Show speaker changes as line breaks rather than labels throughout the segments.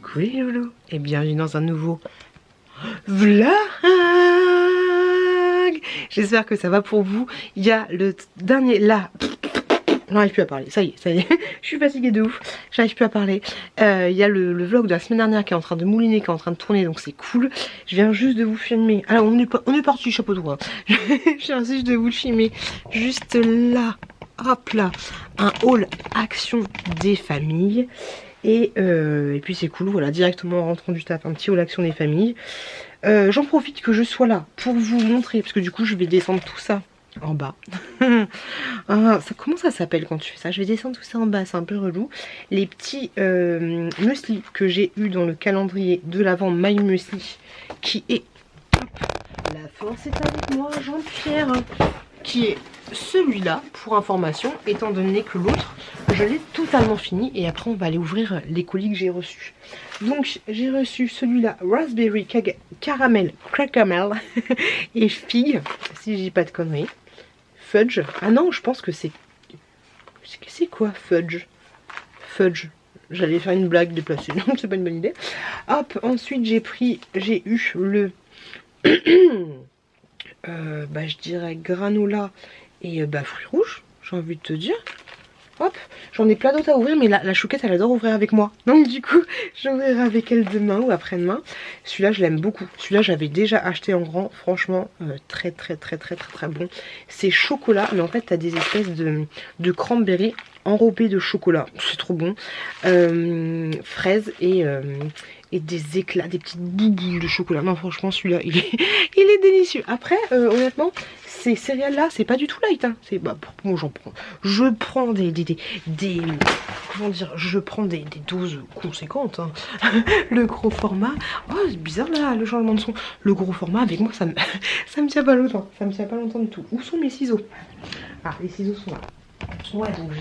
Coucou les loulous et bienvenue dans un nouveau vlog. J'espère que ça va pour vous. Il y a le dernier là. J'arrive plus à parler, ça y est, je suis fatiguée de ouf, j'arrive plus à parler. Il y a le vlog de la semaine dernière qui est en train de mouliner, qui est en train de tourner, donc c'est cool. Je viens juste de vous filmer. Alors on est parti, chapeau de roue. Je viens juste de vous filmer juste là, hop là, un haul action des familles. Et puis c'est cool, voilà, directement en rentrant du taf, un petit haul action des familles. J'en profite que je sois là pour vous montrer, parce que du coup je vais descendre tout ça en bas. Comment ça s'appelle quand tu fais ça? Je vais descendre tout ça en bas, c'est un peu relou. Les petits muesli que j'ai eu dans le calendrier de l'avant My Muesli, qui est, hop, la force est avec moi, Jean-Pierre, qui est celui-là, pour information, étant donné que l'autre, je l'ai totalement fini. Et après, on va aller ouvrir les colis que j'ai reçus. Donc, j'ai reçu celui-là, Raspberry Caramel Crackamel et Figue, si je dis pas de conneries. Fudge. Ah non, je pense que c'est... C'est quoi, Fudge? Fudge. J'allais faire une blague déplacée. Non, c'est pas une bonne idée. Hop, ensuite, j'ai eu le... je dirais granola et fruits rouges, j'ai envie de te dire. Hop, j'en ai plein d'autres à ouvrir, mais la chouquette elle adore ouvrir avec moi. Donc du coup, j'ouvrirai avec elle demain ou après-demain. Celui-là, je l'aime beaucoup. Celui-là, j'avais déjà acheté en grand. Franchement, très bon. C'est chocolat, mais en fait, t'as des espèces de cranberry enrobés de chocolat. C'est trop bon. Fraises et des éclats, des petites bouboules de chocolat. Non, franchement, celui-là, il est délicieux. Après, honnêtement, ces céréales là c'est pas du tout light, hein. C'est moi j'en prends, je prends des comment dire, je prends des doses conséquentes, hein. Le gros format, oh c'est bizarre là le changement de son, le gros format avec moi ça me ça me tient pas longtemps, ça me tient pas longtemps du tout. Où sont mes ciseaux? Ah, les ciseaux sont là. Ouais, donc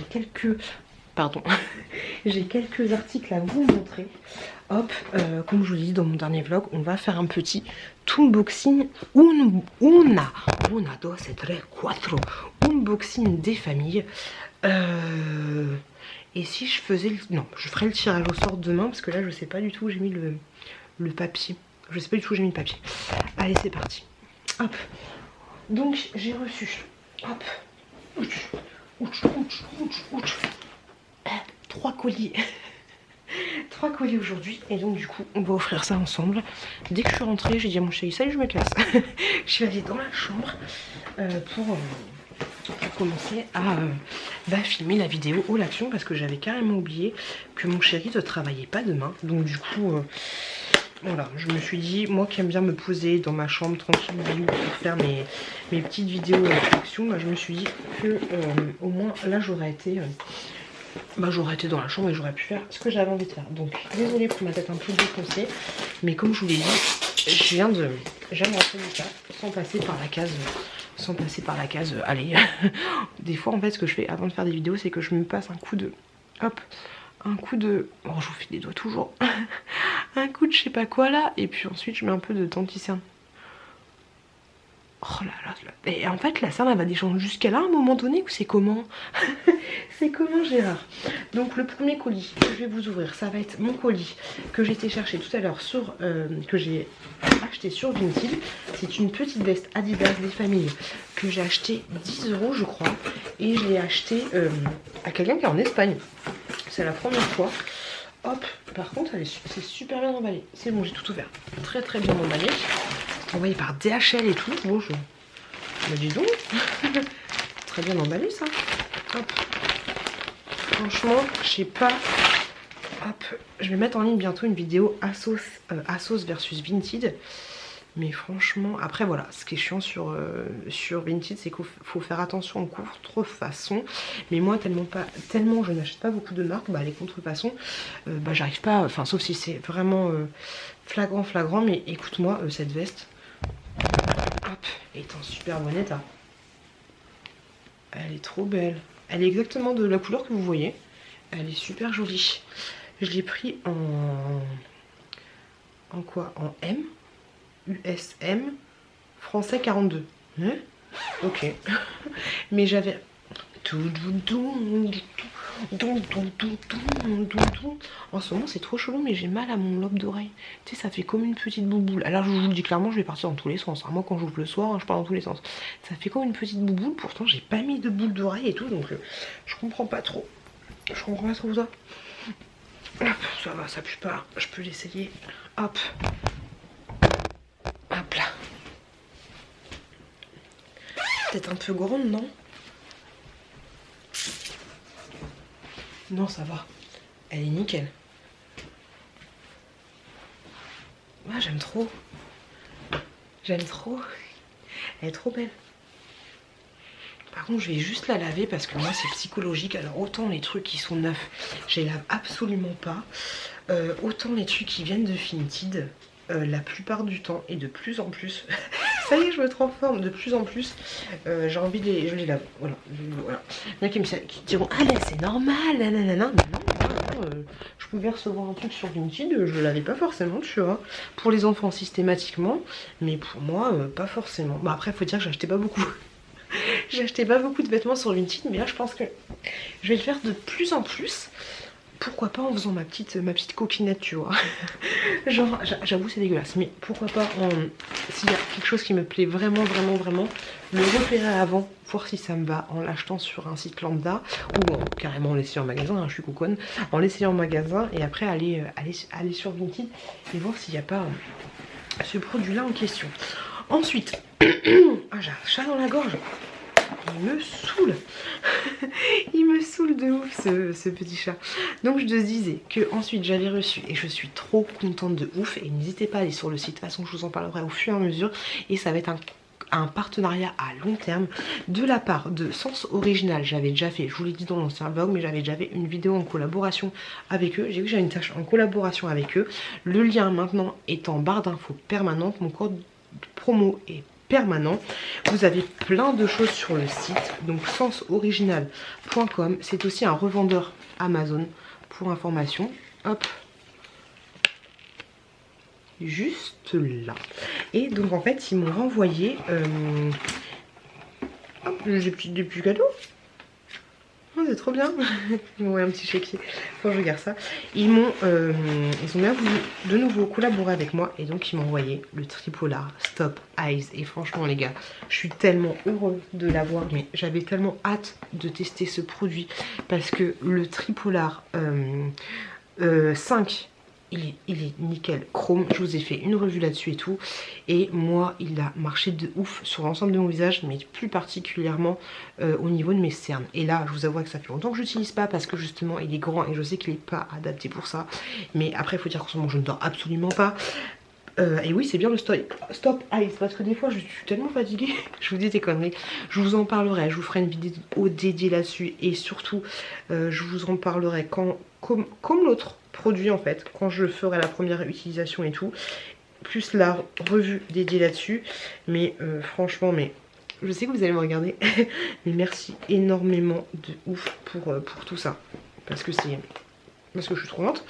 j'ai quelques articles à vous montrer. Hop, comme je vous l'ai dit dans mon dernier vlog, on va faire un petit unboxing. Unboxing des familles. Et si je faisais non, je ferai le tirage au sort demain parce que là je sais pas du tout où j'ai mis le papier. Je sais pas du tout où j'ai mis le papier. Allez, c'est parti. Hop. Donc j'ai reçu. Hop. 3 colis. 3 colis aujourd'hui. Et donc du coup on va offrir ça ensemble. Dès que je suis rentrée, j'ai dit à mon chéri salut, je me casse. Je suis allée dans la chambre pour commencer à filmer la vidéo haul action, parce que j'avais carrément oublié que mon chéri ne travaillait pas demain. Donc du coup voilà, je me suis dit, moi qui aime bien me poser dans ma chambre tranquille pour faire mes petites vidéos action, je me suis dit que au moins là j'aurais été dans la chambre et j'aurais pu faire ce que j'avais envie de faire. Donc désolée pour ma tête un peu défoncée, mais comme je vous l'ai dit, je viens de rentrer du taf sans passer par la case allez. Des fois en fait ce que je fais avant de faire des vidéos, c'est que je me passe un coup de oh je vous fais des doigts toujours. Un coup de je sais pas quoi là, et puis ensuite je mets un peu de denticerne. Oh là là, et en fait la cerne elle va descendre jusqu'à là à un moment donné, ou c'est comment? C'est comment, Gérard? Donc le premier colis que je vais vous ouvrir, ça va être mon colis que j'ai été chercher tout à l'heure sur que j'ai acheté sur Vinted. C'est une petite veste Adidas des familles que j'ai acheté 10 € je crois, et je l'ai acheté à quelqu'un qui est en Espagne. C'est la première fois. Hop, par contre c'est super bien emballé. C'est bon, j'ai tout ouvert. Très bien emballé. Envoyé par DHL et tout. Bon, me dis donc. Très bien emballé ça. Hop. Franchement, je sais pas. Hop, je vais mettre en ligne bientôt une vidéo Asos versus Vinted. Mais franchement, après voilà, ce qui est chiant sur Vinted, c'est qu'il faut faire attention aux contrefaçons. Mais moi, tellement je n'achète pas beaucoup de marques, les contrefaçons, j'arrive pas, enfin sauf si c'est vraiment flagrant. Mais écoute-moi, cette veste, hop, est en super bon état. Elle est trop belle. Elle est exactement de la couleur que vous voyez. Elle est super jolie. Je l'ai pris en quoi? En M. USM français 42. Ok. Mais j'avais En ce moment c'est trop chelou, mais j'ai mal à mon lobe d'oreille. Tu sais, ça fait comme une petite bouboule. Alors je vous le dis clairement, je vais partir dans tous les sens. Moi quand j'ouvre le soir, je pars dans tous les sens. Ça fait comme une petite bouboule, pourtant j'ai pas mis de boule d'oreille et tout, donc je comprends pas trop. Je comprends pas trop ça. Hop, ça va, ça pue pas. Je peux l'essayer. Hop. Hop là. Peut-être un peu grande, non? Non, ça va. Elle est nickel. Ah, j'aime trop. J'aime trop. Elle est trop belle. Par contre, je vais juste la laver parce que moi, c'est psychologique. Alors, autant les trucs qui sont neufs, je les lave absolument pas. Autant les trucs qui viennent de Vinted, la plupart du temps et de plus en plus... Ça y est, je me transforme de plus en plus. J'ai envie de les... Je les lave. Voilà. Il y en a qui diront, ah ben c'est normal, nanana. Mais non, je pouvais recevoir un truc sur Vinted, je l'avais pas forcément, tu vois. Pour les enfants systématiquement, mais pour moi, pas forcément. Bah après, faut dire que j'achetais pas beaucoup. J'achetais pas beaucoup de vêtements sur Vinted, mais là je pense que je vais le faire de plus en plus. Pourquoi pas en faisant ma petite coquinette, tu vois. Genre, j'avoue c'est dégueulasse, mais pourquoi pas s'il y a quelque chose qui me plaît vraiment, le repérer avant, voir si ça me va en l'achetant sur un site lambda ou carrément en l'essayant en magasin, hein, je suis couconne, en l'essayant en magasin et après aller sur Vinted et voir s'il n'y a pas ce produit-là en question. Ensuite, ah, j'ai un chat dans la gorge. Il me saoule. Il me saoule de ouf ce petit chat. Donc je te disais que ensuite j'avais reçu et je suis trop contente de ouf. Et n'hésitez pas à aller sur le site, de toute façon je vous en parlerai au fur et à mesure. Et ça va être un partenariat à long terme de la part de Sens Original. J'avais déjà fait, je vous l'ai dit dans l'ancien vlog, mais j'avais déjà fait une vidéo en collaboration avec eux. J'ai vu que j'avais une tâche en collaboration avec eux. Le lien maintenant est en barre d'infos permanente. Mon code promo est permanent. Vous avez plein de choses sur le site, donc sensoriginal.com. C'est aussi un revendeur Amazon pour information. Hop, juste là. Et donc en fait ils m'ont renvoyé des petits cadeaux. Oh, c'est trop bien. Ils m'ont envoyé un petit chéquier. Quand je regarde ça, ils ont bien voulu de nouveau collaborer avec moi et donc ils m'ont envoyé le Tripolar Stop Eyes. Et franchement les gars, je suis tellement heureuse de l'avoir, mais j'avais tellement hâte de tester ce produit parce que le Tripolar 5, il est nickel chrome. Je vous ai fait une revue là-dessus et tout. Et moi, il a marché de ouf sur l'ensemble de mon visage, mais plus particulièrement au niveau de mes cernes. Et là, je vous avoue que ça fait longtemps que je l'utilise pas parce que justement, il est grand et je sais qu'il n'est pas adapté pour ça. Mais après, il faut dire qu'en ce moment, je ne dors absolument pas. Et oui, c'est bien le Stop Eyes parce que des fois, je suis tellement fatiguée. Je vous dis des conneries. Je vous en parlerai. Je vous ferai une vidéo dédiée là-dessus. Et surtout, je vous en parlerai comme l'autre produit en fait, quand je ferai la première utilisation et tout, plus la revue dédiée là-dessus. Mais franchement, mais je sais que vous allez me regarder, mais merci énormément de ouf pour tout ça, parce que je suis trop contente.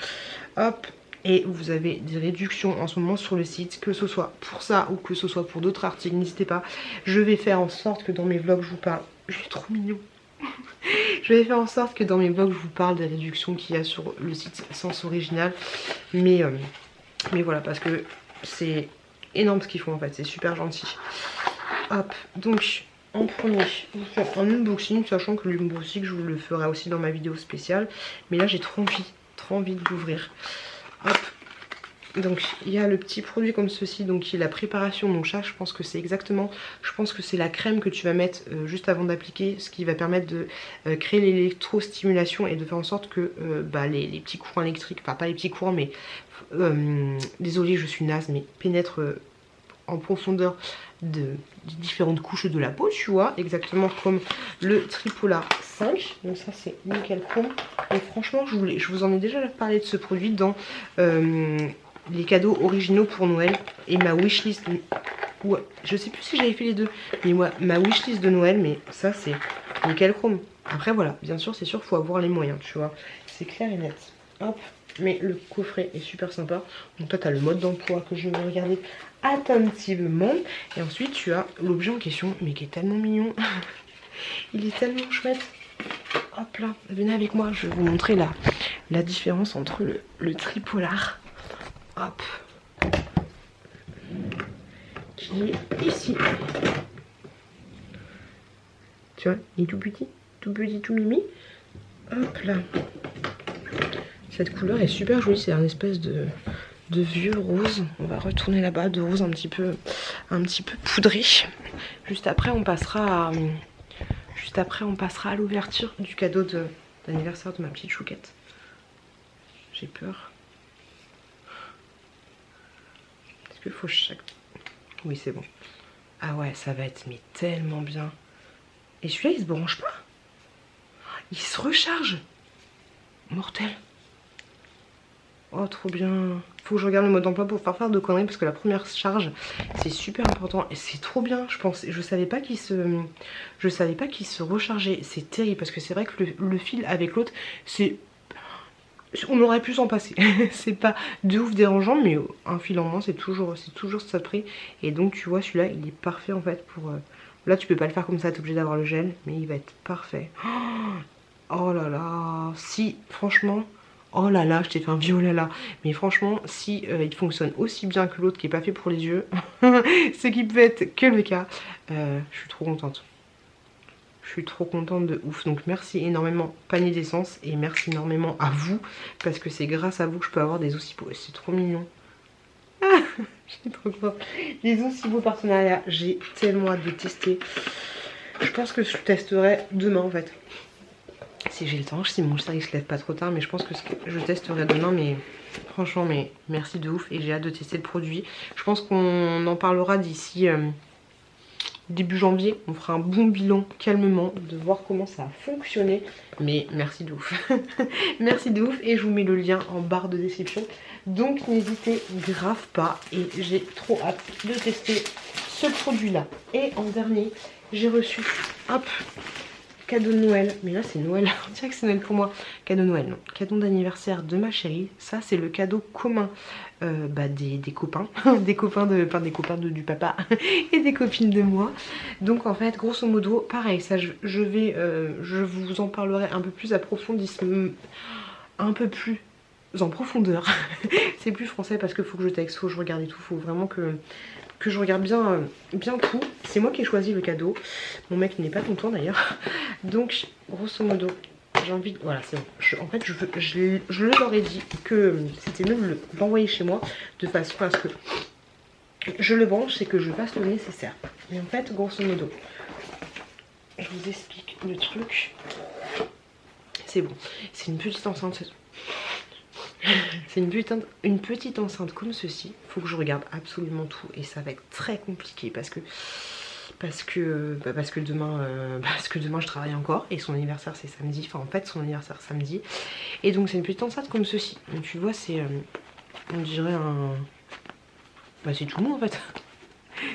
Hop, et vous avez des réductions en ce moment sur le site, que ce soit pour ça ou que ce soit pour d'autres articles, n'hésitez pas. Je vais faire en sorte que dans mes vlogs je vous parle, je suis trop mignon. Je vais faire en sorte que dans mes vlogs je vous parle des réductions qu'il y a sur le site Sens Original. Mais voilà, parce que c'est énorme ce qu'ils font en fait, c'est super gentil. Hop, donc en premier, je vais faire un unboxing, sachant que l'unboxing je vous le ferai aussi dans ma vidéo spéciale. Mais là j'ai trop envie de l'ouvrir. Hop. Donc il y a le petit produit comme ceci, donc qui est la préparation. Donc ça je pense que c'est exactement, je pense que c'est la crème que tu vas mettre juste avant d'appliquer, ce qui va permettre de créer l'électrostimulation et de faire en sorte que les petits courants électriques, enfin pas les petits courants mais désolée je suis naze, mais pénètrent en profondeur des différentes couches de la peau, tu vois, exactement comme le Tripolar 5. Donc ça c'est nickel chrome. Et franchement je vous en ai déjà parlé de ce produit dans les cadeaux originaux pour Noël et ma wishlist. Ouais, je sais plus si j'avais fait les deux, mais moi ma wishlist de Noël, mais ça c'est nickel chrome. Après voilà, bien sûr c'est sûr faut avoir les moyens, tu vois, c'est clair et net. Hop, mais le coffret est super sympa. Donc toi tu as le mode d'emploi que je vais regarder attentivement. Et ensuite tu as l'objet en question, mais qui est tellement mignon. Il est tellement chouette. Hop là, venez avec moi, je vais vous montrer la différence entre le tripolar. Hop. Qui est ici. Tu vois, il est tout petit, tout mimi. Hop là. Cette couleur est super jolie, c'est un espèce de vieux rose. On va retourner là-bas, de rose un petit peu poudré. Juste après on passera à l'ouverture du cadeau d'anniversaire de ma petite chouquette. J'ai peur. Est-ce qu'il faut chaque... Oui, c'est bon. Ah ouais, ça va être mais tellement bien. Et celui-là il se branche pas. Il se recharge. Mortel. Oh trop bien. Faut que je regarde le mode d'emploi pour faire de conneries, parce que la première charge c'est super important et c'est trop bien. Je savais pas qu'il se rechargeait. C'est terrible parce que c'est vrai que le fil avec l'autre, on aurait pu s'en passer. C'est pas de ouf dérangeant, mais un fil en moins c'est toujours ça de prix. Et donc tu vois, celui-là il est parfait en fait pour... Là tu peux pas le faire comme ça, t'es obligé d'avoir le gel, mais il va être parfait. Oh là là, si franchement... Oh là là, je t'ai fait un vieux là là. Mais franchement, si il fonctionne aussi bien que l'autre qui est pas fait pour les yeux, ce qui peut être que le cas, je suis trop contente. Je suis trop contente de ouf. Donc merci énormément Panier d'essence et merci énormément à vous, parce que c'est grâce à vous que je peux avoir des aussi beaux. C'est trop mignon. Ah, j'ai trop contente. Des aussi beaux partenariats. J'ai tellement hâte de tester. Je pense que je testerai demain en fait. Si j'ai le temps, si mon chéri se lève pas trop tard, mais je pense que je testerai demain. Mais franchement, mais merci de ouf et j'ai hâte de tester le produit. Je pense qu'on en parlera d'ici début janvier. On fera un bon bilan calmement de voir comment ça a fonctionné. Mais merci de ouf. Merci de ouf et je vous mets le lien en barre de description. Donc n'hésitez grave pas et j'ai trop hâte de tester ce produit là. Et en dernier, j'ai reçu, hop, cadeau de Noël, mais là c'est Noël, on dirait que c'est Noël pour moi. Cadeau de Noël, non. Cadeau d'anniversaire de ma chérie. Ça c'est le cadeau commun des copains. des copains du papa et des copines de moi. Donc en fait, grosso modo, pareil, ça je vous en parlerai un peu plus un peu plus en profondeur. C'est plus français parce qu'il faut que je texte, faut que je regarde et tout, faut vraiment que je regarde bien tout. C'est moi qui ai choisi le cadeau. Mon mec n'est pas content d'ailleurs. Donc grosso modo, j'ai envie de... Voilà, c'est bon. En fait, je leur ai dit que c'était mieux de l'envoyer chez moi de façon à ce que je le branche et que je fasse le nécessaire. Mais en fait, grosso modo, je vous explique le truc. C'est bon. C'est une petite enceinte. C'est une petite enceinte comme ceci. Faut que je regarde absolument tout et ça va être très compliqué parce que demain je travaille encore et son anniversaire c'est samedi. Enfin en fait son anniversaire samedi. Et donc c'est une petite enceinte comme ceci. Donc tu vois c'est on dirait un... Bah c'est tout mou en fait.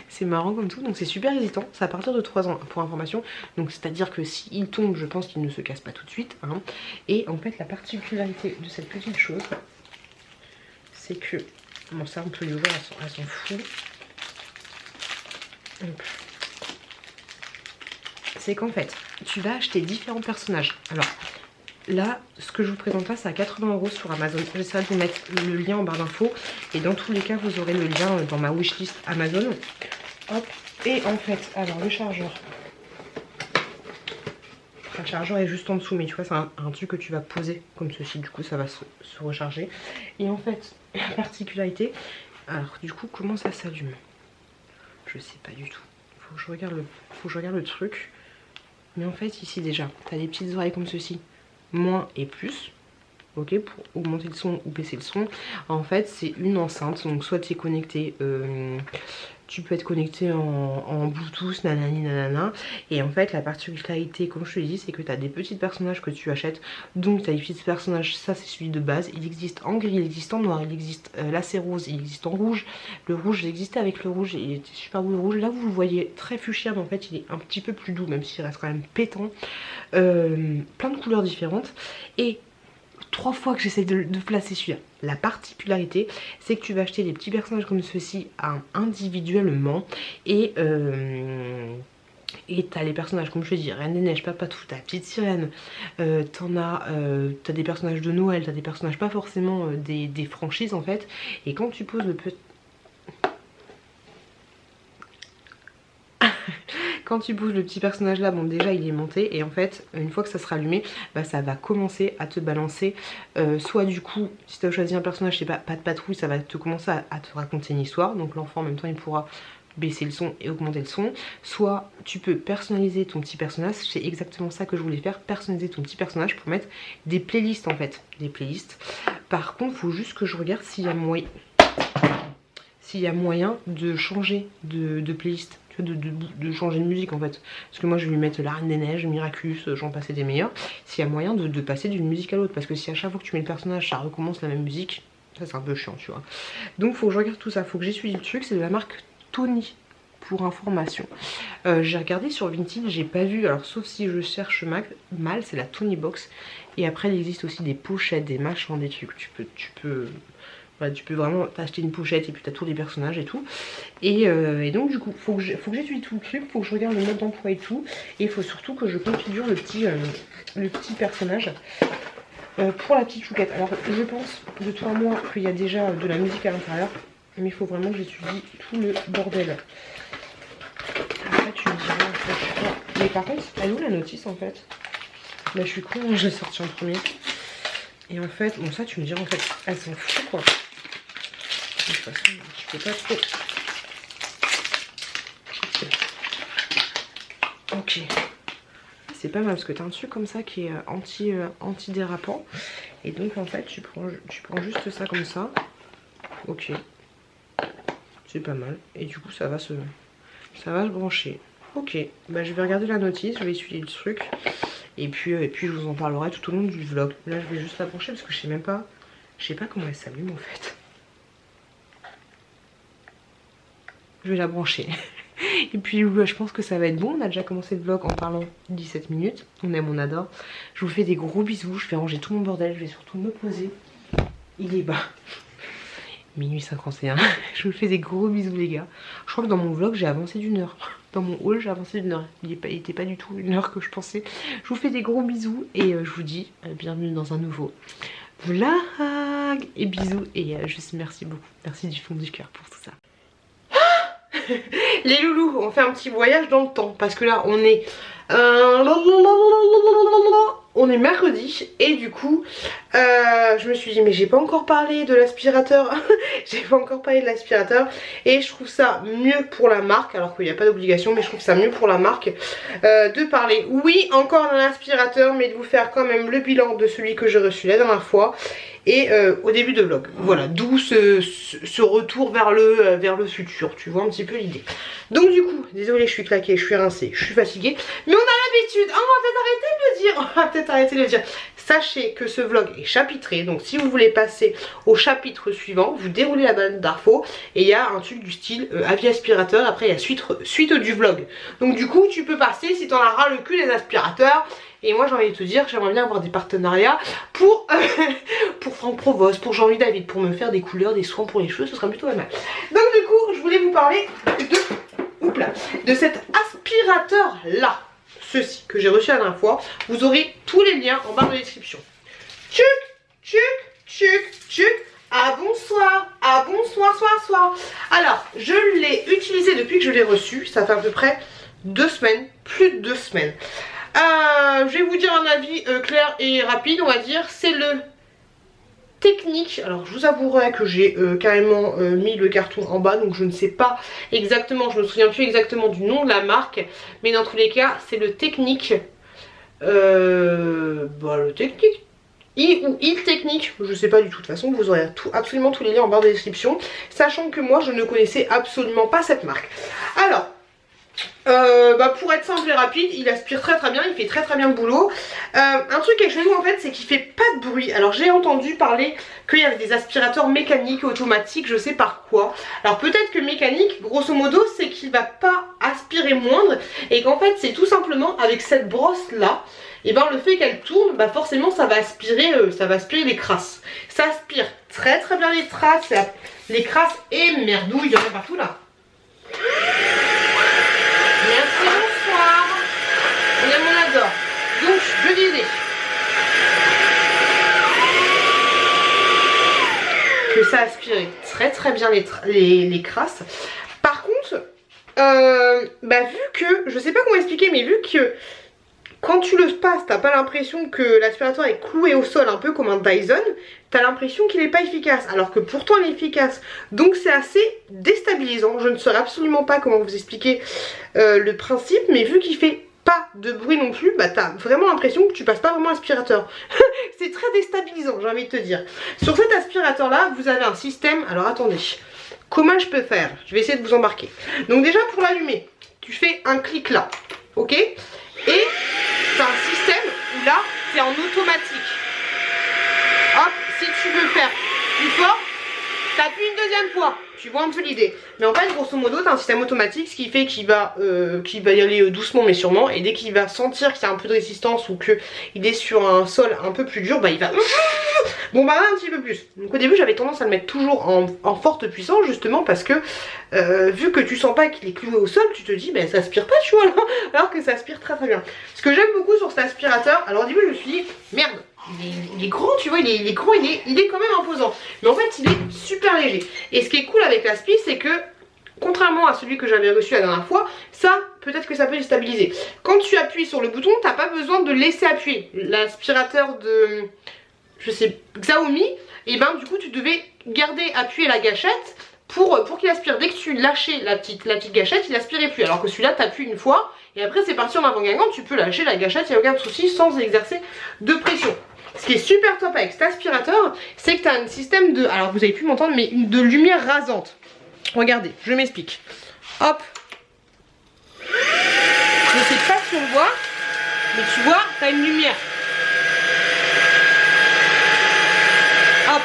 C'est marrant comme tout, donc c'est super hésitant. C'est à partir de 3 ans pour information. Donc c'est à dire que s'il tombe, je pense qu'il ne se casse pas tout de suite hein. Et en fait la particularité de cette petite chose, c'est que... Bon ça on peut l'ouvrir, elle s'en fout. C'est qu'en fait tu vas acheter différents personnages. Alors là ce que je vous présente là c'est à 80 € sur Amazon. J'essaierai de vous mettre le lien en barre d'infos. Et dans tous les cas vous aurez le lien dans ma wishlist Amazon. Hop. Et en fait, alors le chargeur. Le chargeur est juste en dessous, mais tu vois, c'est un truc que tu vas poser comme ceci. Du coup, ça va se recharger. Et en fait, la particularité. Alors, du coup, comment ça s'allume? Je sais pas du tout. Faut que je regarde le truc. Mais en fait, ici déjà, tu as des petites oreilles comme ceci. Moins et plus. Ok, pour augmenter le son ou baisser le son. En fait, c'est une enceinte. Donc, soit tu es connecté. Tu peux être connecté en Bluetooth, nanani nanana. Et en fait la particularité comme je te l'ai dit c'est que tu as des petits personnages que tu achètes. Donc tu as des petits personnages, ça c'est celui de base. Il existe en gris, il existe en noir, il existe là c'est rose, il existe en rouge. Le rouge il existait avec le rouge, il était super beau le rouge. Là vous le voyez très fuchsia mais en fait il est un petit peu plus doux même s'il reste quand même pétant. Plein de couleurs différentes. Et 3 fois que j'essaie de placer celui-là. La particularité, c'est que tu vas acheter des petits personnages comme ceci individuellement et Et t'as les personnages, comme je te dis, Reine des Neiges, Papatou, ta petite sirène, t'as des personnages de Noël, t'as des personnages pas forcément des franchises en fait. Et quand tu poses le petit... Quand tu bouges le petit personnage là, bon déjà il est monté et en fait une fois que ça sera allumé, bah ça va commencer à te balancer soit du coup si tu as choisi un personnage, je sais pas, pas de patrouille, ça va te commencer à te raconter une histoire, donc l'enfant en même temps il pourra baisser le son et augmenter le son. Soit tu peux personnaliser ton petit personnage, c'est exactement ça que je voulais faire, personnaliser ton petit personnage pour mettre des playlists en fait, des playlists. Par contre il faut juste que je regarde s'il y a moyen de changer de playlist, de changer de musique en fait. Parce que moi je vais lui mettre la Reine des Neiges, Miraculous, j'en passais des meilleurs. S'il y a moyen de passer d'une musique à l'autre, parce que si à chaque fois que tu mets le personnage ça recommence la même musique, ça c'est un peu chiant tu vois. Donc faut que je regarde tout ça, faut que j'essuie le truc, c'est de la marque Tony pour information. J'ai regardé sur Vinted, j'ai pas vu, alors sauf si je cherche mal, c'est la Tony Box. Et après il existe aussi des pochettes, des machins, des trucs, tu peux vraiment t'acheter une pochette et puis t'as tous les personnages et tout. Et donc du coup, faut que j'étudie tout le truc, faut que je regarde le mode d'emploi et tout. Et il faut surtout que je configure le petit personnage pour la petite chouquette. Alors je pense de toi à moi qu'il y a déjà de la musique à l'intérieur. Mais il faut vraiment que j'étudie tout le bordel. Après tu me diras en fait. Mais par contre, elle est où la notice en fait? Là je suis con, je l'ai sorti en premier. Et en fait, bon ça tu me diras en fait, elle s'en fout quoi. De toute façon, je peux pas trop. Ok. C'est pas mal parce que t'as un truc comme ça qui est anti-dérapant. Et donc en fait tu prends juste ça comme ça. Ok. C'est pas mal. Et du coup ça va se brancher. Ok. Bah je vais regarder la notice, je vais essuyer le truc. Et puis je vous en parlerai tout au long du vlog. Là je vais juste la brancher parce que je sais pas comment elle s'allume en fait. Je vais la brancher. Et puis je pense que ça va être bon. On a déjà commencé le vlog en parlant 17 minutes. On aime, on adore. Je vous fais des gros bisous. Je vais ranger tout mon bordel. Je vais surtout me poser. Il est bas. Minuit 51. Je vous fais des gros bisous les gars. Je crois que dans mon vlog j'ai avancé d'une heure. Dans mon haul j'ai avancé d'une heure. Il était pas du tout une heure que je pensais. Je vous fais des gros bisous. Et je vous dis bienvenue dans un nouveau vlog. Et bisous. Et juste merci beaucoup. Merci du fond du cœur pour tout ça. Les loulous, on fait un petit voyage dans le temps parce que là on est mercredi et du coup je me suis dit mais j'ai pas encore parlé de l'aspirateur. J'ai pas encore parlé de l'aspirateur et je trouve ça mieux pour la marque, alors qu'il n'y a pas d'obligation, mais je trouve ça mieux pour la marque de parler oui encore d'un aspirateur, mais de vous faire quand même le bilan de celui que j'ai reçu la dernière fois. Et au début de vlog, voilà, d'où ce retour vers le futur, tu vois un petit peu l'idée. Donc du coup, désolée, je suis claquée, je suis rincée, je suis fatiguée, mais on a l'habitude, on va peut-être arrêter de le dire. Sachez que ce vlog est chapitré, donc si vous voulez passer au chapitre suivant, vous déroulez la bande d'infos et il y a un truc du style avis aspirateur, après il y a suite du vlog. Donc du coup, tu peux passer si t'en as ras le cul des aspirateurs. Et moi j'ai envie de te dire, j'aimerais bien avoir des partenariats pour Franck Provost, pour Jean-Louis David, pour me faire des couleurs, des soins pour les cheveux, ce serait plutôt pas mal. Donc du coup, je voulais vous parler de cet aspirateur là, ceci, que j'ai reçu la dernière fois. Vous aurez tous les liens en barre de description. Tchuc, tchuc, tchuc, tchuc. Ah bonsoir, soir. Alors, je l'ai utilisé depuis que je l'ai reçu, ça fait à peu près 2 semaines, plus de 2 semaines. Je vais vous dire un avis clair et rapide, on va dire. C'est le Technique. Alors je vous avouerai que j'ai carrément mis le carton en bas, donc je ne sais pas exactement, je me souviens plus exactement du nom de la marque, mais dans tous les cas c'est le Technique. Le Technique ou Il Technique, je sais pas du tout. De toute façon vous aurez absolument tous les liens en barre de description, sachant que moi je ne connaissais absolument pas cette marque. Alors pour être simple et rapide, il aspire très bien, il fait très bien le boulot. Un truc qui est chez nous en fait, c'est qu'il fait pas de bruit. Alors j'ai entendu parler qu'il y avait des aspirateurs mécaniques automatiques, je sais par quoi. Alors peut-être que mécanique, grosso modo, c'est qu'il va pas aspirer moindre et qu'en fait c'est tout simplement avec cette brosse là, et ben le fait qu'elle tourne, bah forcément ça va aspirer les crasses. Ça aspire très bien les traces, les crasses et merdouille, il y en a partout là. Merci, bonsoir. ça aspirait très bien les crasses. Par contre, vu que, je sais pas comment expliquer, mais vu que quand tu le passes, t'as pas l'impression que l'aspirateur est cloué au sol un peu comme un Dyson, t'as l'impression qu'il est pas efficace, alors que pourtant il est efficace. Donc c'est assez déstabilisant, je ne saurais absolument pas comment vous expliquer le principe, mais vu qu'il fait pas de bruit non plus, bah t'as vraiment l'impression que tu passes pas vraiment l'aspirateur. C'est très déstabilisant, j'ai envie de te dire. Sur cet aspirateur là, vous avez un système, alors attendez, comment je peux faire? Je vais essayer de vous embarquer. Donc déjà pour l'allumer, tu fais un clic là, ok? Et t'as un système où là, c'est en automatique. Hop, si tu veux faire plus fort, t'appuies une deuxième fois. Tu vois un peu l'idée. Mais en fait, grosso modo, t'as un système automatique, ce qui fait qu'il va y aller doucement mais sûrement. Et dès qu'il va sentir qu'il y a un peu de résistance ou qu'il est sur un sol un peu plus dur, bah il va bombarder un petit peu plus. Donc au début, j'avais tendance à le mettre toujours en forte puissance, justement parce que vu que tu sens pas qu'il est cloué au sol, tu te dis, bah ça aspire pas, tu vois, là, alors que ça aspire très bien. Ce que j'aime beaucoup sur cet aspirateur, alors au début, je me suis dit, merde. Il est grand, tu vois, il est grand, il est quand même imposant. Mais en fait, il est super léger. Et ce qui est cool avec l'aspi, c'est que, contrairement à celui que j'avais reçu la dernière fois, ça, peut-être que ça peut déstabiliser. Quand tu appuies sur le bouton, t'as pas besoin de laisser appuyer. L'aspirateur de, je sais, Xiaomi, et ben du coup, tu devais garder appuyé la gâchette pour qu'il aspire. Dès que tu lâchais la petite gâchette, il aspirait plus. Alors que celui-là, t'appuies une fois, et après c'est parti en avant-gagnant, tu peux lâcher la gâchette, il n'y a aucun souci, sans exercer de pression. Ce qui est super top avec cet aspirateur, c'est que tu as un système de, alors vous avez pu m'entendre, mais de lumière rasante. Regardez, je m'explique. Hop. Je sais pas si on voit, mais tu vois, tu as une lumière. Hop.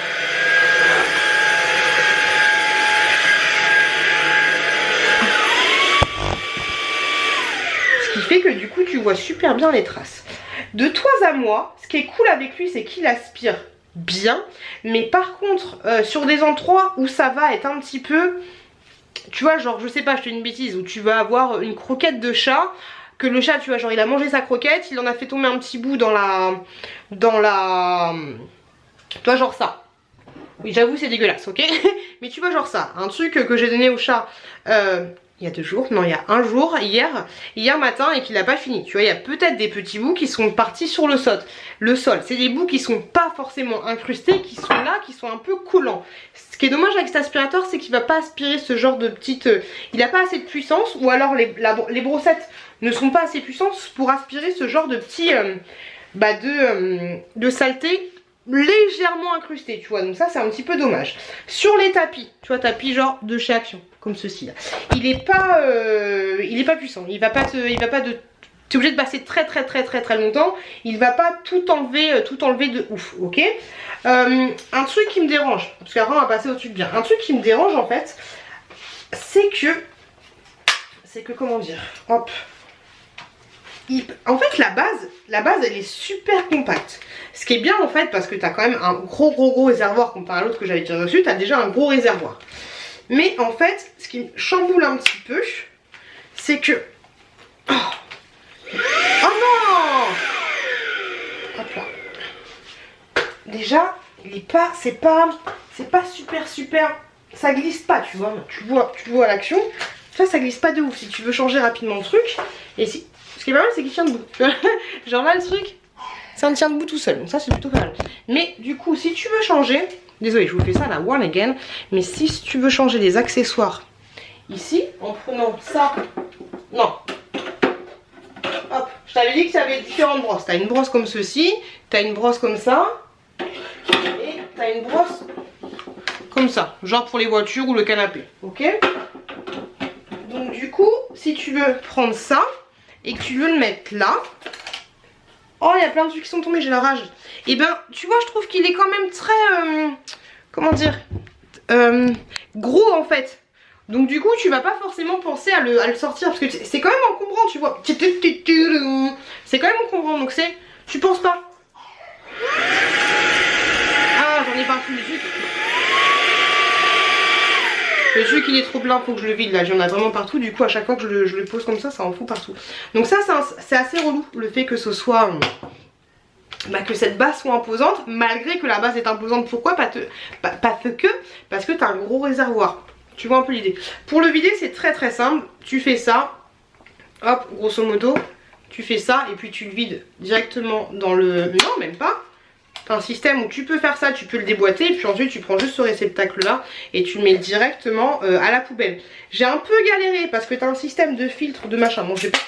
Ce qui fait que du coup, tu vois super bien les traces. De toi à moi, ce qui est cool avec lui, c'est qu'il aspire bien. Mais par contre, sur des endroits où ça va être un petit peu... Tu vois, genre, je sais pas, je te dis une bêtise, où tu vas avoir une croquette de chat, que le chat, tu vois, genre, il a mangé sa croquette, il en a fait tomber un petit bout dans la... Tu vois, genre ça. Oui, j'avoue, c'est dégueulasse, ok? Mais tu vois, genre ça. Un truc que j'ai donné au chat... il y a 2 jours, non il y a 1 jour, hier matin et qu'il n'a pas fini. Tu vois, il y a peut-être des petits bouts qui sont partis sur le sol. C'est des bouts qui sont pas forcément incrustés, qui sont là, qui sont un peu collants. Ce qui est dommage avec cet aspirateur, c'est qu'il va pas aspirer ce genre de petite... il n'a pas assez de puissance, ou alors les brossettes ne sont pas assez puissantes pour aspirer ce genre de petits... de saleté légèrement incrusté, tu vois, donc ça c'est un petit peu dommage. Sur les tapis, tu vois, tapis genre de chez Action, comme ceci là, il est pas puissant, il va pas t'es obligé de passer très longtemps, il va pas tout enlever de ouf, ok. Un truc qui me dérange, parce qu'après on va passer au truc bien, un truc qui me dérange en fait, c'est que comment dire, hop. En fait la base elle est super compacte. Ce qui est bien en fait parce que tu as quand même un gros réservoir comparé à l'autre que j'avais déjà reçu, tu as déjà un gros réservoir. Mais en fait ce qui me chamboule un petit peu, c'est que... Oh non! Hop là. Déjà il est pas... c'est pas super... Ça glisse pas, tu vois à l'action. Ça glisse pas de ouf si tu veux changer rapidement le truc. Et si... Ce qui est pas mal, c'est qu'il tient debout. Genre là, le truc, ça me tient debout tout seul. Donc ça, c'est plutôt pas mal. Mais du coup, si tu veux changer... Désolée, je vous fais ça à la one again. Mais si tu veux changer les accessoires ici, en prenant ça... Non. Hop. Je t'avais dit que tu avais différentes brosses. Tu as une brosse comme ceci. Tu as une brosse comme ça. Et tu as une brosse comme ça. Genre pour les voitures ou le canapé. Ok? Donc du coup, si tu veux prendre ça... et que tu veux le mettre là. Oh, il y a plein de trucs qui sont tombés, j'ai la rage. Et ben, tu vois, je trouve qu'il est quand même très... comment dire, gros en fait. Donc du coup, tu vas pas forcément penser à le sortir. Parce que c'est quand même encombrant, tu vois. C'est quand même encombrant, donc c'est... Tu penses pas. Ah, j'en ai partout les trucs. Le truc il est trop plein, faut que je le vide là, j'en ai vraiment partout, du coup à chaque fois que je le pose comme ça en fout partout. Donc ça c'est assez relou, le fait que ce soit que cette base soit imposante, malgré que la base est imposante. Pourquoi parce que tu as un gros réservoir. Tu vois un peu l'idée. Pour le vider, c'est très très simple. Tu fais ça, hop, grosso modo, tu fais ça et puis tu le vides directement dans le... Non, même pas. T'as un système où tu peux faire ça, tu peux le déboîter et puis ensuite tu prends juste ce réceptacle là et tu le mets directement à la poubelle. J'ai un peu galéré parce que t'as un système de filtre, de machin. Bon, j'ai pas...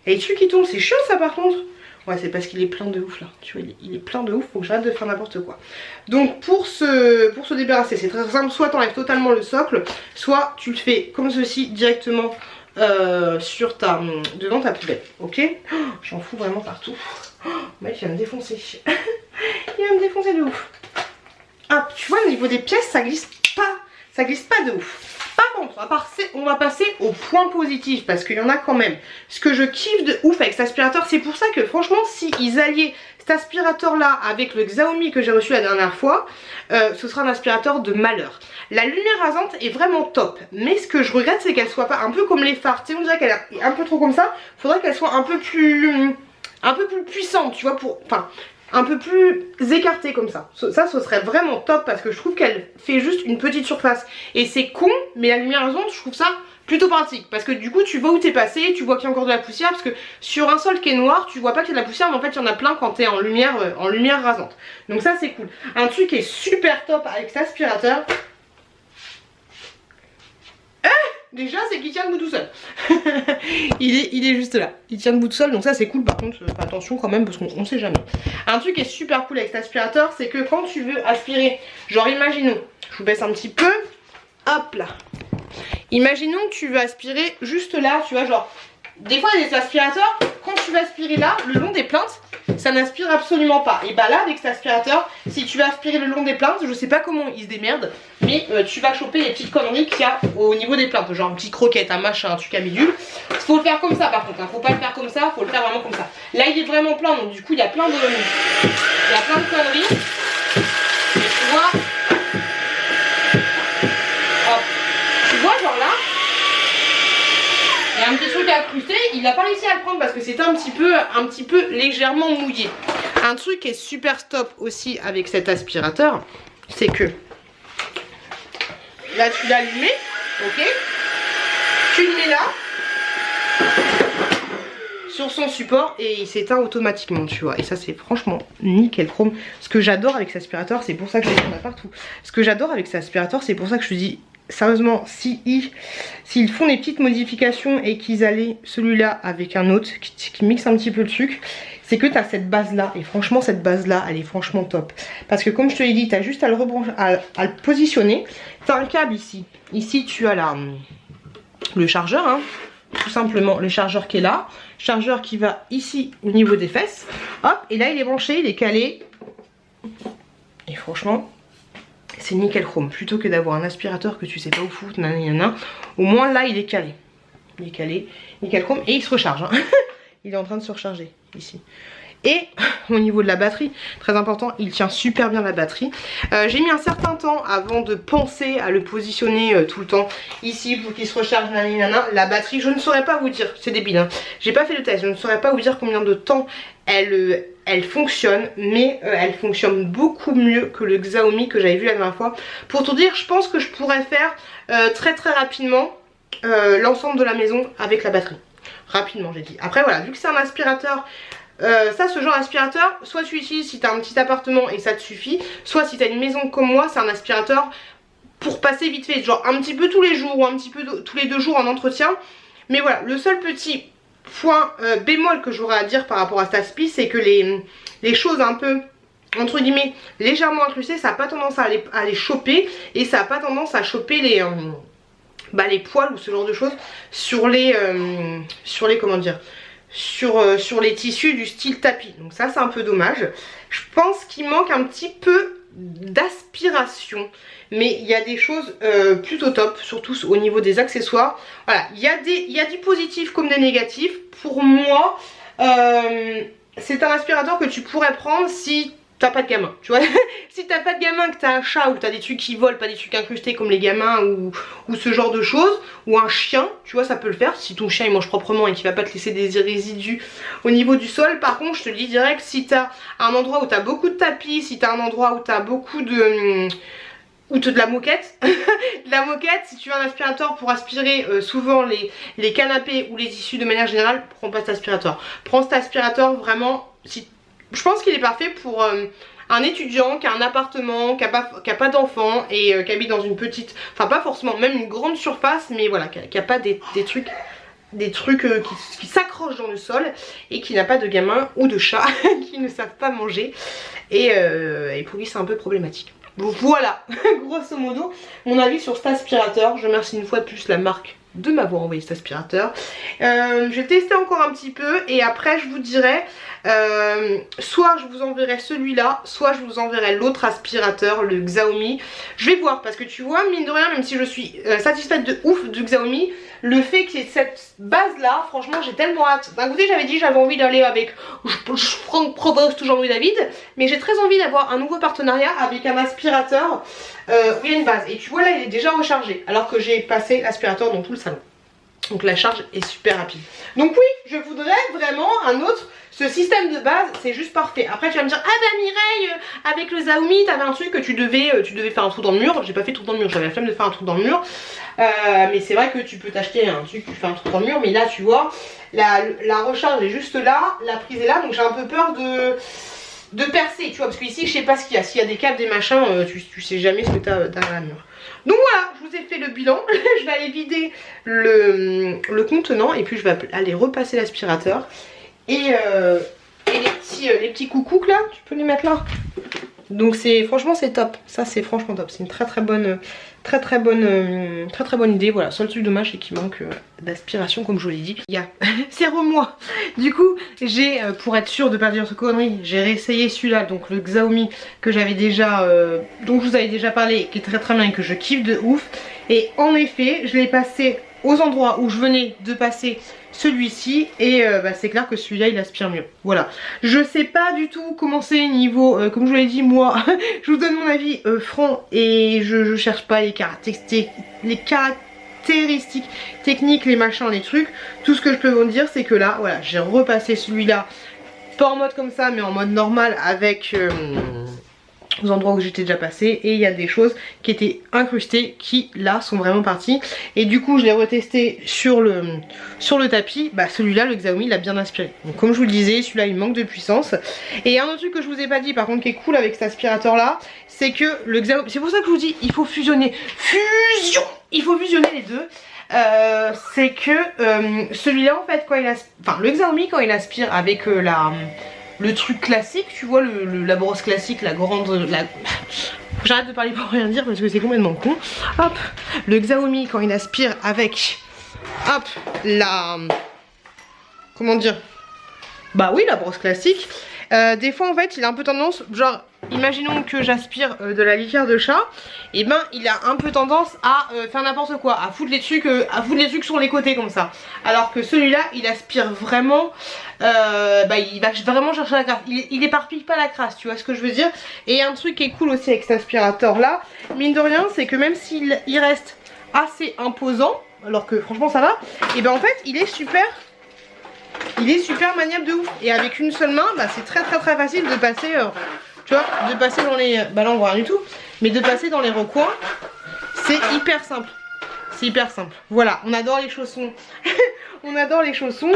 Il y a des trucs qui tombent, c'est chiant ça par contre. Ouais, c'est parce qu'il est plein de ouf là. Tu vois, il est plein de ouf, faut que j'arrête de faire n'importe quoi. Donc pour se débarrasser, c'est très simple. Soit t'enlèves totalement le socle, soit tu le fais comme ceci directement devant ta poubelle. Ok, oh, j'en fous vraiment partout. Oh, mec, il va me défoncer. Il va me défoncer de ouf. Ah, tu vois, au niveau des pièces, ça glisse pas de ouf. Par contre, on va passer au point positif parce qu'il y en a quand même. Ce que je kiffe de ouf avec cet aspirateur, c'est pour ça que franchement, si ils alliaient cet aspirateur là avec le Xiaomi que j'ai reçu la dernière fois, ce sera un aspirateur de malheur. La lumière rasante est vraiment top, mais ce que je regrette, c'est qu'elle soit pas un peu comme les phares. Tu sais, on dirait qu'elle est un peu trop comme ça. Faudrait qu'elle soit un peu plus puissante, tu vois, enfin, un peu plus écartée comme ça. Ça, ce serait vraiment top parce que je trouve qu'elle fait juste une petite surface. Et c'est con, mais la lumière rasante, je trouve ça plutôt pratique. Parce que du coup, tu vois où t'es passé, tu vois qu'il y a encore de la poussière. Parce que sur un sol qui est noir, tu vois pas qu'il y a de la poussière, mais en fait, il y en a plein quand t'es en lumière rasante. Donc ça, c'est cool. Un truc qui est super top avec cet aspirateur. Déjà, c'est qu'il tient debout tout seul. il est juste là. Il tient debout tout seul, donc ça c'est cool. Par contre, attention quand même parce qu'on sait jamais. Un truc qui est super cool avec cet aspirateur, c'est que quand tu veux aspirer, genre imaginons, je vous baisse un petit peu, hop là. Imaginons que tu veux aspirer juste là, tu vois, genre, des fois des aspirateurs, quand tu vas aspirer là, le long des plaintes, ça n'aspire absolument pas. Et bah là, avec cet aspirateur, si tu vas aspirer le long des plaintes, je sais pas comment ils se démerdent, mais tu vas choper les petites conneries qu'il y a au niveau des plaintes, genre une petite croquette, un machin, un truc à bidule. Faut le faire comme ça par contre, hein. Faut pas le faire comme ça, faut le faire vraiment comme ça. Là, il est vraiment plein, donc du coup, il y a plein de conneries. Et tu vois, hop, tu vois, genre là, il y a un petit truc à incruster, il n'a pas réussi à le prendre parce que c'était un petit peu légèrement mouillé. Un truc qui est super stop aussi avec cet aspirateur, c'est que là tu l'as allumé, ok, tu le mets là sur son support et il s'éteint automatiquement, tu vois. Et ça c'est franchement nickel chrome. Ce que j'adore avec cet aspirateur, c'est pour ça que je l'ai partout. Ce que j'adore avec cet aspirateur, c'est pour ça que je te dis sérieusement, s'ils font des petites modifications et qu'ils allaient celui-là avec un autre qui mixe un petit peu le truc, c'est que tu as cette base là. Et franchement, cette base là, elle est franchement top. Parce que comme je te l'ai dit, tu as juste à le rebrancher, à le positionner. Tu as un câble ici. Ici, tu as le chargeur, hein. Tout simplement, le chargeur qui est là. Chargeur qui va ici au niveau des fesses. Hop, et là, il est branché, il est calé. Et franchement, c'est nickel chrome. Plutôt que d'avoir un aspirateur que tu sais pas où foutre, nanana, au moins là il est calé. Il est calé, nickel chrome et il se recharge. Hein. Il est en train de se recharger ici. Et au niveau de la batterie, très important, il tient super bien la batterie. J'ai mis un certain temps avant de penser à le positionner tout le temps ici pour qu'il se recharge, nanana. La batterie, je ne saurais pas vous dire, c'est débile, hein. J'ai pas fait le test, je ne saurais pas vous dire combien de temps elle fonctionne, mais elle fonctionne beaucoup mieux que le Xiaomi que j'avais vu la dernière fois. Pour tout dire, je pense que je pourrais faire très rapidement l'ensemble de la maison avec la batterie. Rapidement, j'ai dit. Après voilà, vu que c'est un aspirateur, ce genre d'aspirateur, soit tu utilises si tu as un petit appartement et ça te suffit, soit si tu as une maison comme moi, c'est un aspirateur pour passer vite fait, genre un petit peu tous les jours ou un petit peu tous les 2 jours en entretien. Mais voilà, le seul petit point bémol que j'aurais à dire par rapport à cet aspi, c'est que les choses un peu entre guillemets légèrement incrustées, ça n'a pas tendance à les choper, et ça n'a pas tendance à choper les poils ou ce genre de choses sur les comment dire, sur les tissus du style tapis. Donc ça c'est un peu dommage. Je pense qu'il manque un petit peu d'aspiration, mais il y a des choses plutôt top, surtout au niveau des accessoires. Voilà, il y a du positif comme des négatifs. Pour moi, c'est un aspirateur que tu pourrais prendre si t'as pas de gamin, tu vois. Si t'as pas de gamin, que t'as un chat ou que t'as des trucs qui volent, pas des trucs incrustés comme les gamins ou ce genre de choses, ou un chien, tu vois, ça peut le faire si ton chien il mange proprement et qu'il va pas te laisser des résidus au niveau du sol. Par contre, je te le dis direct, si t'as un endroit où t'as beaucoup de tapis, si t'as un endroit où t'as beaucoup de... ou de la moquette, de la moquette, si tu veux un aspirateur pour aspirer souvent les canapés ou les tissus de manière générale, prends pas cet aspirateur. Prends cet aspirateur vraiment, si... je pense qu'il est parfait pour un étudiant qui a un appartement, qui a pas d'enfant et qui habite dans une petite, enfin pas forcément, même une grande surface, mais voilà, qui a pas des trucs qui s'accrochent dans le sol et qui n'a pas de gamin ou de chat qui ne savent pas manger et pour lui c'est un peu problématique. Donc voilà, grosso modo, mon avis sur cet aspirateur. Je remercie une fois de plus la marque de m'avoir envoyé cet aspirateur. Je vais tester encore un petit peu et après je vous dirai soit je vous enverrai celui-là, soit je vous enverrai l'autre aspirateur, le Xiaomi. Je vais voir parce que tu vois, mine de rien, même si je suis satisfaite de ouf du Xiaomi, le fait qu'il y ait cette base là, franchement j'ai tellement hâte. D'un côté j'avais dit j'avais envie d'aller avec Franck Provost ou Jean-Louis David, mais j'ai très envie d'avoir un nouveau partenariat avec un aspirateur où il y a une base. Et tu vois là il est déjà rechargé alors que j'ai passé l'aspirateur dans tout le salon. Donc la charge est super rapide. Donc oui, je voudrais vraiment un autre. Ce système de base, c'est juste parfait. Après tu vas me dire, ah bah Mireille, avec le Xiaomi, t'avais un truc que tu devais faire un trou dans le mur. J'ai pas fait trou dans le mur, j'avais la flemme de faire un trou dans le mur. Mais c'est vrai que tu peux t'acheter un truc, tu fais un trou dans le mur. Mais là tu vois, la recharge est juste là, la prise est là. Donc j'ai un peu peur de percer, tu vois. Parce qu'ici je sais pas ce qu'il y a. S'il y a des câbles, des machins, tu sais jamais ce que t'as derrière le mur. Donc voilà, je vous ai fait le bilan. Je vais aller vider le contenant et puis je vais aller repasser l'aspirateur. Et les petits coucous là, tu peux les mettre là. Donc franchement c'est top. Ça c'est franchement top. C'est une très bonne idée. Voilà, seul truc dommage c'est qu'il manque d'aspiration comme je vous l'ai dit. Il y a serre-moi. Du coup j'ai pour être sûr de pas dire ce connerie, j'ai réessayé celui-là, donc le Xiaomi que j'avais déjà, dont je vous avais déjà parlé, qui est très bien et que je kiffe de ouf. Et en effet je l'ai passé aux endroits où je venais de passer celui-ci et c'est clair que celui-là il aspire mieux. Voilà, je sais pas du tout comment c'est niveau, comme je vous l'ai dit moi, je vous donne mon avis franc et je cherche pas les caractéristiques techniques, les machins, les trucs. Tout ce que je peux vous dire c'est que là, voilà, j'ai repassé celui-là, pas en mode comme ça mais en mode normal avec... aux endroits où j'étais déjà passé et il y a des choses qui étaient incrustées qui là sont vraiment parties et du coup je l'ai retesté sur le tapis. Bah celui-là, le Xiaomi, il a bien aspiré. Donc comme je vous le disais, celui-là il manque de puissance. Et un autre truc que je vous ai pas dit par contre qui est cool avec cet aspirateur là, c'est que le Xiaomi, c'est pour ça que je vous dis il faut fusionner, il faut fusionner les deux. C'est que celui-là en fait quand il aspire, enfin le Xiaomi quand il aspire avec le truc classique, tu vois, la brosse classique, la grande... J'arrête de parler pour rien dire parce que c'est complètement con. Hop, le Xiaomi quand il aspire avec... Hop, comment dire? Bah oui, la brosse classique. Des fois en fait il a un peu tendance, genre imaginons que j'aspire de la litière de chat, et ben il a un peu tendance à faire n'importe quoi, à foutre les trucs sur les côtés comme ça. Alors que celui-là il aspire vraiment, il va vraiment chercher la crasse, il éparpille pas la crasse, tu vois ce que je veux dire. Et un truc qui est cool aussi avec cet aspirateur là, mine de rien, c'est que même s'il reste assez imposant, alors que franchement ça va, et ben en fait il est super maniable de ouf. Et avec une seule main, bah, c'est très facile de passer, tu vois, de passer dans les... Bah là on voit rien du tout, mais de passer dans les recoins, c'est hyper simple. C'est hyper simple. Voilà, on adore les chaussons. On adore les chaussons,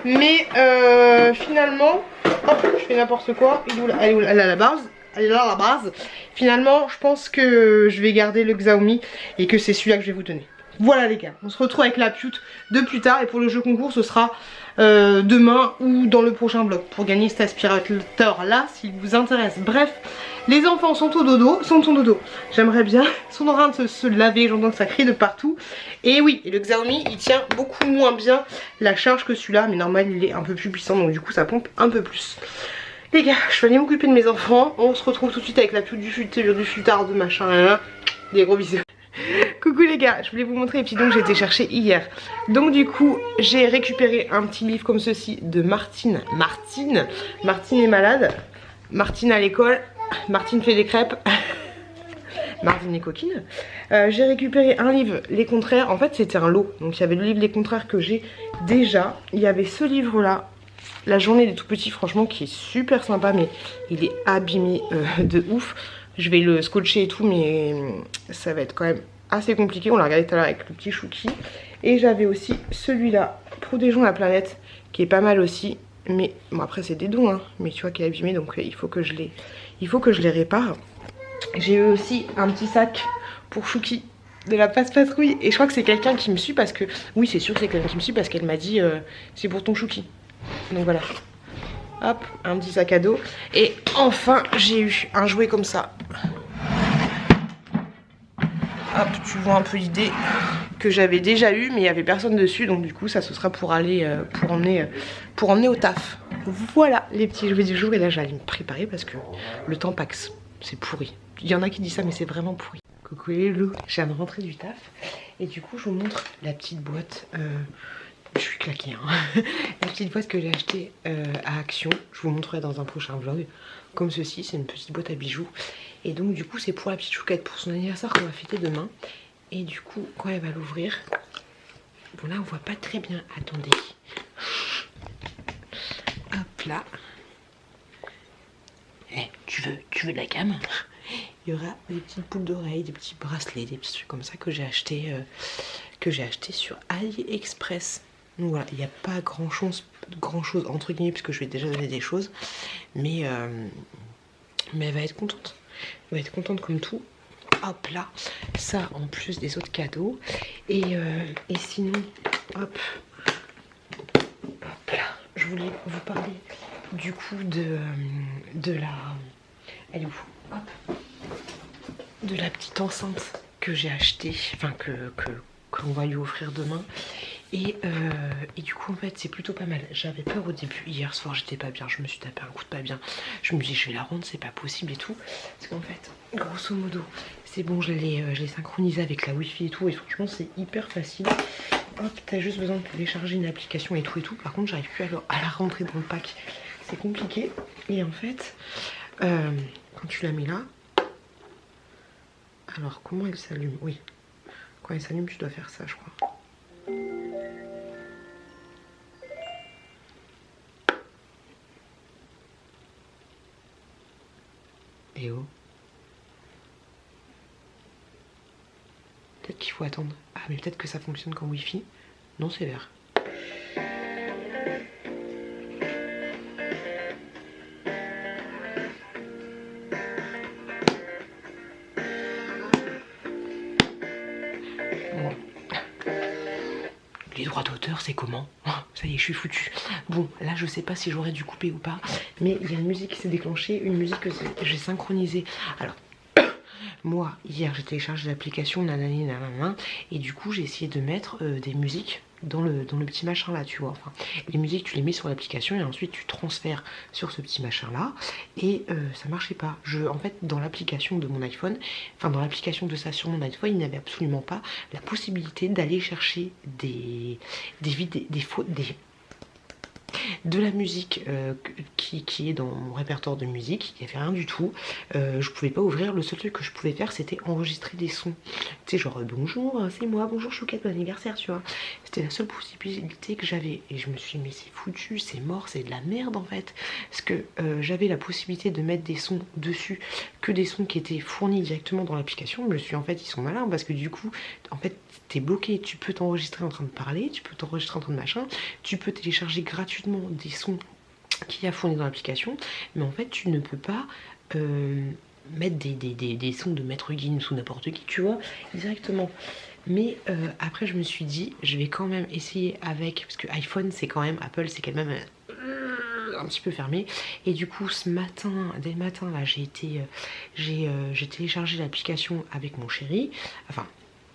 mais finalement, hop, je fais n'importe quoi. Elle est à la base. Elle est là à la base. Finalement, je pense que je vais garder le Xiaomi et que c'est celui-là que je vais vous donner. Voilà les gars, on se retrouve avec la pute de plus tard et pour le jeu concours ce sera demain ou dans le prochain vlog pour gagner cet aspirateur là s'il vous intéresse. Bref, les enfants sont au dodo, j'aimerais bien, sont en train de se laver, j'entends que ça crie de partout. Et oui, et le Xiaomi il tient beaucoup moins bien la charge que celui-là, mais normal il est un peu plus puissant donc du coup ça pompe un peu plus. Les gars, je vais aller m'occuper de mes enfants, on se retrouve tout de suite avec la pute du futard de machin, des gros bisous. Coucou les gars, je voulais vous montrer les petits dons que j'ai été chercher hier. Donc du coup j'ai récupéré un petit livre comme ceci de Martine. Martine est malade, Martine à l'école, Martine fait des crêpes. Martine est coquine. J'ai récupéré un livre, Les Contraires. En fait, c'était un lot. Donc, il y avait le livre Les Contraires que j'ai déjà. Il y avait ce livre-là, La Journée des Tout-Petits, franchement, qui est super sympa, mais il est abîmé de ouf. Je vais le scotcher et tout, mais ça va être quand même assez compliqué. On l'a regardé tout à l'heure avec le petit Chouki. Et j'avais aussi celui-là, Protégeons la planète, qui est pas mal aussi. Mais bon, après, c'est des dons, hein. Mais tu vois qu'il est abîmé, donc il faut que je les répare. J'ai eu aussi un petit sac pour Chouki de la passe-patrouille. Et je crois que c'est quelqu'un qui me suit parce que... Oui, c'est sûr que c'est quelqu'un qui me suit parce qu'elle m'a dit c'est pour ton Chouki. Donc voilà. Hop, un petit sac à dos. Et enfin, j'ai eu un jouet comme ça. Hop, tu vois un peu l'idée que j'avais déjà eu, mais il n'y avait personne dessus. Donc du coup, ça ce sera pour aller, pour emmener au taf. Voilà les petits jouets du jour. Et là, j'allais me préparer parce que le temps passe. C'est pourri. Il y en a qui disent ça, mais c'est vraiment pourri. Coucou les loups, je viens de rentrer du taf. Et du coup, je vous montre la petite boîte. Je suis claquée, hein. La petite boîte que j'ai achetée à Action. Je vous montrerai dans un prochain vlog. Comme ceci, c'est une petite boîte à bijoux. Et donc, du coup, c'est pour la petite Chouquette, pour son anniversaire qu'on va fêter demain. Et du coup, quand elle va l'ouvrir... Bon, là, on voit pas très bien. Attendez. Hop là. Eh, tu veux de la gamme? Il y aura des petites boucles d'oreilles, des petits bracelets, des petits trucs comme ça que j'ai acheté sur AliExpress. Donc voilà, il n'y a pas grand chose entre guillemets, puisque je lui ai déjà donné des choses. Mais elle va être contente. Elle va être contente comme tout. Hop là, ça en plus des autres cadeaux. Et sinon, hop là, je voulais vous parler du coup de la... Elle est où? Hop. De la petite enceinte que j'ai achetée, enfin qu'on va lui offrir demain. Et du coup en fait c'est plutôt pas mal. J'avais peur au début, hier soir j'étais pas bien, je me suis tapé un coup de pas bien. Je me dis je vais la rendre, c'est pas possible et tout. Parce qu'en fait, grosso modo, c'est bon, je l'ai synchronisé avec la wifi et tout. Et franchement c'est hyper facile. Hop, t'as juste besoin de télécharger une application et tout. Par contre j'arrive plus à la rentrer dans le pack. C'est compliqué. Et en fait, quand tu la mets là, alors comment elle s'allume? Oui, quand elle s'allume tu dois faire ça je crois. Et oh. Peut-être qu'il faut attendre. Ah mais peut-être que ça fonctionne qu'en wifi. Non c'est vert. Bon. Les droits d'auteur c'est comment? Ça y est je suis foutue. Bon là je sais pas si j'aurais dû couper ou pas. Mais il y a une musique qui s'est déclenchée. Une musique que j'ai synchronisée. Alors moi hier j'ai téléchargé l'application nanani nanana. Et du coup j'ai essayé de mettre des musiques dans le petit machin là tu vois. Enfin les musiques tu les mets sur l'application et ensuite tu transfères sur ce petit machin là. Et ça marchait pas. En fait dans l'application de mon iPhone, enfin dans l'application de ça sur mon iPhone, il n'y avait absolument pas la possibilité d'aller chercher de la musique qui est dans mon répertoire de musique. Il n'y avait rien du tout. Je pouvais pas ouvrir. Le seul truc que je pouvais faire c'était enregistrer des sons. Tu sais genre bonjour c'est moi, bonjour Chouquette, bon anniversaire tu vois. C'était la seule possibilité que j'avais. Et je me suis dit mais c'est foutu, c'est mort, c'est de la merde en fait. Parce que j'avais la possibilité de mettre des sons dessus, que des sons qui étaient fournis directement dans l'application. Je me suis dit, en fait ils sont malins parce que du coup en fait t'es bloqué. Tu peux t'enregistrer en train de parler, tu peux t'enregistrer en train de machin, tu peux télécharger gratuitement des sons qu'il y a fournis dans l'application, mais en fait tu ne peux pas mettre des sons de Maître Gims ou n'importe qui tu vois directement. Mais après je me suis dit je vais quand même essayer avec, parce que iPhone c'est quand même, Apple c'est quand même un petit peu fermé. Et du coup ce matin, dès le matin là j'ai téléchargé l'application avec mon chéri, enfin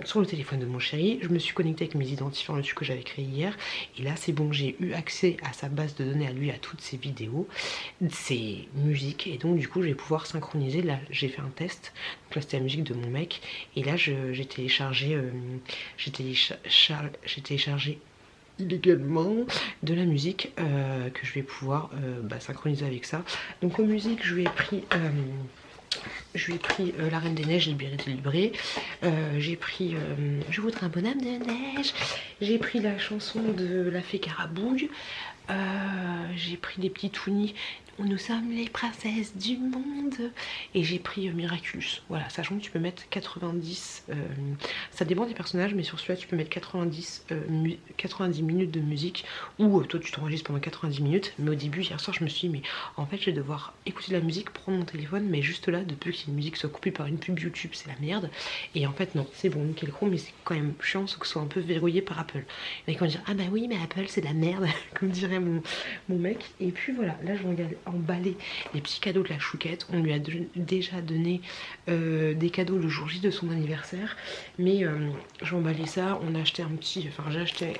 sur le téléphone de mon chéri, je me suis connectée avec mes identifiants dessus que j'avais créé hier. Et là c'est bon, j'ai eu accès à sa base de données à lui, à toutes ses vidéos, ses musiques. Et donc du coup je vais pouvoir synchroniser. Là j'ai fait un test. Donc là c'était la musique de mon mec. Et là j'ai téléchargé illégalement de la musique que je vais pouvoir synchroniser avec ça. Donc aux musiques je lui ai pris je lui ai pris La Reine des Neiges, Libéré, délivré. J'ai pris Je voudrais un bonhomme de neige. J'ai pris la chanson de La Fée Carabouille. J'ai pris des petits Toonie. Nous sommes les princesses du monde. Et j'ai pris Miraculous. Voilà, sachant que tu peux mettre 90. Ça dépend des personnages, mais sur celui-là, tu peux mettre 90 minutes de musique. Ou toi, tu t'enregistres pendant 90 minutes. Mais au début, hier soir, je me suis dit, mais en fait, je vais devoir écouter de la musique, prendre mon téléphone. Mais juste là, depuis que une musique soit coupée par une pub YouTube, c'est la merde. Et en fait, non, c'est bon, nickel chrome. Mais c'est quand même chiant que ce soit un peu verrouillé par Apple. Et quand on dit, ah bah oui, mais Apple, c'est de la merde, comme dirait mon mec. Et puis voilà, là, je vais emballer les petits cadeaux de la chouquette. On lui a déjà donné des cadeaux le jour J de son anniversaire, mais je vais emballer ça. On a acheté un petit, enfin j'ai acheté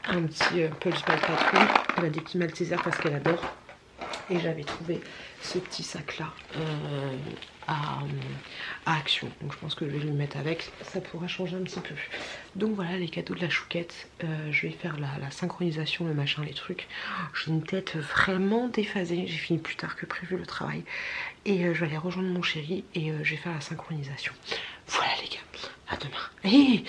un petit Pulse by Patron. Elle a des petits Maltesers parce qu'elle adore, et j'avais trouvé ce petit sac là à Action, donc je pense que je vais lui mettre avec, ça pourra changer un petit peu. Donc voilà les cadeaux de la chouquette. Je vais faire la synchronisation, le machin, les trucs. J'ai une tête vraiment déphasée, j'ai fini plus tard que prévu le travail, et je vais aller rejoindre mon chéri et je vais faire la synchronisation. Voilà les gars, à demain. Et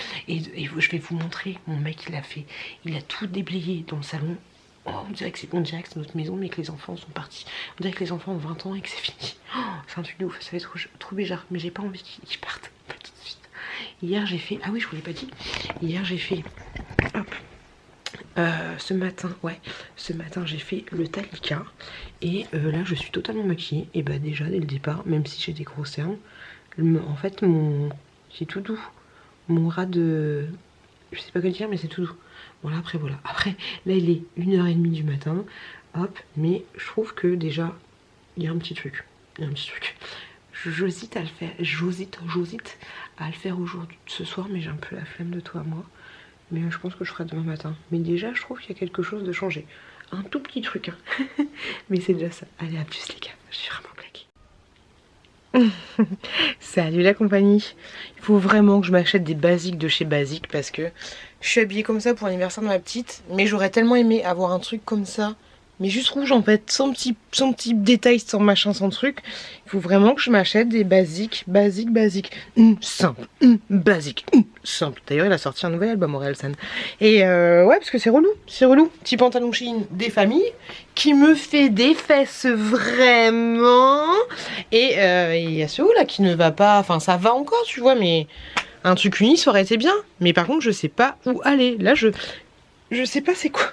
je vais vous montrer, mon mec il a fait, il a tout déblayé dans le salon. Oh, on dirait que c'est notre maison, mais que les enfants sont partis. On dirait que les enfants ont 20 ans et que c'est fini. Oh, c'est un truc de ouf, ça va être trop bizarre, mais j'ai pas envie qu'ils partent, pas tout de suite. Hier j'ai fait, ah oui je vous l'ai pas dit, hier j'ai fait, hop, ce matin j'ai fait le Talika. Et là je suis totalement maquillée. Et bah déjà dès le départ, même si j'ai des gros cernes, en fait c'est tout doux. Mon ras de, je sais pas quoi dire, mais c'est tout doux. Voilà, après là il est 1h30 du matin, hop, mais je trouve que déjà il y a un petit truc, j'hésite à le faire, j'hésite à le faire aujourd'hui, ce soir, mais j'ai un peu la flemme de toi moi, mais je pense que je ferai demain matin. Mais déjà je trouve qu'il y a quelque chose de changé, un tout petit truc hein. Mais c'est déjà ça. Allez, à plus les gars, je suis vraiment claquée. Salut la compagnie. Il faut vraiment que je m'achète des basiques de chez Basique, parce que je suis habillée comme ça pour l'anniversaire de ma petite, mais j'aurais tellement aimé avoir un truc comme ça, mais juste rouge en fait, sans petit détail, sans machin, sans truc. Il faut vraiment que je m'achète des basiques, simple, basique, simple. D'ailleurs il a sorti un nouvel album Orelsan. Et ouais, parce que c'est relou, petit pantalon Shein des familles qui me fait des fesses vraiment. Et il y a ce haut là qui ne va pas, enfin ça va encore tu vois, mais un truc uni ça aurait été bien. Mais par contre je sais pas où aller, là je sais pas c'est quoi.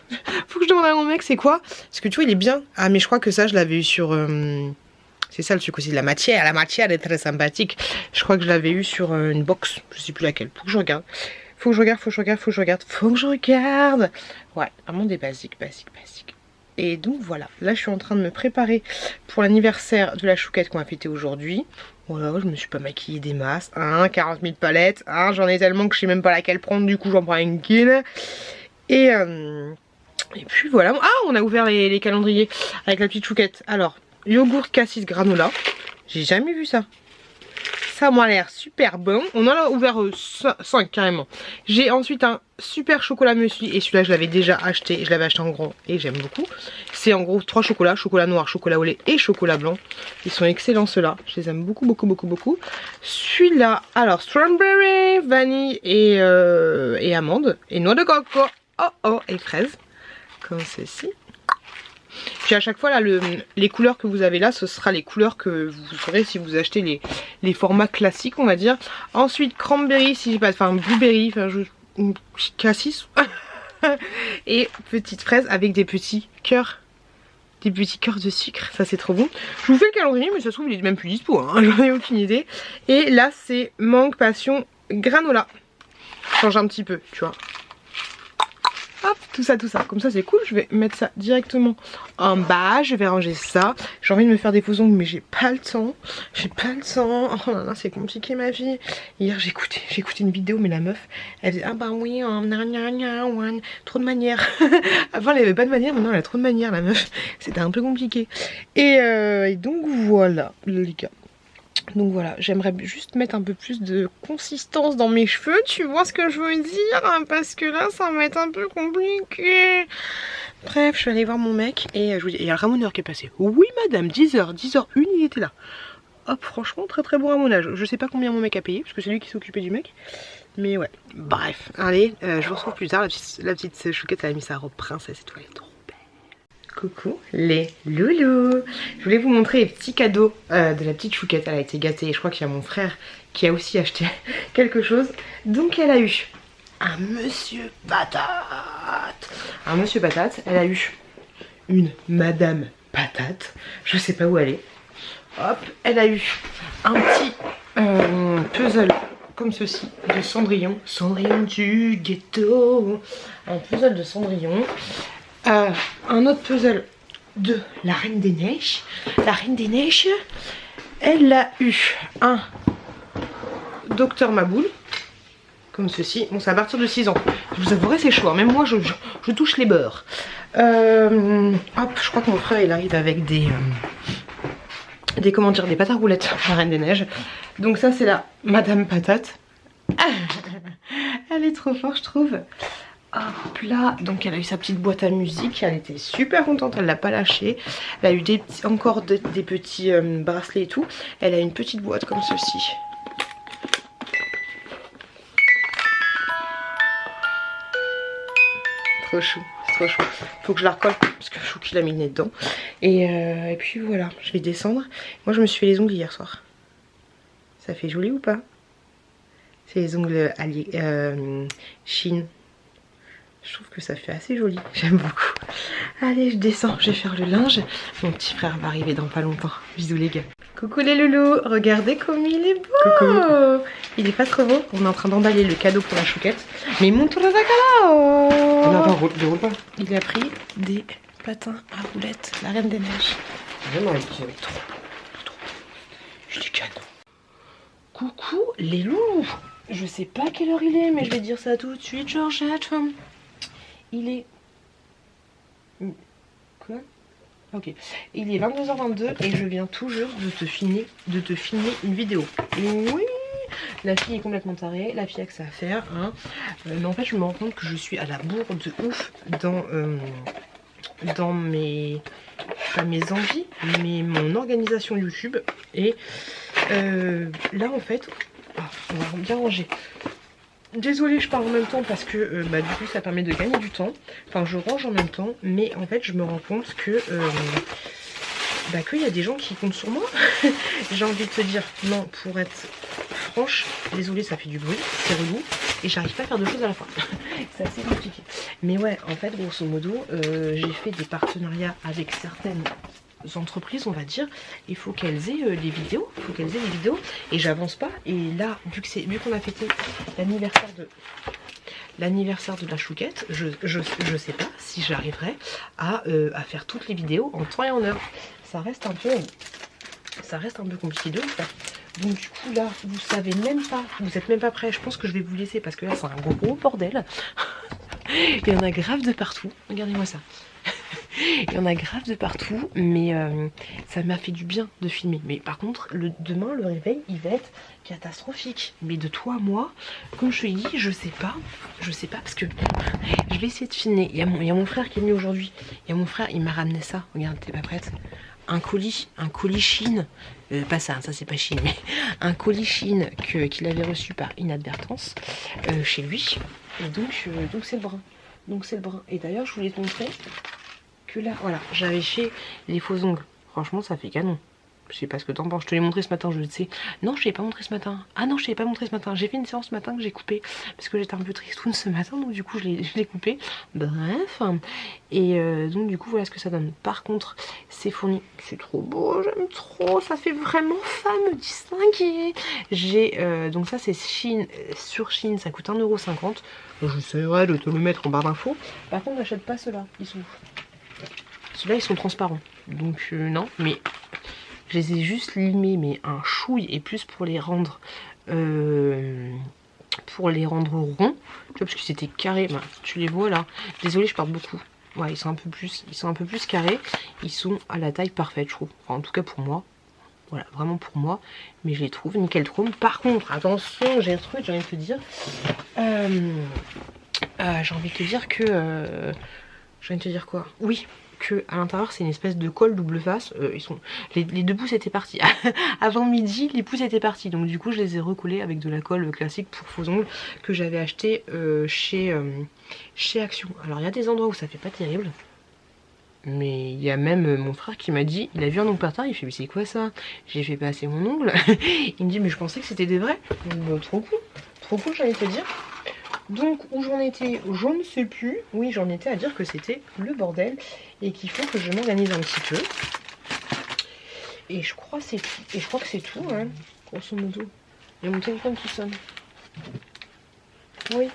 Faut que je demande à mon mec c'est quoi. Parce que tu vois il est bien. Ah mais je crois que ça je l'avais eu sur... c'est ça le truc aussi, la matière est très sympathique. Je crois que je l'avais eu sur une box, je sais plus laquelle. Faut que je regarde. Ouais, vraiment des basiques. Et donc voilà, là je suis en train de me préparer pour l'anniversaire de la chouquette qu'on va fêter aujourd'hui. Voilà, je me suis pas maquillée des masses, hein, 40 000 palettes, hein, j'en ai tellement que je sais même pas laquelle prendre, du coup j'en prends une guine. Et puis voilà, ah on a ouvert les calendriers avec la petite chouquette. Alors, yogourt cassis granola, j'ai jamais vu ça. Ça m'a l'air super bon. On en a ouvert 5 carrément. J'ai ensuite un super chocolat muesli. Et celui-là je l'avais déjà acheté. Je l'avais acheté en gros et j'aime beaucoup. C'est en gros 3 chocolats. Chocolat noir, chocolat au lait et chocolat blanc. Ils sont excellents ceux-là. Je les aime beaucoup. Celui-là, alors strawberry, vanille et amande. Et noix de coco. Oh, et fraise. Comme ceci. Puis à chaque fois là les couleurs que vous avez là, ce sera les couleurs que vous aurez si vous achetez les formats classiques on va dire. Ensuite cranberry, si j'ai pas, enfin blueberry, enfin cassis. Et petite fraise avec des petits cœurs. Des petits cœurs de sucre, ça c'est trop bon. Je vous fais le calendrier mais ça se trouve il est même plus dispo hein, j'en ai aucune idée. Et là c'est mangue passion granola. Change un petit peu tu vois. Hop, tout ça, comme ça c'est cool. Je vais mettre ça directement en bas. Je vais ranger ça. J'ai envie de me faire des faux ongles mais j'ai pas le temps. Oh là là, c'est compliqué ma vie. Hier j'ai écouté une vidéo mais la meuf elle disait ah bah oui trop de manières. Avant elle avait pas de manières, maintenant elle a trop de manières la meuf. C'était un peu compliqué. Et donc voilà les gars. Donc voilà, j'aimerais juste mettre un peu plus de consistance dans mes cheveux, tu vois ce que je veux dire? Parce que là, ça va être un peu compliqué. Bref, je suis allée voir mon mec et je vous dis, il y a le ramoneur qui est passé. Oui madame, 10h01, il était là. hop, franchement très très bon à mon âge. Je sais pas combien mon mec a payé, parce que c'est lui qui s'est occupé du mec. Mais ouais, bref, allez, je vous retrouve plus tard. La petite chouquette, elle a mis sa robe princesse et tout, elle est trop belle. Coucou les loulous. Je voulais vous montrer les petits cadeaux de la petite chouquette. Elle a été gâtée et je crois qu'il y a mon frère qui a aussi acheté quelque chose. Donc elle a eu un monsieur patate. Un monsieur patate, elle a eu une madame patate. Je sais pas où elle est. Hop, elle a eu un petit puzzle comme ceci de Cendrillon. Cendrillon du ghetto. Un puzzle de Cendrillon. Un autre puzzle de la Reine des Neiges. La Reine des Neiges, elle a eu un Docteur Maboul, comme ceci. Bon, c'est à partir de 6 ans. Je vous avouerai, c'est chaud. Même moi, je touche les beurres. Hop, je crois que mon frère, il arrive avec des comment dire, des pâtes à roulettes, la Reine des Neiges. Donc ça, c'est la Madame Patate. Elle est trop forte, je trouve. Hop là, donc elle a eu sa petite boîte à musique, elle était super contente, elle l'a pas lâché. Elle a eu encore des petits bracelets et tout. Elle a une petite boîte comme ceci. Trop chou, c'est trop chou. Faut que je la recolle parce que Chou qu'il a mis le nez dedans. Et puis voilà, je vais descendre. Moi je me suis fait les ongles hier soir. Ça fait joli ou pas? C'est les ongles Chine. Je trouve que ça fait assez joli, j'aime beaucoup. Allez, je descends, je vais faire le linge. Mon petit frère va arriver dans pas longtemps. Bisous les gars. Coucou les loulous, regardez comme il est beau. Coucou. Il est pas trop beau. On est en train d'emballer le cadeau pour la chouquette. Mais montre le cadeau.
Non, déroule pas.
Il a pris des patins à roulettes, la Reine des Neiges.
Vraiment,
Trop beau. Je dis cadeau. Coucou les loulous. Je sais pas quelle heure il est, mais je vais dire ça tout de suite, Georgette. Il est... Quoi? Ok. Il est 22h22 et je viens tout juste de te filmer une vidéo. Oui, la fille est complètement tarée, la fille a que ça à faire. Hein. Mais en fait, je me rends compte que je suis à la bourre de ouf dans mes... Pas mes envies, mais mon organisation YouTube. Et là, en fait... on va bien ranger. Désolée, je parle en même temps parce que du coup ça permet de gagner du temps. Enfin, je range en même temps, mais en fait je me rends compte que qu'il y a des gens qui comptent sur moi. J'ai envie de te dire, non, pour être franche, désolée, ça fait du bruit, c'est relou, et j'arrive pas à faire deux choses à la fois. C'est assez compliqué. Mais ouais, en fait, grosso modo, j'ai fait des partenariats avec certaines entreprises, on va dire. Il faut qu'elles aient les vidéos, et j'avance pas. Et là, vu qu'on a fêté l'anniversaire de la chouquette, je sais pas si j'arriverai à faire toutes les vidéos en temps et en heure. Ça reste un peu compliqué de le faire. Donc du coup là, vous savez même pas, vous êtes même pas prêts. Je pense que je vais vous laisser parce que là c'est un gros bordel. Il y en a grave de partout. Regardez-moi ça. Il y en a grave de partout, mais ça m'a fait du bien de filmer. Mais par contre, demain, le réveil, il va être catastrophique. Mais de toi à moi, comme je te dis, je sais pas, parce que je vais essayer de filmer. Il y a mon frère qui est venu aujourd'hui. Il y a mon frère, il m'a ramené ça. Regarde, t'es pas prête? Un colis Chine. Pas ça c'est pas Chine, mais un colis Chine qu'il avait reçu par inadvertance chez lui. Et donc c'est le brun. Et d'ailleurs, je voulais te montrer que là, voilà, j'avais fait les faux ongles. Franchement, ça fait canon. Je sais pas ce que t'en penses. Je te l'ai montré ce matin, je le sais. Non, je t'ai pas montré ce matin. Ah non, je t'ai pas montré ce matin. J'ai fait une séance ce matin que j'ai coupée parce que j'étais un peu tristoune ce matin, donc du coup, je l'ai coupé. Bref. Et donc du coup, voilà ce que ça donne. Par contre, c'est fourni. C'est trop beau, j'aime trop. Ça fait vraiment femme distinguée. J'ai donc ça, c'est Chine, sur Chine, ça coûte 1,50 €. J'essaierai de te le mettre en barre d'infos. Par contre, n'achète pas ceux-là. Ils sont... Ceux-là, ils sont transparents. Donc non, mais je les ai juste limés, mais un chouille, et plus pour les rendre ronds, tu vois, parce que c'était carré. Bah, tu les vois là. Désolée, je parle beaucoup. Ouais, ils sont un peu plus carrés. Ils sont à la taille parfaite, je trouve. Enfin, en tout cas pour moi. Voilà, vraiment pour moi. Mais je les trouve nickel chrome. Par contre, attention, j'ai un truc, j'ai envie de te dire. J'ai envie de te dire que Je viens de te dire quoi? Oui, que à l'intérieur c'est une espèce de colle double face. Les 2 pouces étaient partis. Avant midi, les pouces étaient partis. Donc du coup, je les ai recollés avec de la colle classique pour faux ongles que j'avais acheté chez Action. Alors il y a des endroits où ça fait pas terrible. Mais il y a même mon frère qui m'a dit, il a vu un ongle par terre, il fait mais c'est quoi ça? J'ai fait passer mon ongle. Il me dit mais je pensais que c'était des vrais. Donc, trop cool j'allais te dire. Donc où j'en étais, je ne sais plus. Oui, j'en étais à dire que c'était le bordel et qu'il faut que je m'organise un petit peu. Et je crois que c'est tout, hein, grosso modo. Il y a mon téléphone qui sonne. Oui.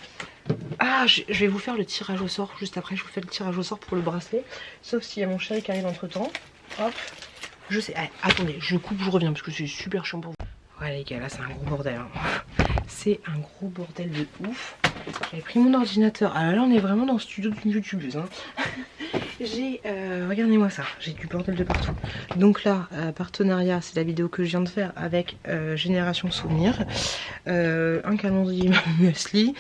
Ah, je vais vous faire le tirage au sort juste après. Je vous fais le tirage au sort pour le bracelet. Sauf s'il y a mon chéri qui arrive entre temps. Hop. Je sais. Allez, attendez, je coupe, je reviens parce que c'est super chiant pour vous. Ouais, les gars, là, c'est un gros bordel. Hein. C'est un gros bordel de ouf. J'avais pris mon ordinateur. Alors là, on est vraiment dans le studio d'une youtubeuse. Hein. J'ai, regardez-moi ça, j'ai du bordel de partout. Donc là, partenariat, c'est la vidéo que je viens de faire avec Génération Souvenir. Un calendrier muesli.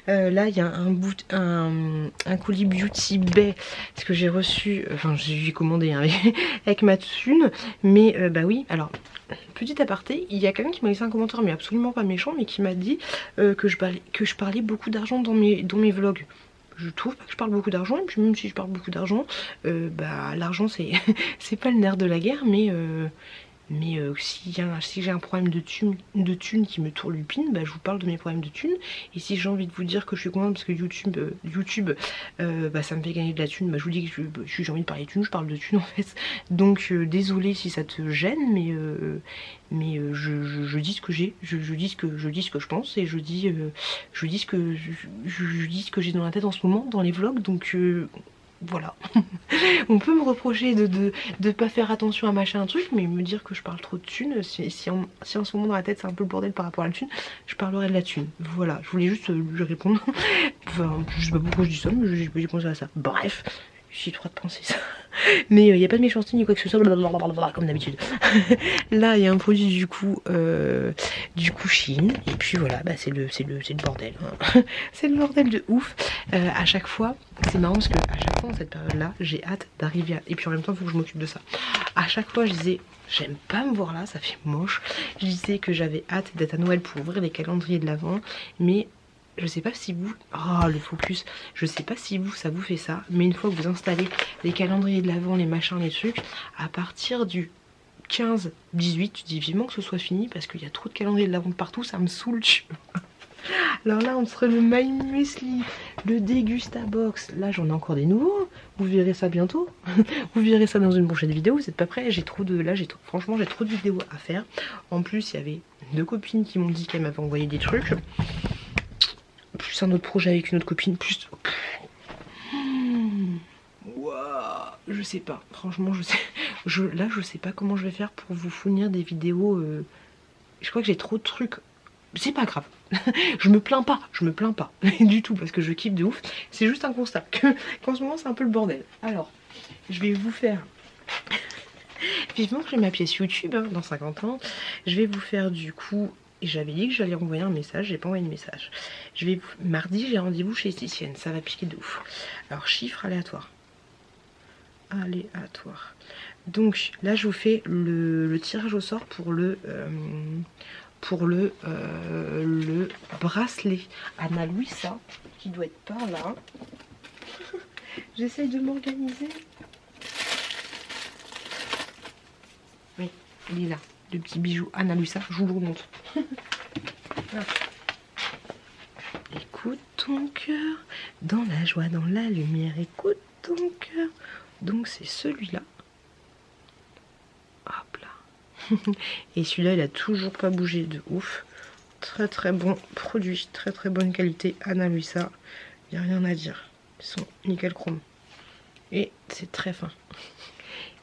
Là, il y a un colis Beauty Bay, ce que j'ai reçu, enfin j'ai commandé hein, avec ma thune. Mais bah oui, alors... Petit aparté, il y a quelqu'un qui m'a laissé un commentaire, mais absolument pas méchant, mais qui m'a dit que je parlais beaucoup d'argent dans mes vlogs. Je trouve pas que je parle beaucoup d'argent, et puis même si je parle beaucoup d'argent, bah l'argent c'est c'est pas le nerf de la guerre, mais si j'ai un problème de thune qui me tourlupine, bah je vous parle de mes problèmes de thune. Et si j'ai envie de vous dire que je suis contente parce que YouTube bah ça me fait gagner de la thune, bah je vous dis que j'ai envie de parler de thune, je parle de thune en fait. Donc désolé si ça te gêne, mais je dis ce que j'ai, je dis ce que je pense, et je dis ce que j'ai dans la tête en ce moment dans les vlogs, donc voilà. On peut me reprocher de pas faire attention à machin un truc, mais me dire que je parle trop de thunes, si en ce moment dans la tête c'est un peu le bordel par rapport à la thune, je parlerai de la thune. Voilà, je voulais juste lui répondre. Enfin, je sais pas pourquoi je dis ça, mais j'ai pensé à ça. Bref, j'ai le droit de penser ça. Mais il n'y a pas de méchanceté ni quoi que ce soit, blablabla, comme d'habitude. Là, il y a un produit du coup Shein. Et puis voilà, bah, c'est le bordel. Hein. C'est le bordel de ouf. À chaque fois, c'est marrant parce que à chaque fois dans cette période-là, j'ai hâte d'arriver à... Et puis en même temps, il faut que je m'occupe de ça. À chaque fois, je disais, j'aime pas me voir là, ça fait moche. Je disais que j'avais hâte d'être à Noël pour ouvrir les calendriers de l'Avent. Mais... je sais pas si vous... oh le focus. Je sais pas si ça vous fait ça. Mais une fois que vous installez les calendriers de l'Avent, les machins, les trucs, à partir du 15, 18, je dis vivement que ce soit fini parce qu'il y a trop de calendriers de l'Avent partout, ça me saoule. Alors là, entre le My Muesli, le Dégustabox, là j'en ai encore des nouveaux. Vous verrez ça bientôt. Vous verrez ça dans une prochaine vidéo. Vous n'êtes pas prêts? Franchement, j'ai trop de vidéos à faire. En plus, il y avait 2 copines qui m'ont dit qu'elles m'avaient envoyé des trucs. Plus un autre projet avec une autre copine, plus... Wow, je sais pas, franchement je sais... Là je sais pas comment je vais faire pour vous fournir des vidéos... Je crois que j'ai trop de trucs... C'est pas grave, je me plains pas du tout parce que je kiffe de ouf. C'est juste un constat qu'en ce moment c'est un peu le bordel. Alors, je vais vous faire... Vivement que j'ai ma pièce YouTube hein, dans 50 ans. Je vais vous faire du coup... Et j'avais dit que j'allais envoyer un message, j'ai pas envoyé de message. Mardi, j'ai rendez-vous chez esthéticienne, ça va piquer de ouf. Alors, chiffre aléatoire. Aléatoire. Donc, là, je vous fais le tirage au sort pour le bracelet Ana Luisa, qui doit être par là. J'essaye de m'organiser. Oui, il est là. Le petit bijou Ana Luisa, je vous le remonte. Écoute ton cœur, dans la joie, dans la lumière, écoute ton cœur. Donc c'est celui-là. Hop là. Et celui-là, il a toujours pas bougé de ouf. Très très bon produit, très très bonne qualité. Ana Luisa, il n'y a rien à dire. Ils sont nickel chrome. Et c'est très fin.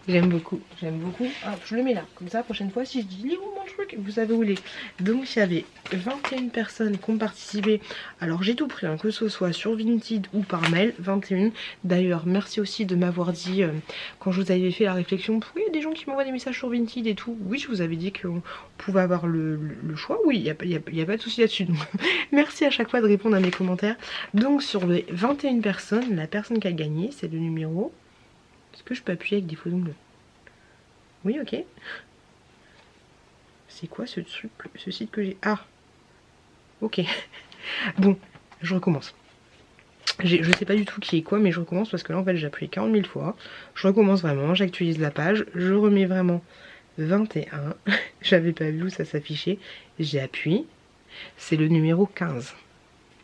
J'aime beaucoup, j'aime beaucoup. Hop, je le mets là, comme ça la prochaine fois si je dis il est où mon truc, vous savez où il est. Donc il y avait 21 personnes qui ont participé. Alors j'ai tout pris, hein, que ce soit sur Vinted ou par mail, 21. D'ailleurs merci aussi de m'avoir dit quand je vous avais fait la réflexion, oui il y a des gens qui m'envoient des messages sur Vinted et tout. Oui je vous avais dit qu'on pouvait avoir le choix, oui il n'y a pas de souci là-dessus. Merci à chaque fois de répondre à mes commentaires. Donc sur les 21 personnes, la personne qui a gagné c'est le numéro... Est-ce que je peux appuyer avec des faux ongles? Oui, ok. C'est quoi ce truc, ce site que j'ai? Ah, ok. Bon, je recommence. Je sais pas du tout qui est quoi, mais je recommence parce que là, en fait, j'ai appuyé 40 000 fois. Je recommence vraiment, j'actualise la page, je remets vraiment 21. J'avais pas vu où ça s'affichait. J'ai appuyé. C'est le numéro 15.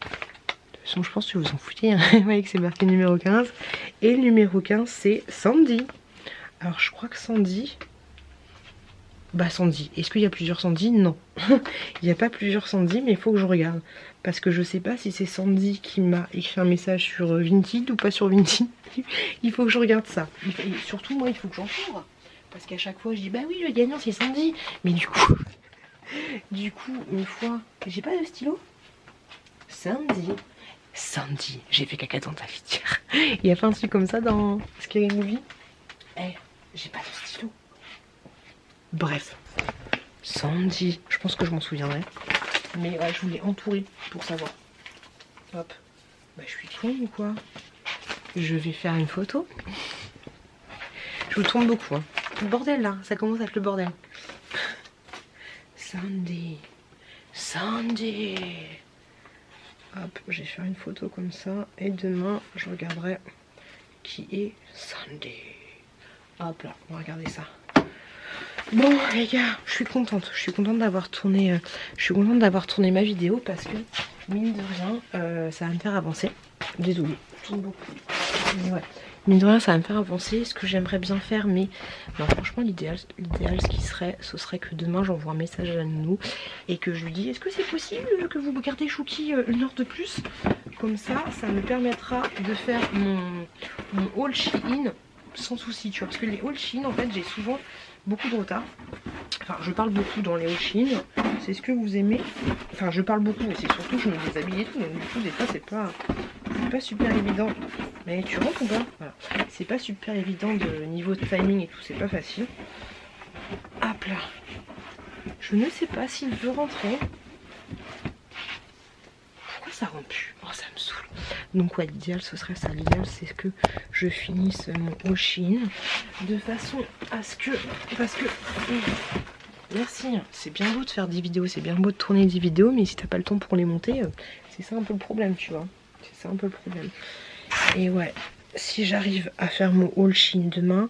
De toute façon, je pense que vous en foutez. Hein. Vous voyez que c'est marqué numéro 15. Et le numéro 15, c'est Sandy. Alors, je crois que Sandy... Bah Sandy, est-ce qu'il y a plusieurs Sandy? Non. Il n'y a pas plusieurs Sandy, mais il faut que je regarde. Parce que je sais pas si c'est Sandy qui m'a écrit un message sur Vinted ou pas sur Vinted. Il faut que je regarde ça. Et surtout, moi, il faut que j'en trouve. Parce qu'à chaque fois, je dis, bah oui, le gagnant, c'est Sandy. Mais du coup, une fois... J'ai pas de stylo. Sandy, j'ai fait caca dans ta litière. Il y a pas un truc comme ça dans Scary Movie? Eh, j'ai pas de stylo. Bref, Sandy, je pense que je m'en souviendrai. Mais ouais, je voulais entourer pour savoir. Hop. Bah je suis con ou quoi? Je vais faire une photo. Je vous tourne beaucoup. Hein. Le bordel là, ça commence à être le bordel. Sandy. Sandy. Hop, je vais faire une photo comme ça. Et demain, je regarderai qui est Sandy. Hop là, on va regarder ça. Bon les gars, je suis contente d'avoir tourné, ma vidéo parce que mine de rien, ça va me faire avancer. Désolée, je tourne beaucoup. Mais ouais, mine de rien, ça va me faire avancer. Ce que j'aimerais bien faire, mais non, franchement, l'idéal, ce serait que demain j'envoie un message à Nounou et que je lui dis est-ce que c'est possible que vous gardez Chouki une heure de plus? Comme ça, ça me permettra de faire mon haul Shein sans souci, tu vois, parce que les haul Shein, en fait, j'ai souvent beaucoup de retard. Enfin, je parle beaucoup dans les haul Shein. C'est ce que vous aimez. Enfin, je parle beaucoup, mais c'est surtout que je me déshabille et tout. Donc, du coup, des fois, c'est pas super évident. Mais tu rentres ou pas? Voilà. C'est pas super évident de niveau de timing et tout. C'est pas facile. Hop là. Je ne sais pas s'il veut rentrer. Pourquoi ça rentre plus? Oh, ça me saoule. Donc ouais, l'idéal ce serait ça. L'idéal c'est que je finisse mon haul Shein de façon à ce que... Parce que... Merci, c'est bien beau de faire des vidéos, c'est bien beau de tourner des vidéos, mais si t'as pas le temps pour les monter, c'est ça un peu le problème, tu vois. C'est ça un peu le problème. Et ouais, si j'arrive à faire mon haul Shein demain,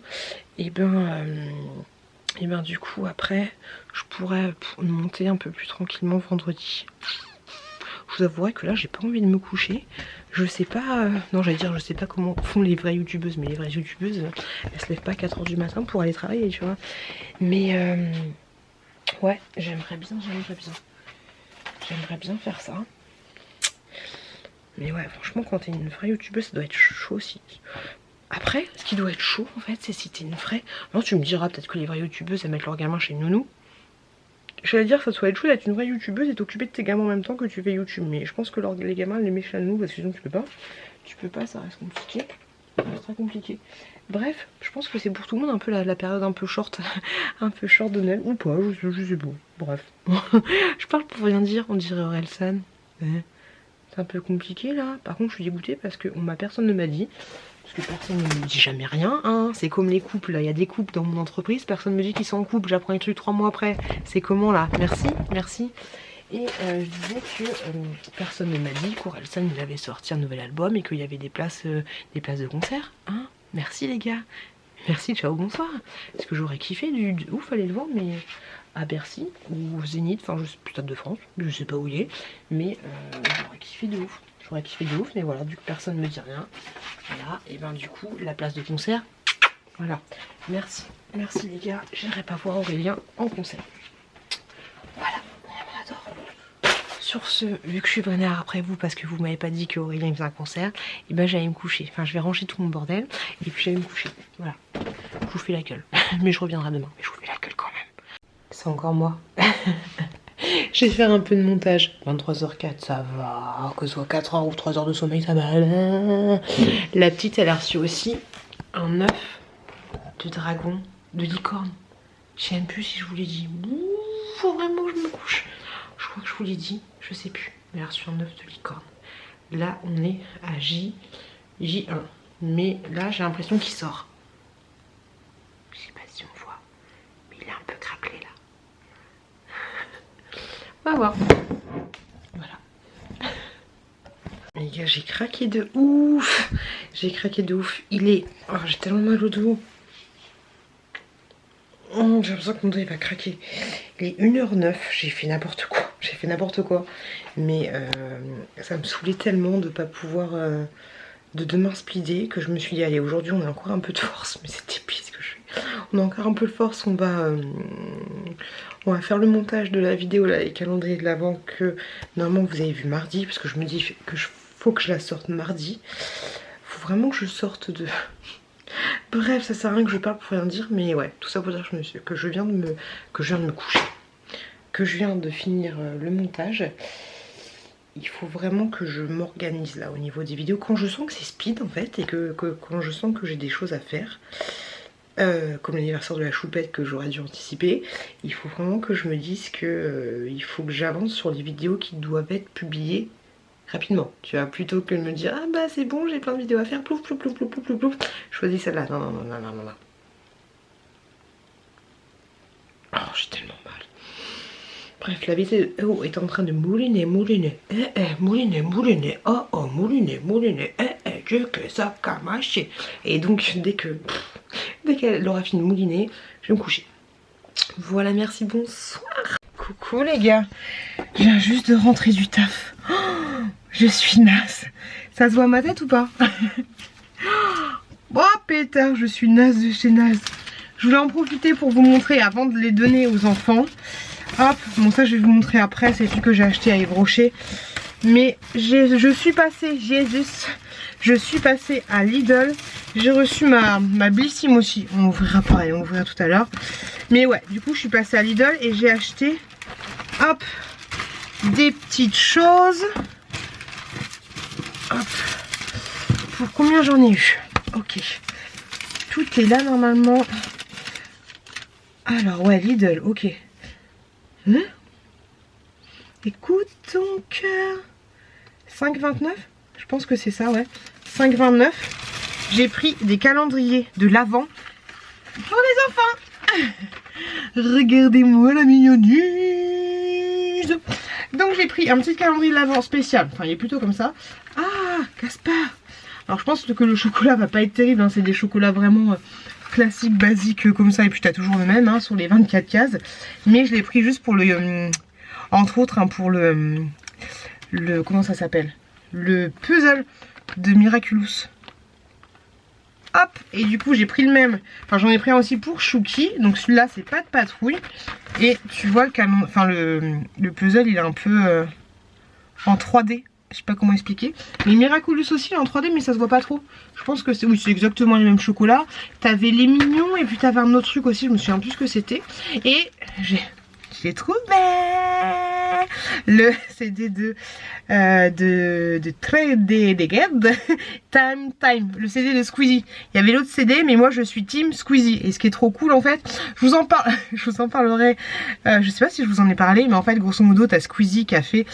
et ben du coup après, je pourrais monter un peu plus tranquillement vendredi. Je vous avouerai que là j'ai pas envie de me coucher. Je sais pas, non j'allais dire je sais pas comment font les vraies youtubeuses, mais les vraies youtubeuses elles se lèvent pas à 4 h du matin pour aller travailler, tu vois. Mais ouais, j'aimerais bien faire ça. Mais ouais, franchement quand t'es une vraie youtubeuse ça doit être chaud aussi. Après, ce qui doit être chaud en fait, c'est si t'es une vraie... Non, tu me diras peut-être que les vraies youtubeuses elles mettent leurs gamins chez Nounou. J'allais dire que ça doit être chouette d'être une vraie youtubeuse et t'occuper de tes gamins en même temps que tu fais YouTube. Mais je pense que les gamins les mettent chez nous parce que sinon tu peux pas. Tu peux pas, ça reste compliqué. Ça reste très compliqué. Bref, je pense que c'est pour tout le monde un peu la période un peu short. Un peu short de Noël. Ou pas, je sais pas. Bref. Je parle pour rien dire, on dirait Orelsan. C'est un peu compliqué là. Par contre je suis dégoûtée parce que personne ne m'a dit. Parce que personne ne me dit jamais rien, hein. C'est comme les couples, là. Il y a des couples dans mon entreprise, personne ne me dit qu'ils sont en couple, j'apprends les trucs 3 mois après. C'est comment là? Merci. Et je disais que personne ne m'a dit qu'Orelsan il avait sorti un nouvel album et qu'il y avait des places de concert. Hein, merci les gars. Merci, ciao, bonsoir. Parce que j'aurais kiffé du ouf aller le voir, mais à Bercy ou au Zénith, enfin je sais plus, Stade de France, je sais pas où il est, mais j'aurais kiffé de ouf. Mais voilà, du coup personne ne me dit rien. Voilà, et ben du coup, la place de concert, voilà. Merci les gars, j'irai pas voir Aurélien en concert. Voilà, on adore. Sur ce, vu que je suis vénère après vous parce que vous m'avez pas dit qu'Aurélien faisait un concert, et ben j'allais me coucher. Enfin, je vais ranger tout mon bordel et puis j'allais me coucher. Voilà. je vous fais la gueule. Mais je reviendrai demain, mais je vous fais la gueule quand même. C'est encore moi. Je vais faire un peu de montage. 23h04, ça va. Que ce soit 4 heures ou 3 heures de sommeil, ça va. La petite, elle a reçu aussi un œuf de dragon, de licorne. Je sais même plus si je vous l'ai dit. Faut vraiment que je me couche. Je crois que je vous l'ai dit, je sais plus. Mais elle a reçu un œuf de licorne. Là, on est à J1. Mais là, j'ai l'impression qu'il sort. Je sais pas si on voit. Mais il est un peu craquelé là. On va voir. Voilà. Les gars, j'ai craqué de ouf. J'ai craqué de ouf. Il est... Oh, j'ai tellement mal au dos. Oh, j'ai l'impression que mon dos il va craquer. Il est 1h09. J'ai fait n'importe quoi. J'ai fait n'importe quoi. Mais ça me saoulait tellement de pas pouvoir... de demain splider que je me suis dit allez, aujourd'hui on a encore un peu de force. Mais c'est épique ce que je fais. On a encore un peu de force. On va faire le montage de la vidéo là, les calendriers de l'avant que normalement vous avez vu mardi, parce que je me dis que faut que je la sorte mardi. Faut vraiment que je sorte de... Bref, ça sert à rien que je parle pour rien dire, mais ouais, tout ça pour dire que je viens de me coucher, que je viens de finir le montage. Il faut vraiment que je m'organise là au niveau des vidéos quand je sens que c'est speed en fait, et que quand je sens que j'ai des choses à faire. Comme l'anniversaire de la choupette que j'aurais dû anticiper, il faut vraiment que je me dise que il faut que j'avance sur les vidéos qui doivent être publiées rapidement, tu vois, plutôt que de me dire ah bah c'est bon, j'ai plein de vidéos à faire, plouf plouf plouf plouf plouf plouf, choisis celle-là, non non non non non non non. Oh, j'ai tellement mal. Bref, la vérité est en train de mouliner, mouliner, mouliner, mouliner, oh oh, mouliner, mouliner, Dieu que ça camache. Et donc dès qu'elle aura fini de mouliner, je vais me coucher. Voilà, merci, bonsoir. Coucou les gars, je viens juste de rentrer du taf. Oh, je suis naze. Ça se voit à ma tête ou pas? Oh pétard, je suis naze de chez naze. Je voulais en profiter pour vous montrer avant de les donner aux enfants. Hop, bon ça je vais vous montrer après, c'est celui que j'ai acheté à Yves Rocher. Mais je suis passée, je suis passée à Lidl. J'ai reçu ma Blissim aussi. On ouvrira pareil, on ouvrira tout à l'heure. Mais ouais, du coup je suis passée à Lidl et j'ai acheté, hop, des petites choses. Hop. Pour combien j'en ai eu? Ok. Tout est là normalement. Alors ouais, Lidl, ok. Écoute ton cœur. 5,29. Je pense que c'est ça, ouais. 5,29. J'ai pris des calendriers de l'Avent pour les enfants. Regardez-moi la mignonise. Donc j'ai pris un petit calendrier de l'Avent spécial. Enfin, il est plutôt comme ça. Ah, Gaspard. Alors je pense que le chocolat va pas être terrible, hein. C'est des chocolats vraiment classiques, basiques comme ça. Et puis t'as toujours le même hein, sur les 24 cases. Mais je l'ai pris juste pour le... entre autres hein, pour le comment ça s'appelle, le puzzle de Miraculous. Hop, et du coup j'ai pris le même, enfin j'en ai pris un aussi pour Chouki, donc celui-là c'est pas de patrouille. Et tu vois le canon, enfin le puzzle il est un peu en 3D, je sais pas comment expliquer. Mais Miraculous aussi il est en 3D mais ça se voit pas trop. Je pense que c'est, oui c'est exactement les mêmes chocolats. T'avais les mignons et puis t'avais un autre truc aussi, je me souviens plus ce que c'était. Et j'ai trouvé le CD de Time, le CD de Squeezie. Il y avait l'autre CD, mais moi je suis team Squeezie. Et ce qui est trop cool en fait, je vous en parlerai. Je sais pas si je vous en ai parlé, mais en fait grosso modo t'as Squeezie qui a fait.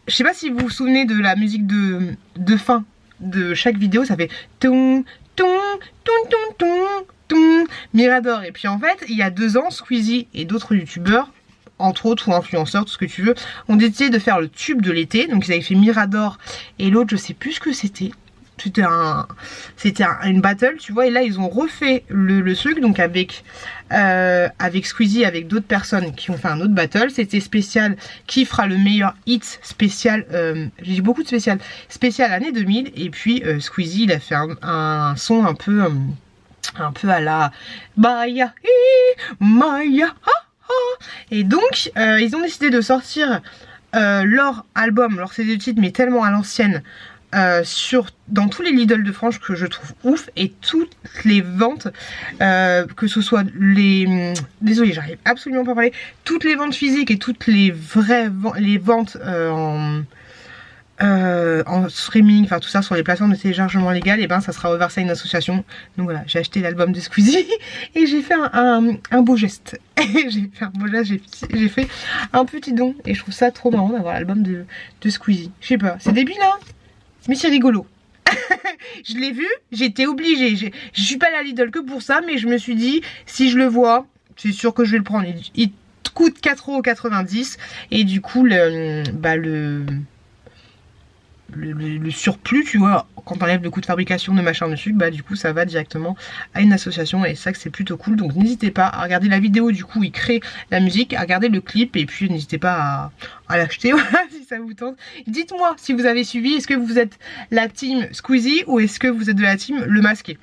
Je sais pas si vous vous souvenez de la musique de fin de chaque vidéo, ça fait ton ton ton ton ton ton Mirador. Et puis en fait il y a 2 ans Squeezie et d'autres youtubeurs, entre autres, ou influenceurs, tout ce que tu veux, ont décidé de faire le tube de l'été. Donc ils avaient fait Mirador et l'autre je sais plus ce que c'était. C'était une battle, tu vois. Et là ils ont refait le truc, donc avec Squeezie, avec d'autres personnes qui ont fait un autre battle. C'était spécial, qui fera le meilleur hit spécial, j'ai dit beaucoup de spécial année 2000. Et puis Squeezie il a fait un son un peu à la Maya, Maya. Et donc ils ont décidé de sortir leur album, leur CD de titre, mais tellement à l'ancienne, dans tous les Lidl de France que je trouve ouf, et toutes les ventes, que ce soit les... désolée, j'arrive absolument pas à parler. Toutes les ventes physiques et toutes les vraies les ventes en streaming, enfin tout ça sur les plateformes de téléchargement légal, et ben ça sera reversé à une association. Donc voilà, j'ai acheté l'album de Squeezie et j'ai fait un beau geste. J'ai fait un beau geste, j'ai fait un petit don, et je trouve ça trop marrant d'avoir l'album de Squeezie. Je sais pas, c'est débile hein, mais c'est rigolo. Je l'ai vu, j'étais obligée, je suis pas allée à Lidl que pour ça, mais je me suis dit, si je le vois, c'est sûr que je vais le prendre. Il coûte 4,90 € et du coup le surplus, tu vois, quand on enlève le coût de fabrication de machin dessus, bah du coup ça va directement à une association, et ça que c'est plutôt cool. Donc n'hésitez pas à regarder la vidéo, du coup il crée la musique, à regarder le clip, et puis n'hésitez pas à l'acheter si ça vous tente. Dites-moi si vous avez suivi, est-ce que vous êtes la team Squeezie ou est-ce que vous êtes de la team Le Masqué?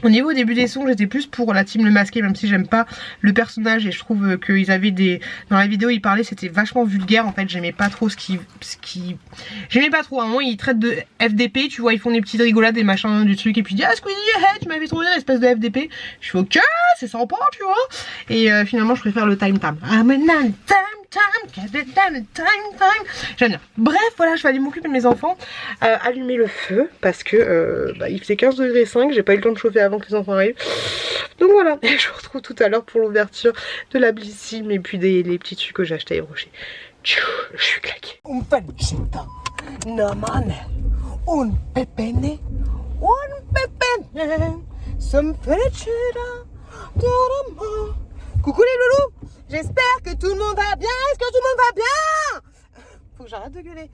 Au niveau début des sons, j'étais plus pour la team Le Masqué, même si j'aime pas le personnage, et je trouve qu'ils avaient des... Dans la vidéo, ils parlaient, c'était vachement vulgaire, en fait, j'aimais pas trop ce qui... J'aimais pas trop, à un moment, ils traitent de FDP, tu vois, ils font des petites rigolades, des machins, du truc, et puis ils disent « Ah, Squeezie, hey, tu m'avais trouvé une espèce de FDP !» Je fais « Ok, c'est sympa, tu vois !» Et finalement, je préfère le time. J'aime bien. Bref, voilà, je vais aller m'occuper de mes enfants, allumer le feu, parce que il faisait 15,5 degrés, j'ai pas eu le temps de chauffer avant que les enfants arrivent. Donc voilà, je vous retrouve tout à l'heure pour l'ouverture de la Blissim, et puis les petits trucs que j'ai achetés à Yves-Rocher. Je suis claquée. Un pancita, no man, un pepene, some felicita, coucou les loulous, j'espère que tout le monde va bien. Est-ce que tout le monde va bien? Faut que j'arrête de gueuler.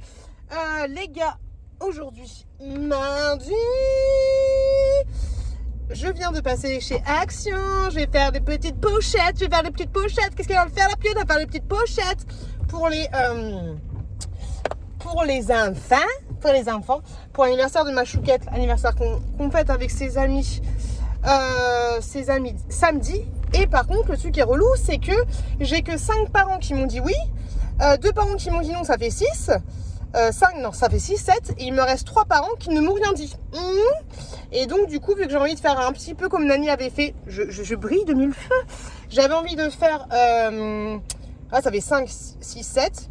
Les gars, aujourd'hui, mardi, je viens de passer chez Action. Je vais faire des petites pochettes. Qu'est-ce qu'elle va faire la pied? Elle va faire des petites pochettes pour les enfants. Pour l'anniversaire de ma chouquette. Anniversaire qu'on fête avec ses amis samedi. Et par contre, le truc qui est relou, c'est que j'ai que 5 parents qui m'ont dit oui, 2 parents qui m'ont dit non, ça fait 6, 5, non, ça fait 6, 7, et il me reste 3 parents qui ne m'ont rien dit. Et donc, du coup, vu que j'ai envie de faire un petit peu comme Nani avait fait, je brille de mille feux, j'avais envie de faire, ça fait 5, 6, 7,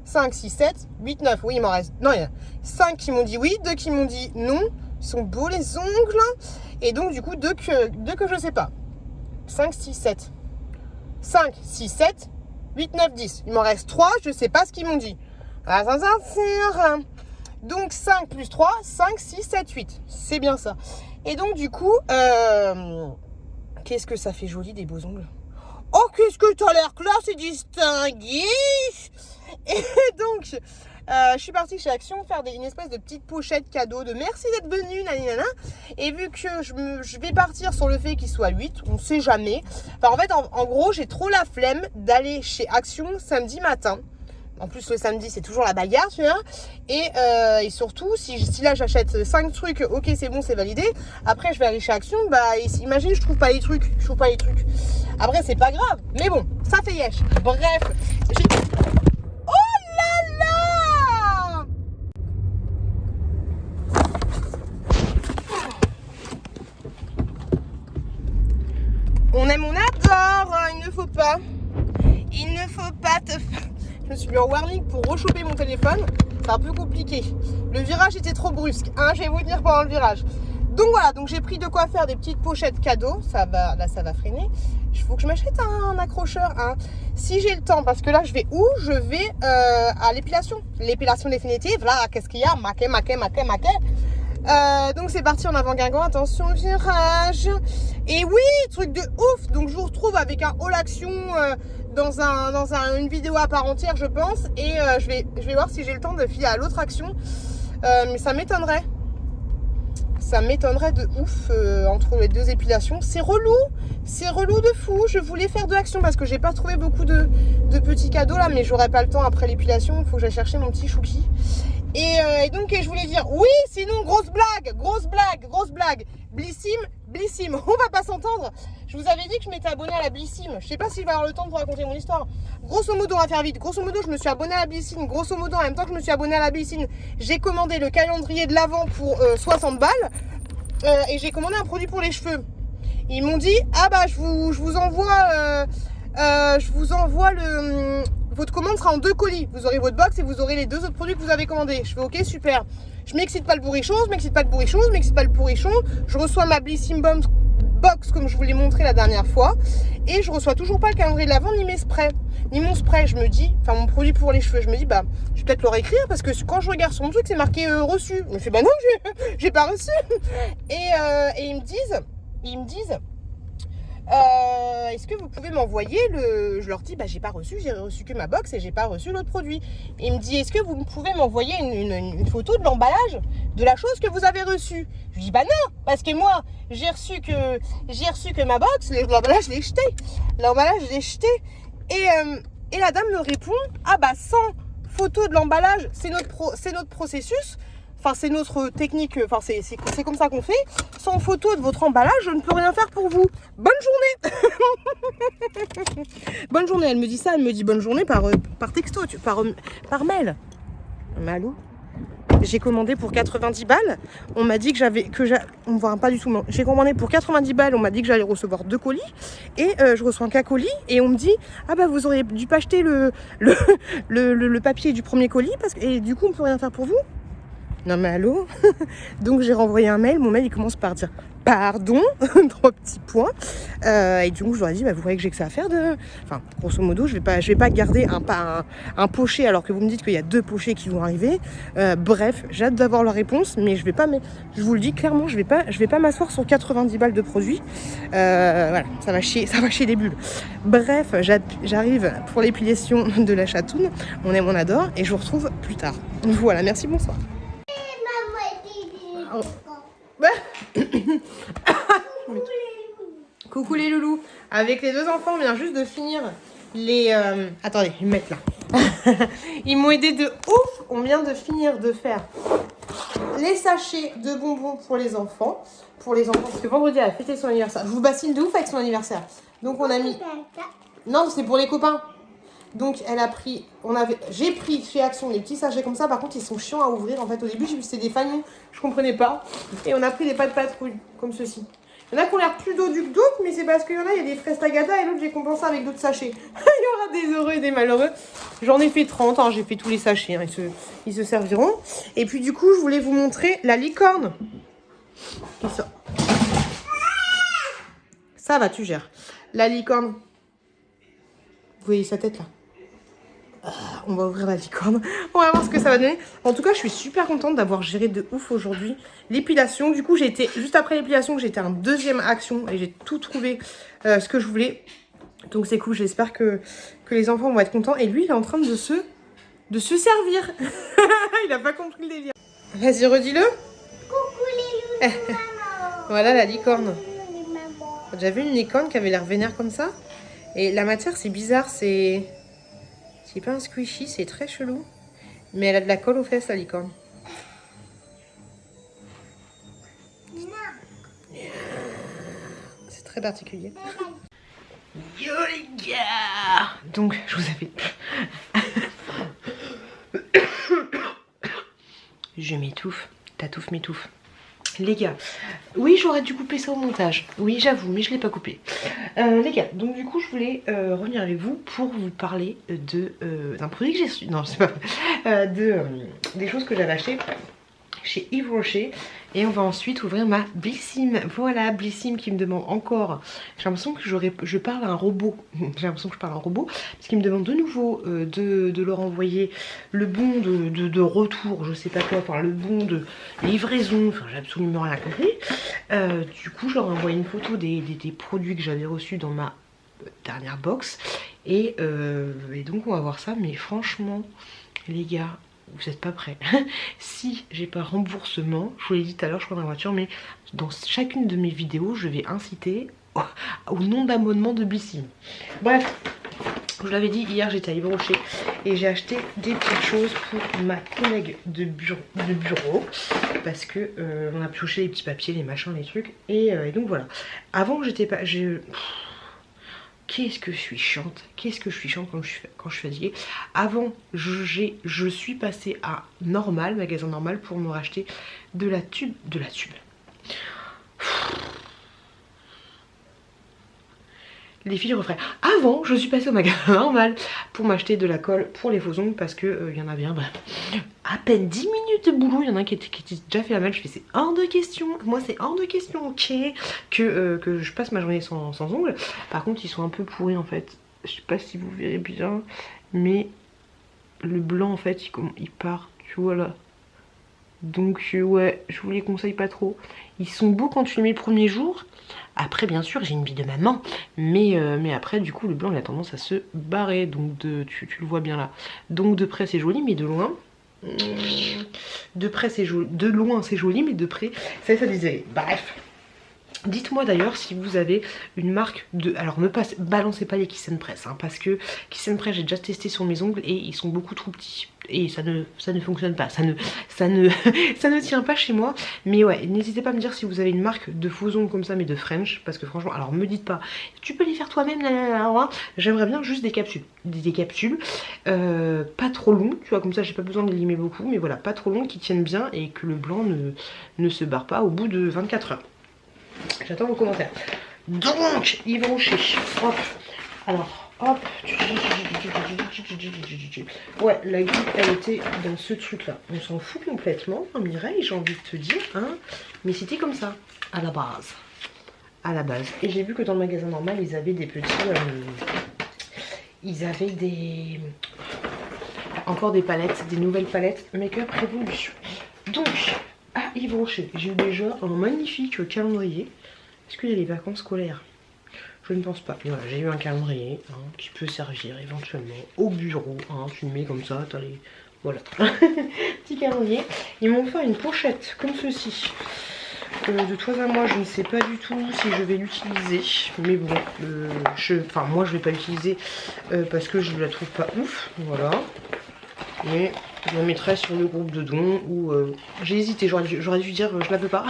5, 6, 7, 8, 9, oui, il m'en reste, non, il y en a 5 qui m'ont dit oui, 2 qui m'ont dit non, ils sont beaux les ongles, et donc, du coup, 2 que je sais pas. 5, 6, 7. 5, 6, 7, 8, 9, 10. Il m'en reste 3, je sais pas ce qu'ils m'ont dit. Donc 5 plus 3, 5, 6, 7, 8. C'est bien ça. Et donc du coup, qu'est-ce que ça fait joli des beaux ongles. Oh, qu'est-ce que t'as l'air classe et distingué. Et donc, je suis partie chez Action faire une espèce de petite pochette cadeau de merci d'être venu, naninana. Et vu que je vais partir sur le fait qu'il soit 8, on sait jamais. Enfin, en fait, en gros, j'ai trop la flemme d'aller chez Action samedi matin. En plus, le samedi, c'est toujours la bagarre, tu vois. Et surtout, si là, j'achète 5 trucs, ok, c'est bon, c'est validé. Après, je vais aller chez Action, imagine, je trouve pas les trucs. Après, c'est pas grave. Mais bon, ça fait yesh. Bref, on aime, on adore, il ne faut pas Je me suis mis en warning pour rechoper mon téléphone, c'est un peu compliqué. Le virage était trop brusque, hein, je vais vous dire pendant le virage. Donc voilà, donc j'ai pris de quoi faire des petites pochettes cadeaux, ça va freiner. Il faut que je m'achète un accrocheur, hein. Si j'ai le temps, parce que là je vais où? Je vais à l'épilation définitive, là, qu'est-ce qu'il y a? Maquet. Donc c'est parti en avant Guingamp, attention virage. Et oui, truc de ouf. Donc je vous retrouve avec un haul Action dans une vidéo à part entière, je pense. Et je vais voir si j'ai le temps de filer à l'autre Action. Mais ça m'étonnerait de ouf entre les deux épilations. C'est relou de fou. Je voulais faire 2 actions parce que j'ai pas trouvé beaucoup de petits cadeaux là, mais j'aurais pas le temps après l'épilation. Il faut que j'aille chercher mon petit chouki. Et donc je voulais dire oui, sinon grosse blague. Blissim, on va pas s'entendre. Je vous avais dit que je m'étais abonnée à la Blissim. Je sais pas si je vais avoir le temps de vous raconter mon histoire. Grosso modo, on va faire vite. Grosso modo, je me suis abonnée à la Blissim. Grosso modo, en même temps que je me suis abonnée à la Blissim, j'ai commandé le calendrier de l'Avent pour 60 balles. Et j'ai commandé un produit pour les cheveux. Ils m'ont dit, ah bah je vous envoie votre commande sera en 2 colis. Vous aurez votre box et vous aurez les 2 autres produits que vous avez commandés. Je fais ok, super. Je m'excite pas le bourrichon, je reçois ma Blissim box comme je vous l'ai montré la dernière fois. Et je reçois toujours pas le calendrier de l'Avent ni mes sprays. Ni mon spray, je me dis, enfin mon produit pour les cheveux, je me dis bah je vais peut-être le réécrire parce que quand je regarde sur mon truc c'est marqué reçu. Je me fais bah non, j'ai pas reçu. Et ils me disent est-ce que vous pouvez m'envoyer je leur dis bah j'ai pas reçu, j'ai reçu que ma box et j'ai pas reçu l'autre produit. Et il me dit est-ce que vous pouvez m'envoyer une photo de l'emballage de la chose que vous avez reçue. Je dis bah non, parce que moi j'ai reçu que ma box, l'emballage je l'ai jeté. L'emballage je l'ai jeté. Et la dame me répond ah bah sans photo de l'emballage, c'est notre processus. Enfin, c'est notre technique, enfin, c'est comme ça qu'on fait. Sans photo de votre emballage, je ne peux rien faire pour vous. Bonne journée. Bonne journée, elle me dit ça, elle me dit bonne journée par texto, par mail. Malou. J'ai commandé pour 90 balles. On m'a dit on voit pas du tout. J'ai commandé pour 90 balles. On m'a dit que j'allais recevoir 2 colis. Et je reçois qu'un colis. Et on me dit, ah bah vous auriez dû pas acheter le papier du premier colis. Et du coup, on peut rien faire pour vous. Non mais allô. Donc j'ai renvoyé un mail, mon mail il commence par dire pardon, 3 petits points. Et du coup je leur ai dit bah vous voyez que j'ai que ça à faire enfin grosso modo je vais pas garder un pochet alors que vous me dites qu'il y a 2 pochets qui vont arriver. Bref, j'ai hâte d'avoir leur réponse, mais je vous le dis clairement, je vais pas m'asseoir sur 90 balles de produits. Voilà, ça va chier des bulles. Bref, j'arrive pour l'épilation de la chatoune, on aime, on adore, et je vous retrouve plus tard. Voilà, merci, bonsoir. Oh. Coucou les loulous. Avec les 2 enfants, on vient juste de finir les... Attendez, je vais me mettre là. Ils m'ont aidé de ouf. On vient de finir de faire les sachets de bonbons pour les enfants. Parce que vendredi, elle a fêté son anniversaire. Je vous bassine de ouf avec son anniversaire. Donc on a mis... Non, c'est pour les copains. Donc elle a pris, j'ai pris chez Action des petits sachets comme ça. Par contre ils sont chiants à ouvrir en fait. Au début j'ai vu que c'était des fanions, je comprenais pas. Et on a pris des pâtes patrouille comme ceci. Il y en a qui ont l'air plus dodus que d'autres, mais c'est parce qu'il y en a, il y a des fraises tagada et l'autre j'ai compensé avec d'autres sachets. Il y aura des heureux et des malheureux. J'en ai fait 30, hein, j'ai fait tous les sachets, hein, ils se serviront. Et puis du coup je voulais vous montrer la licorne. Ça va, tu gères. La licorne. Vous voyez sa tête là? On va ouvrir la licorne, on va voir ce que ça va donner. En tout cas, je suis super contente d'avoir géré de ouf aujourd'hui l'épilation. Du coup, j'ai été, juste après l'épilation, j'étais en 2e action et j'ai tout trouvé ce que je voulais. Donc c'est cool, j'espère que les enfants vont être contents. Et lui, il est en train de se servir. Il a pas compris le délire. Vas-y, redis-le.
Coucou les loulous, maman.
Voilà la licorne.
Maman.
T'as déjà vu une licorne qui avait l'air vénère comme ça? Et la matière, c'est bizarre, c'est pas un squishy, c'est très chelou. Mais elle a de la colle aux fesses, la licorne. C'est très particulier. Yo les gars! Donc, je vous avais... Je m'étouffe. Ta touffe m'étouffe. Les gars, oui j'aurais dû couper ça au montage. Oui j'avoue, mais je l'ai pas coupé. Les gars, donc du coup je voulais revenir avec vous pour vous parler d'un produit que j'ai reçu. Non, c'est pas vrai. Des choses que j'avais achetées chez Yves Rocher. Et on va ensuite ouvrir ma Blissim. Voilà, Blissim qui me demande encore. J'ai l'impression que je parle à un robot. J'ai l'impression que je parle à un robot. Parce qu'il me demande de nouveau de leur envoyer le bon de retour, je sais pas quoi, enfin le bon de livraison. Enfin, j'ai absolument rien compris. Du coup, je leur ai envoyé une photo des produits que j'avais reçus dans ma dernière box. Et donc, on va voir ça. Mais franchement, les gars, vous n'êtes pas prêts. Si j'ai pas remboursement, je vous l'ai dit tout à l'heure, je crois dans la voiture, mais dans chacune de mes vidéos, je vais inciter au nom d'abonnement de Blissim. Bref, Je vous l'avais dit, hier j'étais à Yves Rocher et j'ai acheté des petites choses pour ma collègue de bureau parce que on a pioché les petits papiers, les machins, les trucs et donc voilà. Avant j'étais pas... Qu'est-ce que je suis chiante, qu'est-ce que je suis chiante quand je suis fatiguée. Avant je suis passée à Normal, magasin Normal, pour me racheter de la tube. Les filles refraient. Avant, je suis passée au magasin Normal pour m'acheter de la colle pour les faux ongles parce que y en avait un, bah, à peine 10 minutes de boulot, il y en a un qui était déjà fait la malle. Je fais c'est hors de question, moi c'est hors de question, ok, que je passe ma journée sans ongles. Par contre, ils sont un peu pourris en fait. Je sais pas si vous verrez bien, mais le blanc en fait, il part, tu vois là. Donc ouais, je vous les conseille pas trop. Ils sont beaux quand tu les mets le premier jour. Après bien sûr j'ai une bille de maman, mais après du coup le blanc il a tendance à se barrer. Donc tu le vois bien là. Donc de près c'est joli, mais de loin... De près c'est joli, de loin c'est joli, mais de près ça disait. Bref. Dites-moi d'ailleurs si vous avez une marque de... Alors ne balancez pas les Kiss and Press, hein, parce que Kiss and Press j'ai déjà testé sur mes ongles et ils sont beaucoup trop petits. Et ça ne fonctionne pas, ça ne tient pas chez moi. Mais ouais, n'hésitez pas à me dire si vous avez une marque de faux ongles comme ça, mais de French. Parce que franchement, alors me dites pas, tu peux les faire toi-même, j'aimerais bien juste des capsules. Des capsules, pas trop longues, tu vois, comme ça j'ai pas besoin de les limer beaucoup. Mais voilà, pas trop longues, qui tiennent bien et que le blanc ne se barre pas au bout de 24 heures. J'attends vos commentaires. Donc, Yves Rocher. Hop. Alors, hop. Ouais, la guide, elle était dans ce truc-là. On s'en fout complètement, hein, Mireille, j'ai envie de te dire. Hein. Mais c'était comme ça, à la base. À la base. Et j'ai vu que dans le magasin Normal, ils avaient des petits... ils avaient des... Encore des palettes, des nouvelles palettes Make-up Révolution. Donc... Ah, Yves Rocher, j'ai eu déjà un magnifique calendrier. Est-ce qu'il y a les vacances scolaires? Je ne pense pas. Voilà, j'ai eu un calendrier hein, qui peut servir éventuellement au bureau. Hein, tu le mets comme ça, t'as les... Voilà. Petit calendrier. Ils m'ont fait une pochette comme ceci. De toi à moi, je ne sais pas du tout si je vais l'utiliser. Mais bon, enfin moi je vais pas l'utiliser parce que je ne la trouve pas ouf. Voilà. Mais je la mettrai sur le groupe de dons ou j'ai hésité, j'aurais dû dire je la veux pas.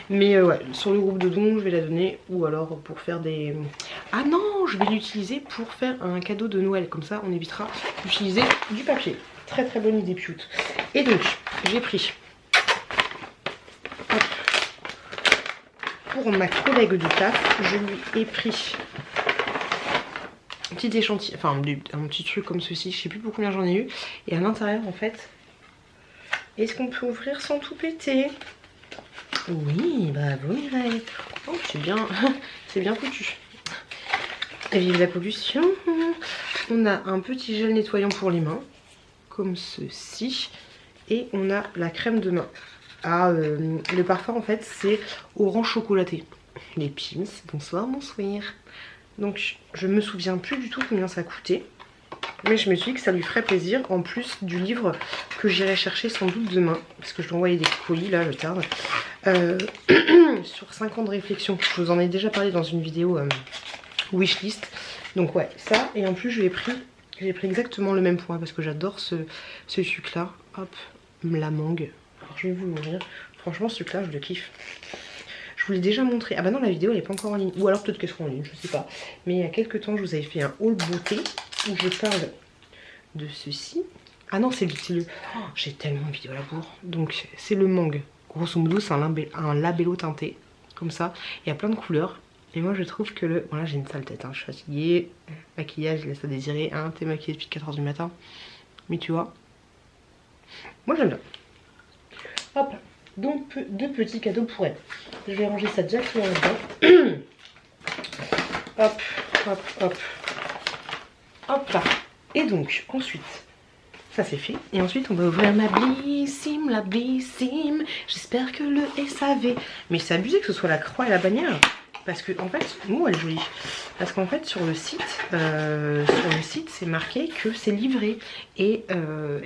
Mais ouais, sur le groupe de dons je vais la donner ou alors pour faire des... Ah non, je vais l'utiliser pour faire un cadeau de Noël. Comme ça on évitera d'utiliser du papier. Très très bonne idée pioute. Et donc j'ai pris hop, pour ma collègue de taf, je lui ai pris un petit échantillon, enfin un petit truc comme ceci, je sais plus pour combien j'en ai eu. Et à l'intérieur en fait, est-ce qu'on peut ouvrir sans tout péter? Oui, bravo Mireille. Oh c'est bien, c'est bien foutu. Et vive la pollution. On a un petit gel nettoyant pour les mains, comme ceci. Et on a la crème de main. Ah, le parfum en fait c'est orange chocolaté. Les Pims, bonsoir, bonsoir. Donc je me souviens plus du tout combien ça coûtait. Mais je me suis dit que ça lui ferait plaisir. En plus du livre que j'irai chercher sans doute demain. Parce que je dois envoyer des colis là, je tarde. Sur 5 ans de réflexion. Je vous en ai déjà parlé dans une vidéo wishlist. Donc ouais, ça. Et en plus j'ai pris exactement le même point. Parce que j'adore ce sucre là. Hop, la mangue. Alors je vais vous l'ouvrir. Franchement ce sucre là je le kiffe. Je vous l'ai déjà montré. Ah bah non, la vidéo elle est pas encore en ligne. Ou alors peut-être qu'elle sera en ligne, je sais pas. Mais il y a quelques temps, je vous avais fait un haul beauté où je parle de ceci. Ah non, c'est le... Oh, j'ai tellement de vidéos à la bourre. Donc c'est le mangue. Grosso modo, c'est un labello teinté. Comme ça. Il y a plein de couleurs. Et moi je trouve que le... Voilà, j'ai une sale tête. Hein. Je suis fatiguée. Maquillage, laisse à désirer. Hein, t'es maquillée depuis 4 h du matin. Mais tu vois. Moi j'aime bien. Hop. Donc deux petits cadeaux pour elle. Je vais ranger ça directement là-dedans. Hop, hop, hop. Hop là. Et donc ensuite, ça c'est fait. Et ensuite on va ouvrir ma Blissim, la Blissim. J'espère que le SAV. Mais c'est abusé que ce soit la croix et la bannière. Parce que en fait, elle est jolie. Parce qu'en fait sur le site c'est marqué que c'est livré. Et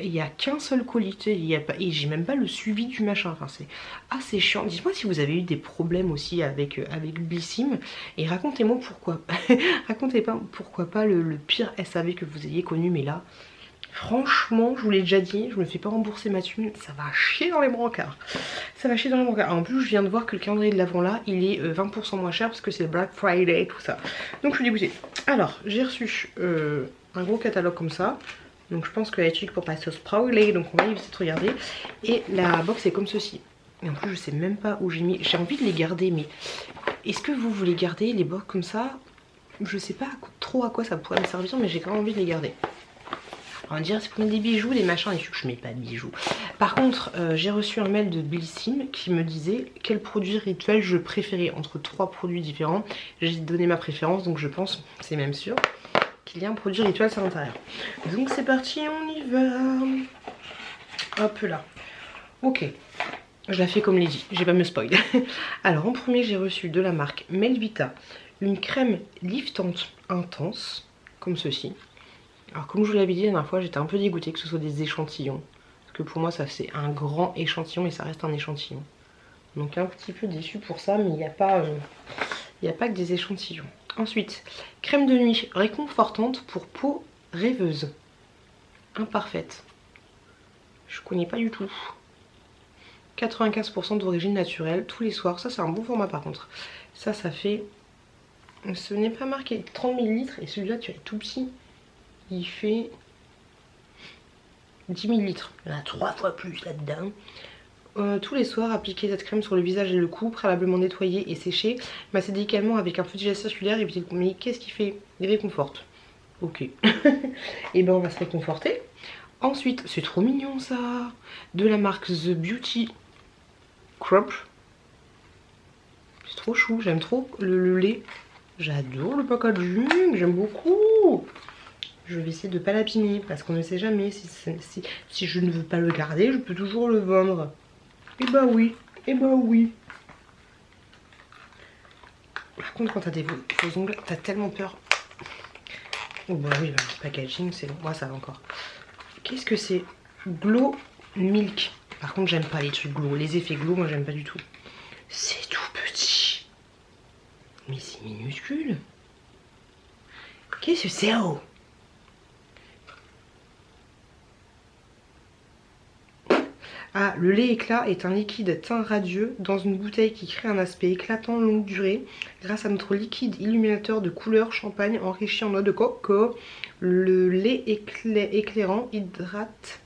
il n'y a qu'un seul colis. Et j'ai même pas le suivi du machin. Enfin c'est assez chiant. Dites-moi si vous avez eu des problèmes aussi avec Blissim. Et racontez-moi pourquoi. Racontez-moi pourquoi pas le pire SAV que vous ayez connu. Mais là, franchement, je vous l'ai déjà dit, je me fais pas rembourser ma thune, ça va chier dans les brancards. Ça va chier dans les brancards. En plus, je viens de voir que le calendrier de l'avant là, il est 20% moins cher parce que c'est Black Friday et tout ça. Donc je suis dégoûtée. Alors, j'ai reçu un gros catalogue comme ça. Donc je pense que les trucs pour pas se spoiler, donc on va éviter de regarder. Et la box est comme ceci. Et en plus, je sais même pas où j'ai mis. J'ai envie de les garder, mais est-ce que vous voulez garder les box comme ça? Je sais pas trop à quoi ça pourrait me servir, mais j'ai quand même envie de les garder. On va dire c'est pour mettre des bijoux, des machins, et je mets pas de bijoux. Par contre, j'ai reçu un mail de Blissim qui me disait quel produit rituel je préférais entre 3 produits différents. J'ai donné ma préférence, donc je pense, c'est même sûr, qu'il y a un produit rituel à l'intérieur. Donc c'est parti, on y va. Hop là. Ok, je la fais comme les dit, j'ai pas me spoil. Alors en premier, j'ai reçu de la marque Melvita une crème liftante intense, comme ceci. Alors comme je vous l'avais dit la dernière fois, j'étais un peu dégoûtée que ce soit des échantillons. Parce que pour moi ça c'est un grand échantillon et ça reste un échantillon. Donc un petit peu déçue pour ça, mais il n'y a pas que des échantillons. Ensuite, crème de nuit réconfortante pour peau rêveuse. Imparfaite. Je connais pas du tout. 95% d'origine naturelle tous les soirs. Ça c'est un bon format par contre. Ça fait... Ce n'est pas marqué 30 ml et celui-là tu es tout petit. Il fait 10 ml. Il y en a 3 fois plus là-dedans. Tous les soirs, appliquez cette crème sur le visage et le cou, préalablement nettoyer et sécher. Massez délicatement avec un petit geste circulaire. Mais qu'est-ce qu'il fait? Il réconforte. Ok. Et ben on va se réconforter. Ensuite, c'est trop mignon ça. De la marque The Beauty Crop. C'est trop chou. J'aime trop le lait. J'adore le packaging. J'aime beaucoup. Je vais essayer de ne pas l'abîmer parce qu'on ne sait jamais si je ne veux pas le garder, je peux toujours le vendre. Et bah oui, et bah oui. Par contre quand t'as des faux ongles, t'as tellement peur. Oh bah oui, le packaging c'est bon, moi ça va encore. Qu'est-ce que c'est? Glow Milk. Par contre j'aime pas les trucs glow, les effets glow moi j'aime pas du tout. C'est tout petit. Mais c'est minuscule. Qu'est-ce que c'est? Oh, ah, le lait éclat est un liquide teint radieux dans une bouteille qui crée un aspect éclatant longue durée grâce à notre liquide illuminateur de couleur champagne enrichi en noix de coco. Le lait éclairant hydrate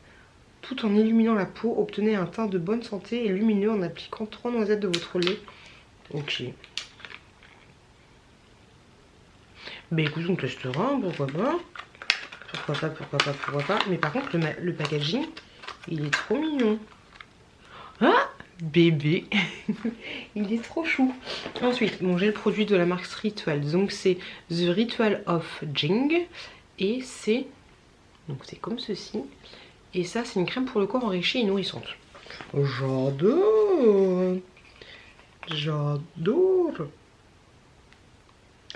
tout en illuminant la peau. Obtenez un teint de bonne santé et lumineux en appliquant 3 noisettes de votre lait. Ok. Bah écoute, on testera, pourquoi pas. Pourquoi pas. Mais par contre, le packaging, il est trop mignon. Ah, bébé. Il est trop chou. Ensuite, bon, j'ai le produit de la marque Ritual. Donc c'est The Ritual of Jing. Et c'est... donc c'est comme ceci. Et ça, c'est une crème pour le corps enrichie et nourrissante. J'adore. J'adore.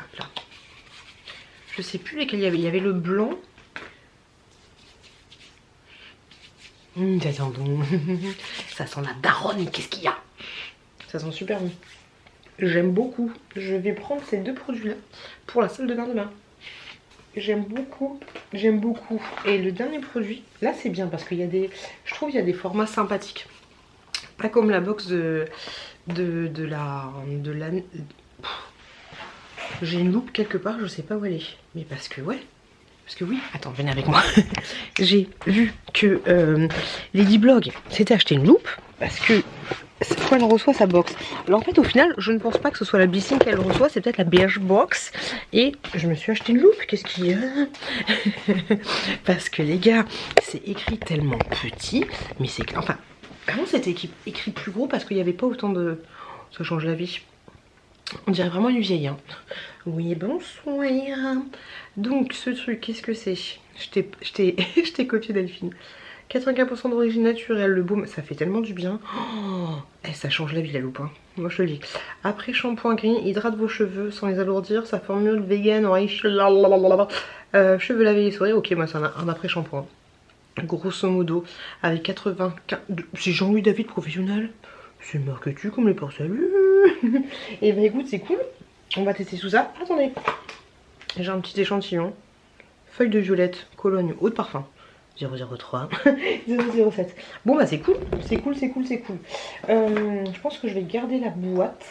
Hop là. Je sais plus lesquels il y avait. Il y avait le blanc. Ça sent la daronne, qu'est-ce qu'il y a? Ça sent super bon. J'aime beaucoup. Je vais prendre ces deux produits-là pour la salle de bain demain. J'aime beaucoup, j'aime beaucoup. Et le dernier produit, là c'est bien parce qu'il y a des... je trouve qu'il y a des formats sympathiques. Pas comme la box de la... J'ai une loupe quelque part, je sais pas où elle est. Mais parce que ouais. Parce que oui, attends, venez avec moi. J'ai vu que Ladyblog s'était acheté une loupe parce que cette fois elle reçoit sa box. Alors en fait au final je ne pense pas que ce soit la Blissim qu'elle reçoit, c'est peut-être la BH Box. Et je me suis acheté une loupe, qu'est-ce qu'il y a? Parce que les gars, c'est écrit tellement petit, mais c'est... enfin, avant c'était écrit plus gros parce qu'il n'y avait pas autant de... ça change la vie. On dirait vraiment une vieille. Hein. Oui, bonsoir. Donc, ce truc, qu'est-ce que c'est? Je t'ai copié Delphine. 85% d'origine naturelle, le baume, ça fait tellement du bien. Oh, ça change la vie la loupe, hein. Moi je te le dis. Après shampoing green, hydrate vos cheveux sans les alourdir. Sa formule vegan, riche, cheveux lavés et souris. Ok, moi c'est un après shampoing. Grosso modo, avec 95... C'est Jean-Louis David professionnel. C'est marqué comme les porcelets. Et bah écoute, c'est cool. On va tester tout ça. Attendez. J'ai un petit échantillon. Feuille de violette, Cologne, eau de parfum. 003 007. Bon bah c'est cool. C'est cool. Je pense que je vais garder la boîte.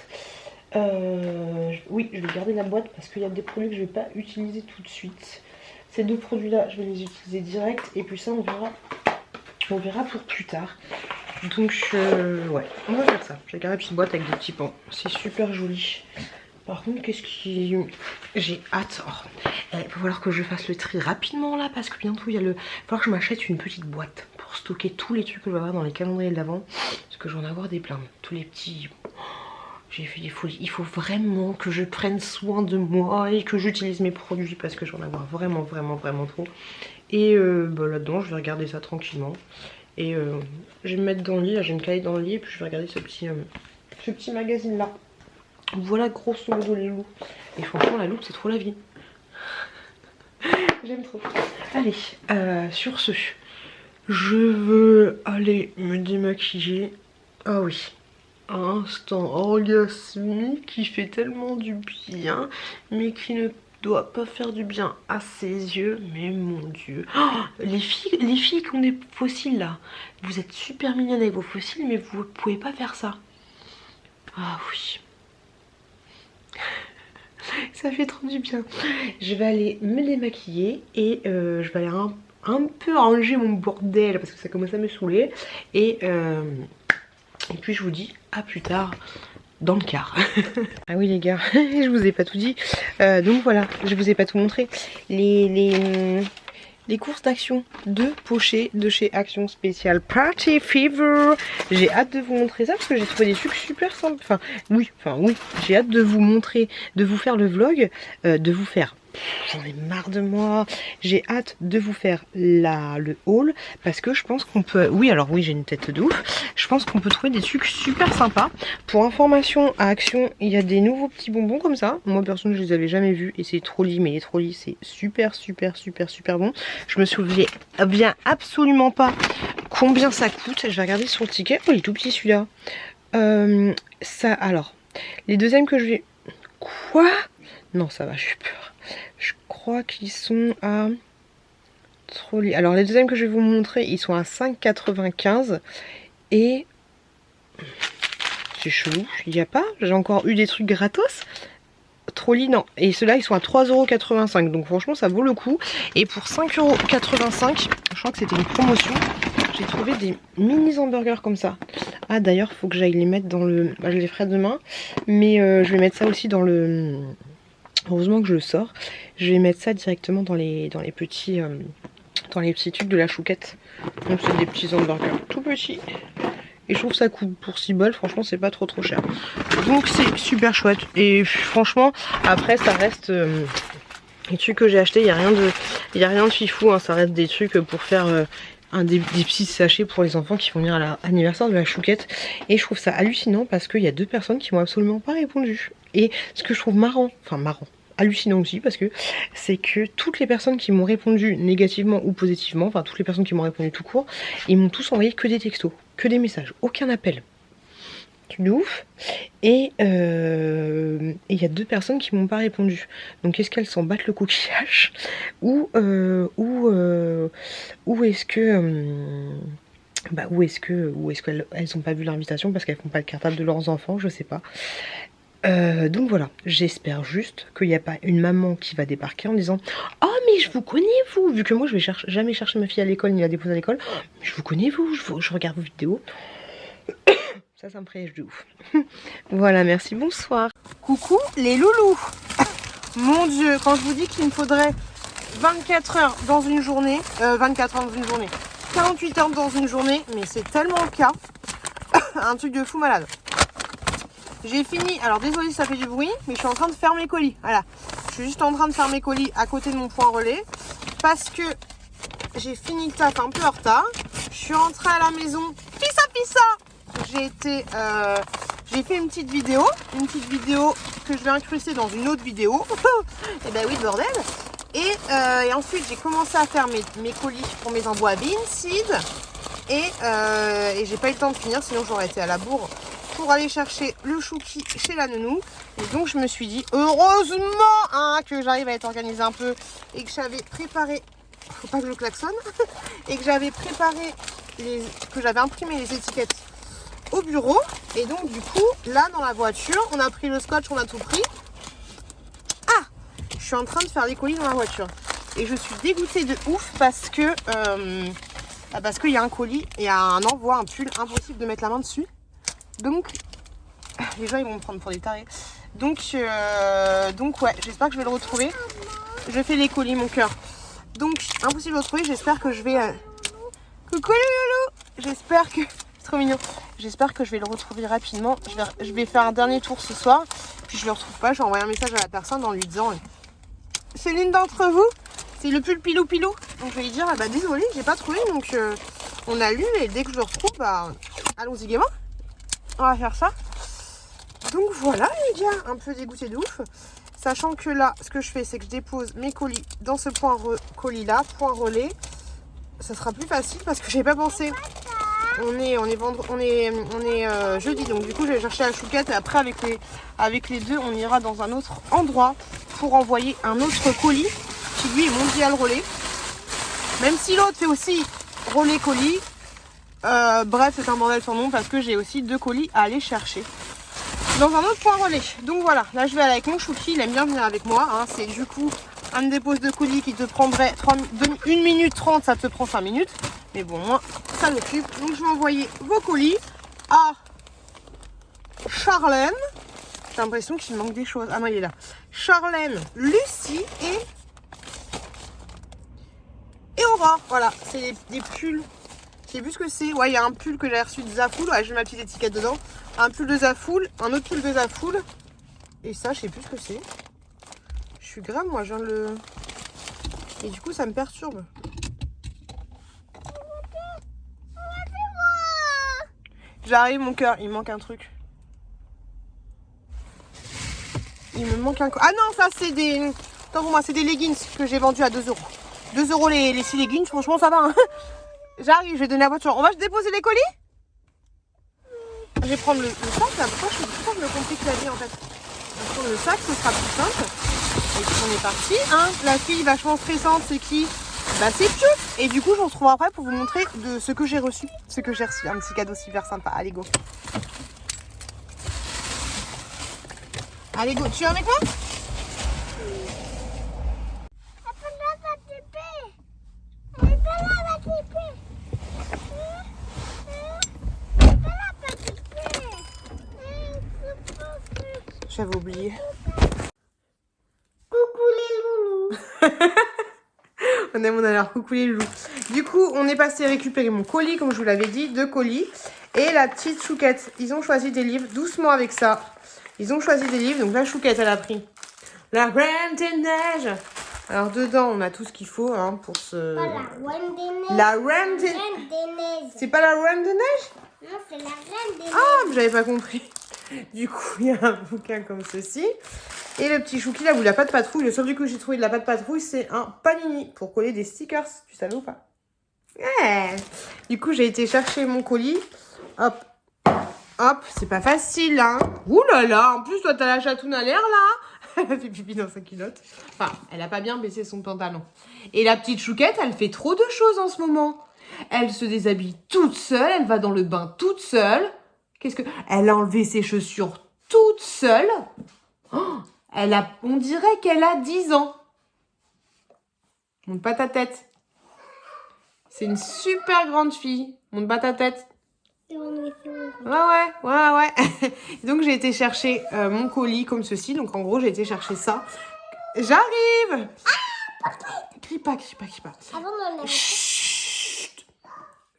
Oui, je vais garder la boîte parce qu'il y a des produits que je vais pas utiliser tout de suite. Ces deux produits là, je vais les utiliser direct. Et puis ça, on verra pour plus tard. Donc ouais, on va faire ça. Je vais garder la petite boîte avec des petits pans. C'est super joli. Par contre, qu'est-ce qui... J'ai hâte. Oh. Il va falloir que je fasse le tri rapidement là parce que bientôt il y a le... Il va falloir que je m'achète une petite boîte pour stocker tous les trucs que je vais avoir dans les calendriers de l'avant. Parce que je vais en avoir des pleins. Tous les petits... J'ai fait des folies. Il faut vraiment que je prenne soin de moi et que j'utilise mes produits parce que j'en ai avoir vraiment trop. Et bah, là-dedans, je vais regarder ça tranquillement. Et je vais me mettre dans le lit. Là, j'ai une cahier dans le lit et puis je vais regarder ce petit magazine là. Voilà grosso modo les loups. Et franchement la loupe c'est trop la vie. J'aime trop. Allez, sur ce, je veux aller me démaquiller. Ah oui, un instant orgasmique qui fait tellement du bien, mais qui ne doit pas faire du bien à ses yeux. Mais mon dieu, oh, les filles qui ont des fossiles là, vous êtes super mignonnes avec vos fossiles, mais vous pouvez pas faire ça. Ah oui. Ça fait trop du bien. Je vais aller me démaquiller et je vais aller un peu ranger mon bordel parce que ça commence à me saouler. Et puis je vous dis à plus tard dans le car. Ah oui les gars, je vous ai pas tout dit. Donc voilà, je vous ai pas tout montré. Les courses d'action de Poché de chez Action Spéciale Party Fever. J'ai hâte de vous montrer ça parce que j'ai trouvé des trucs super simples. Enfin oui, j'ai hâte de vous montrer, de vous faire le vlog, de vous faire... J'en ai marre de moi. J'ai hâte de vous faire le haul parce que je pense qu'on peut... Oui, alors oui, j'ai une tête de ouf. Je pense qu'on peut trouver des trucs super sympas. Pour information, à Action, il y a des nouveaux petits bonbons comme ça. Moi, personne, je les avais jamais vus et c'est Trolli, mais les Trolli, c'est super bon. Je me souviens bien absolument pas combien ça coûte. Je vais regarder sur le ticket. Oh, il est tout petit celui-là. Ça, alors, les deuxièmes que je vais... Quoi? Non, ça va, j'ai peur. Je crois qu'ils sont à... Trolli. Alors les deuxièmes que je vais vous montrer, ils sont à 5,95 et... C'est chelou, il n'y a pas? J'ai encore eu des trucs gratos. Trolli, non. Et ceux-là, ils sont à 3,85 €. Donc franchement, ça vaut le coup. Et pour 5,85 €, je crois que c'était une promotion, j'ai trouvé des mini hamburgers comme ça. Ah d'ailleurs, faut que j'aille les mettre dans le... Bah, je les ferai demain. Mais je vais mettre ça aussi dans le... Heureusement que je le sors. Je vais mettre ça directement dans les petits trucs de la chouquette. Donc c'est des petits hamburgers tout petits. Et je trouve ça cool. Pour 6 balles, franchement, c'est pas trop cher. Donc c'est super chouette. Et franchement, après, ça reste... les trucs que j'ai achetés, il n'y a rien de fifou. Hein. Ça reste des trucs pour faire... des petits sachets pour les enfants qui vont venir à l'anniversaire de la chouquette. Et je trouve ça hallucinant parce qu'il y a 2 personnes qui m'ont absolument pas répondu. Et ce que je trouve marrant, hallucinant aussi, parce que c'est que toutes les personnes qui m'ont répondu négativement ou positivement, enfin toutes les personnes qui m'ont répondu tout court, ils m'ont tous envoyé que des textos, que des messages, aucun appel. De ouf. Et il y a 2 personnes qui m'ont pas répondu. Donc est-ce qu'elles s'en battent le coquillage ou est-ce qu'elles n'ont pas vu l'invitation parce qu'elles font pas le cartable de leurs enfants, je sais pas. Donc voilà, j'espère juste qu'il n'y a pas une maman qui va débarquer en disant « Oh mais je vous connais vous !» Vu que moi je vais jamais chercher ma fille à l'école ni la déposer à l'école. « Je vous connais vous, je regarde vos vidéos. » Ça me ferait de ouf. Voilà, merci, bonsoir. Coucou les loulous. Mon dieu, quand je vous dis qu'il me faudrait 24 heures dans une journée, 24 heures dans une journée, 48 heures dans une journée, mais c'est tellement le cas. Un truc de fou malade. J'ai fini, alors désolé si ça fait du bruit, mais je suis en train de faire mes colis. Voilà, je suis juste en train de faire mes colis à côté de mon point relais parce que j'ai fini le taf un peu en retard. je suis rentrée à la maison. J'ai fait une petite vidéo que je vais incruster dans une autre vidéo. Et ben oui, bordel. Et ensuite, j'ai commencé à faire mes colis pour mes envois à Vinseed. Et j'ai pas eu le temps de finir, sinon j'aurais été à la bourre pour aller chercher le chouki chez la nounou. Et donc je me suis dit, heureusement que j'arrive à être organisée un peu et que j'avais préparé, faut pas que je klaxonne, et que j'avais préparé, que j'avais imprimé les étiquettes au bureau. Et donc du coup, là dans la voiture, on a pris le scotch, on a tout pris. Ah, je suis en train de faire les colis dans la voiture. Et je suis dégoûtée de ouf parce que qu'il y a un colis, il y a un envoi, un pull, impossible de mettre la main dessus. Donc, les gens ils vont me prendre pour des tarés. Donc ouais, j'espère que je vais le retrouver. Je fais les colis, mon cœur. Donc, impossible de le retrouver, j'espère que je vais... Coucou loulou. J'espère que... C'est trop mignon. J'espère que je vais le retrouver rapidement. Je vais faire un dernier tour ce soir. Puis je le retrouve pas, je vais envoyer un message à la personne en lui disant... C'est l'une d'entre vous? C'est le pull pilou pilou. Donc je vais lui dire, ah bah désolé, j'ai pas trouvé. Donc on a lu et dès que je le retrouve, bah allons-y gaiement. On va faire ça. Donc voilà les gars, un peu dégoûté de ouf. Sachant que là, ce que je fais, c'est que je dépose mes colis dans ce point colis là, point relais. Ça sera plus facile parce que j'ai pas pensé. On est jeudi, donc du coup je vais chercher la chouquette et après avec les deux, on ira dans un autre endroit pour envoyer un autre colis qui lui est mondial relais. Même si l'autre fait aussi relais colis. Bref, c'est un bordel sans nom parce que j'ai aussi 2 colis à aller chercher dans un autre point relais. Donc voilà, là je vais aller avec mon chouki, il aime bien venir avec moi. Hein. C'est du coup un dépose de colis qui te prendrait 1 minute 30, ça te prend 5 minutes. Mais bon, moi, ça l'occupe. Donc je vais envoyer vos colis à Charlène. J'ai l'impression qu'il manque des choses. Ah non, il est là. Charlène, Lucie et Aurore. Voilà, c'est des pulls. Je sais plus ce que c'est. Ouais, il y a un pull que j'ai reçu de Zafoul. Ouais, j'ai ma petite étiquette dedans. Un pull de Zafoul, un autre pull de Zafoul. Et ça, je sais plus ce que c'est. Je suis grave, moi, je viens de le... Et du coup, ça me perturbe. J'arrive, mon cœur. Il me manque un truc. Il me manque un... Ah non, ça, c'est des... Attends, pour moi, c'est des leggings que j'ai vendus à 2 €. 2 € les 6 leggings. Franchement, ça va, hein. J'arrive, je vais donner la voiture. On va déposer les colis? Je vais prendre le sac là. Pourquoi je me complique la vie en fait? Je vais prendre le sac, ce sera plus simple. Et puis on est parti. Hein, la fille vachement stressante, c'est qui? Bah c'est Piouf. Et du coup, je vous retrouve après pour vous montrer de ce que j'ai reçu. Un petit cadeau super sympa. Allez, go. Allez, go. Tu viens avec moi? J'avais oublié.
Coucou les loulous.
On a l'air coucou les loulous. Du coup, on est passé récupérer mon colis, comme je vous l'avais dit, 2 colis. Et la petite chouquette, ils ont choisi des livres, doucement avec ça. Ils ont choisi des livres, donc la chouquette, elle a pris La Reine des Neiges. Alors dedans, on a tout ce qu'il faut hein, pour ce...
Pas la Reine des Neiges.
La Reine des
Neiges.
C'est pas la Reine des Neiges?
Non, c'est la Reine des Neiges.
Ah, j'avais pas compris. Du coup, il y a un bouquin comme ceci. Et le petit chouki là où il n'a pas de patrouille. Le seul truc que j'ai trouvé de la pâte patrouille, c'est un panini pour coller des stickers. Tu savais ou pas? Yeah. Du coup, j'ai été chercher mon colis. Hop. Hop, c'est pas facile, hein. Ouh là là, en plus, toi, t'as la chatoune à l'air, là. Elle fait pipi dans sa culotte. Enfin, elle a pas bien baissé son pantalon. Et la petite chouquette, elle fait trop de choses en ce moment. Elle se déshabille toute seule, elle va dans le bain toute seule. Elle a enlevé ses chaussures toute seule. Oh, on dirait qu'elle a 10 ans. Monte pas ta tête. C'est une super grande fille. Monte pas ta tête. Ouais. Donc j'ai été chercher mon colis comme ceci. Donc en gros j'ai été chercher ça. J'arrive. Crie pas. Chut.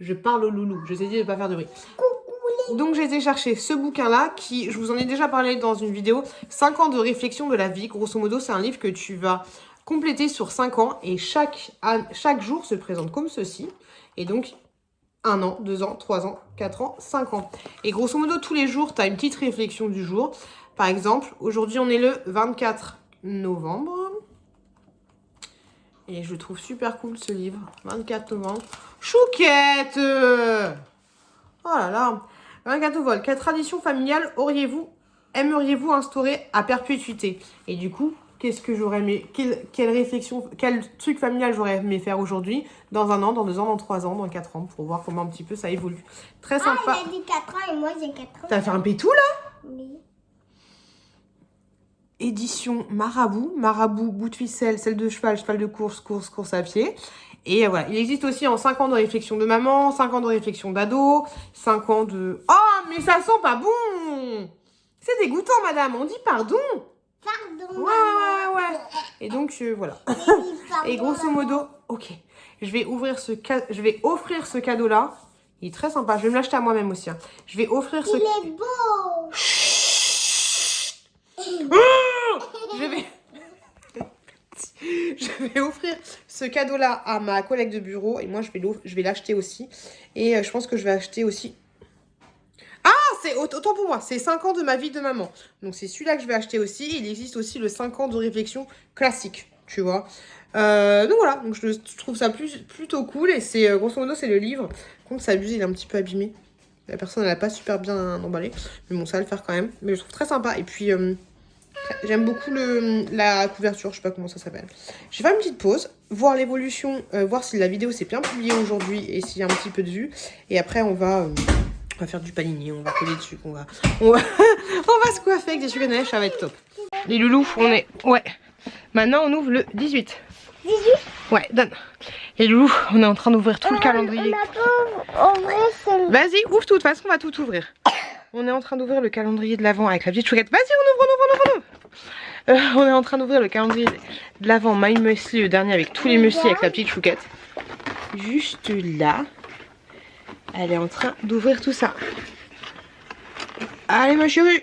Je parle au loulou. Je t'ai dit de pas faire de bruit. Donc j'ai été chercher ce bouquin-là qui, je vous en ai déjà parlé dans une vidéo, 5 ans de réflexion de la vie. Grosso modo, c'est un livre que tu vas compléter sur 5 ans et chaque jour se présente comme ceci. Et donc, 1 an, 2 ans, 3 ans, 4 ans, 5 ans. Et grosso modo, tous les jours, tu as une petite réflexion du jour. Par exemple, aujourd'hui, on est le 24 novembre. Et je trouve super cool ce livre. 24 novembre. Chouquette! Oh là là. 24 novembre. Quelle tradition familiale aimeriez-vous instaurer à perpétuité? Et du coup, qu'est-ce que j'aurais aimé, quelle réflexion, quel truc familial j'aurais aimé faire aujourd'hui, dans 1 an, dans 2 ans, dans 3 ans, dans 4 ans, pour voir comment un petit peu ça évolue. Très sympa.
Ah, il a dit 4 ans et moi j'ai 4 ans.
T'as fait un pétou là?
Oui.
Édition Marabout, Marabout, bout de ficelle, selle de cheval, cheval de course, course à pied. Et voilà, il existe aussi en 5 ans de réflexion de maman, 5 ans de réflexion d'ado, 5 ans de... Oh, mais ça sent pas bon! C'est dégoûtant, madame, on dit pardon.
Pardon.
Ouais. Et donc, voilà. Et grosso modo, ok, je vais offrir ce cadeau-là. Il est très sympa, je vais me l'acheter à moi-même aussi. Hein. Je vais offrir ce...
Il est beau.
Je vais offrir ce cadeau-là à ma collègue de bureau. Et moi, je vais l'acheter aussi. Et je pense que je vais acheter aussi... Ah, c'est autant pour moi. C'est 5 ans de ma vie de maman. Donc, c'est celui-là que je vais acheter aussi. Il existe aussi le 5 ans de réflexion classique, tu vois. Donc, voilà. Donc, je trouve ça plutôt cool. Et c'est, grosso modo, c'est le livre. Par contre, ça abuse, il est un petit peu abîmé. La personne, elle n'a pas super bien emballé. Mais bon, ça va le faire quand même. Mais je trouve très sympa. Et puis... j'aime beaucoup la couverture, je sais pas comment ça s'appelle. Je vais faire une petite pause, voir l'évolution, voir si la vidéo s'est bien publiée aujourd'hui et s'il y a un petit peu de vues. Et après, on va faire du panini, on va coller dessus, on va se coiffer avec des sucres de neige, ça va être top. Les loulous, ouais. Maintenant, on ouvre le 18.
18.
Ouais, donne. Les loulous, on est en train d'ouvrir tout le calendrier. Vas-y, ouvre tout, de toute façon, on va tout ouvrir. On est en train d'ouvrir le calendrier de l'Avent avec la petite chouquette. Vas-y, on ouvre. On est en train d'ouvrir le calendrier de l'Avent My Muesli, le dernier avec tous les muesli avec la petite chouquette. Juste là. Elle est en train d'ouvrir tout ça. Allez ma chérie.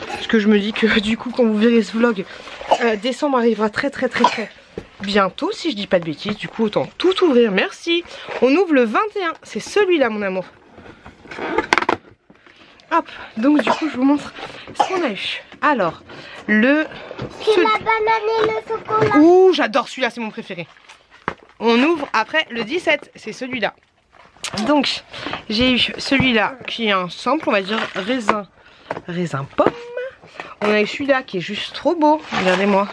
Parce que je me dis que du coup quand vous verrez ce vlog, décembre arrivera très bientôt si je dis pas de bêtises. Du coup autant tout ouvrir, merci. On ouvre le 21, c'est celui-là mon amour. Hop, donc du coup je vous montre ce qu'on a eu. Alors,
C'est la banane et le chocolat.
Ouh, j'adore celui-là, c'est mon préféré. On ouvre après le 17, c'est celui-là. Donc, j'ai eu celui-là qui est un simple, on va dire raisin pomme. On a eu celui-là qui est juste trop beau, regardez-moi.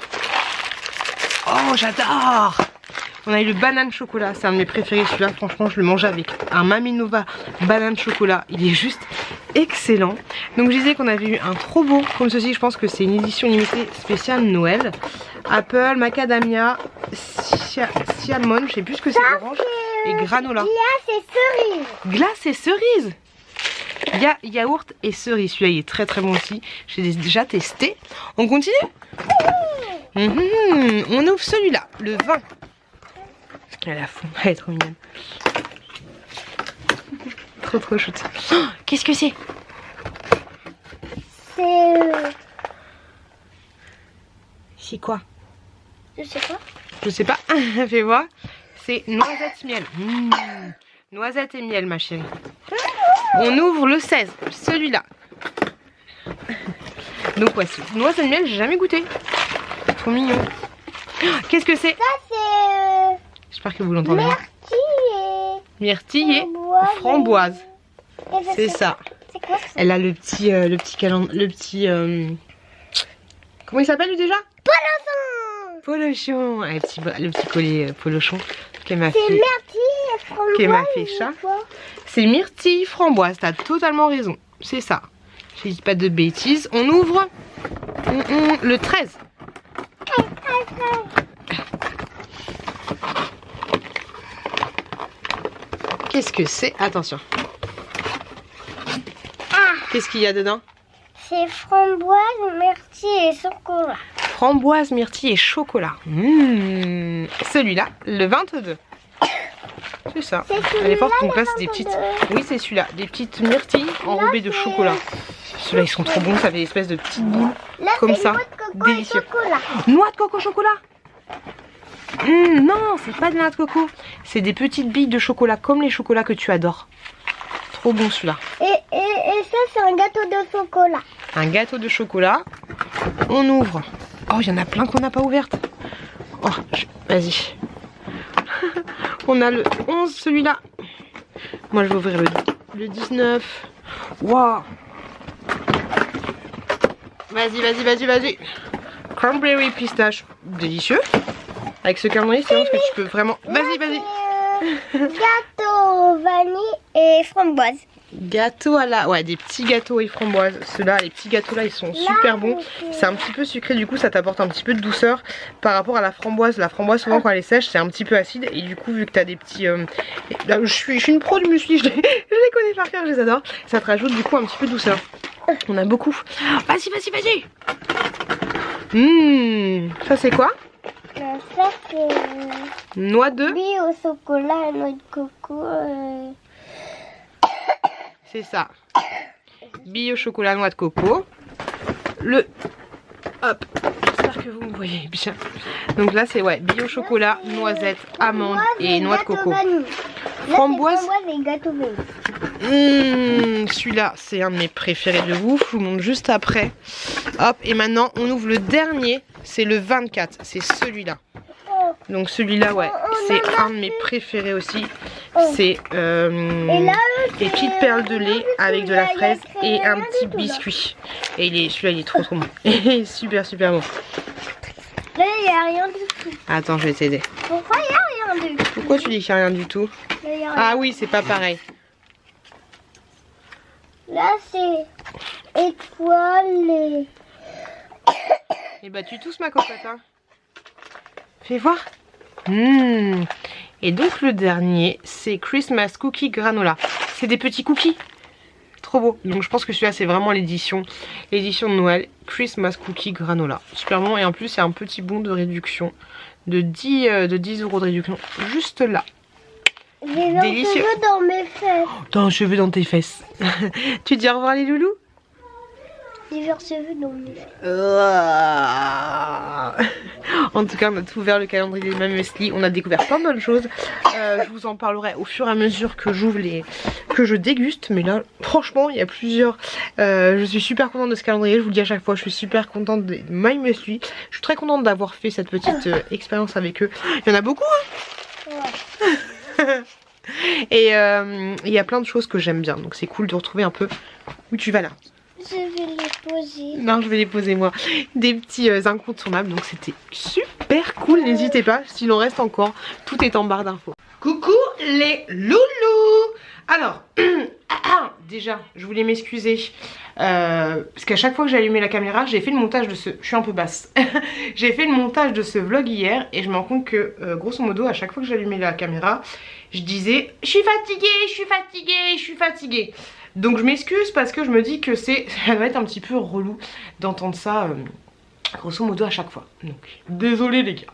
Oh, j'adore. On a eu le banane chocolat, c'est un de mes préférés celui-là, franchement je le mange avec un Maminova banane chocolat, il est juste excellent. Donc je disais qu'on avait eu un trop beau comme ceci, je pense que c'est une édition limitée spéciale Noël. Apple, macadamia, cinnamon, je sais plus ce que c'est, orange et granola.
Glace et cerise.
Glace et cerise. Il y a yaourt et cerise, celui-là il est très bon aussi, j'ai déjà testé. On continue. On ouvre celui-là, le 20. Elle est à fond, elle est trop mignonne. Trop chouette. Oh, qu'est-ce que c'est? C'est quoi?
Je sais pas.
Je sais pas. Fais voir. C'est noisette miel. Noisette et miel ma chérie. On ouvre le 16. Celui-là. Donc voici. Noisette miel, j'ai jamais goûté. Trop mignon. Qu'est-ce que c'est?
Ça c'est
J'espère que vous l'entendez.
myrtille et
framboise. C'est ça.
C'est quoi ça?
Elle a le petit comment il s'appelle lui déjà? Polochon. Le petit collier polochon qu'elle m'a fait.
C'est myrtille et framboise.
Qu'elle m'a fait ça. C'est myrtille framboise. T'as totalement raison. C'est ça. Je dis pas de bêtises. On ouvre le 13. Qu'est-ce que c'est? Attention. Qu'est-ce qu'il y a dedans?
C'est framboise, myrtille et chocolat.
Framboise, myrtille et chocolat. Celui-là, le 22. C'est ça. À l'époque, on passe des petites... Oui, c'est celui-là. Des petites myrtilles enrobées de chocolat. Ceux-là, ils sont trop bons. Ça fait des espèces de petites boules.
Là,
comme ça.
Noix de coco
délicieux.
Et chocolat.
Noix de coco chocolat. Non, c'est pas de la noix de coco. C'est des petites billes de chocolat, comme les chocolats que tu adores. Trop bon celui-là.
Et ça, c'est un gâteau de chocolat.
Un gâteau de chocolat. On ouvre. Oh, il y en a plein qu'on n'a pas ouvertes. Oh, vas-y. On a le 11, celui-là. Moi, je vais ouvrir le 19. Waouh. Vas-y. Cranberry pistache. Délicieux. Avec ce calendrier, c'est bon parce que tu peux vraiment... Vas-y.
Gâteau vanille et framboise.
Gâteau à la... Ouais, des petits gâteaux et framboises. Ceux-là, les petits gâteaux là, ils sont super bons. C'est un petit peu sucré, du coup, ça t'apporte un petit peu de douceur par rapport à la framboise. La framboise, souvent, quand elle est sèche, c'est un petit peu acide. Et du coup, vu que t'as des petits... Là, je suis une pro du muesli, je les connais par cœur, je les adore. Ça te rajoute, du coup, un petit peu de douceur. On a beaucoup. Vas-y. Ça, c'est quoi?
Ça, c'est...
Noix de...
billes au chocolat et noix de coco.
C'est ça. Billes au chocolat, noix de coco. Hop. J'espère que vous me voyez bien. Donc là, c'est billes au chocolat, noisettes, amandes et noix de coco. Framboise.
Et gâteau vanille.
Celui-là, c'est un de mes préférés de ouf. Je vous montre juste après. Hop. Et maintenant, on ouvre le dernier. C'est le 24. C'est celui-là. Donc celui-là, c'est un de mes préférés aussi. C'est des petites perles de lait avec de la fraise et un petit biscuit. Et celui-là, il est trop bon. Il est super bon.
Là, il n'y a rien du tout.
Attends, je vais t'aider.
Pourquoi il n'y a rien du tout?
Pourquoi tu dis qu'il n'y a rien du tout? Ah oui, c'est pas pareil.
Là, c'est étoile
Et bah, tu tousses ma cocotte, hein. Fais voir. Et donc le dernier, c'est Christmas Cookie Granola. C'est des petits cookies. Trop beau. Donc je pense que celui-là, c'est vraiment l'édition de Noël. Christmas Cookie Granola. Super bon. Et en plus, c'est un petit bon de réduction. De 10 € de réduction. Juste là.
J'ai un cheveu dans mes fesses.
Oh, t'as un cheveu dans tes fesses. Tu dis au revoir les loulous?
J'ai un cheveu dans mes fesses.
En tout cas, on a tout ouvert le calendrier des muesli. On a découvert plein de bonnes choses. Je vous en parlerai au fur et à mesure que que je déguste. Mais là, franchement, il y a plusieurs. Je suis super contente de ce calendrier. Je vous le dis à chaque fois, je suis super contente de My Muesli. Je suis très contente d'avoir fait cette petite expérience avec eux. Il y en a beaucoup, hein. Ouais. Et il y a plein de choses que j'aime bien. Donc c'est cool de retrouver un peu où tu vas là.
Je vais les poser.
Non, je vais les poser moi. Des petits incontournables. Donc c'était super cool. N'hésitez pas, s'il en reste encore. Tout est en barre d'infos. Coucou les loulous. Alors, déjà, je voulais m'excuser. Parce qu'à chaque fois que j'ai allumé la caméra, j'ai fait le montage de ce... Je suis un peu basse. J'ai fait le montage de ce vlog hier. Et je me rends compte que, grosso modo, à chaque fois que j'allumais la caméra, je disais « Je suis fatiguée ». Donc je m'excuse parce que je me dis que ça va être un petit peu relou d'entendre ça grosso modo à chaque fois. Donc désolé les gars.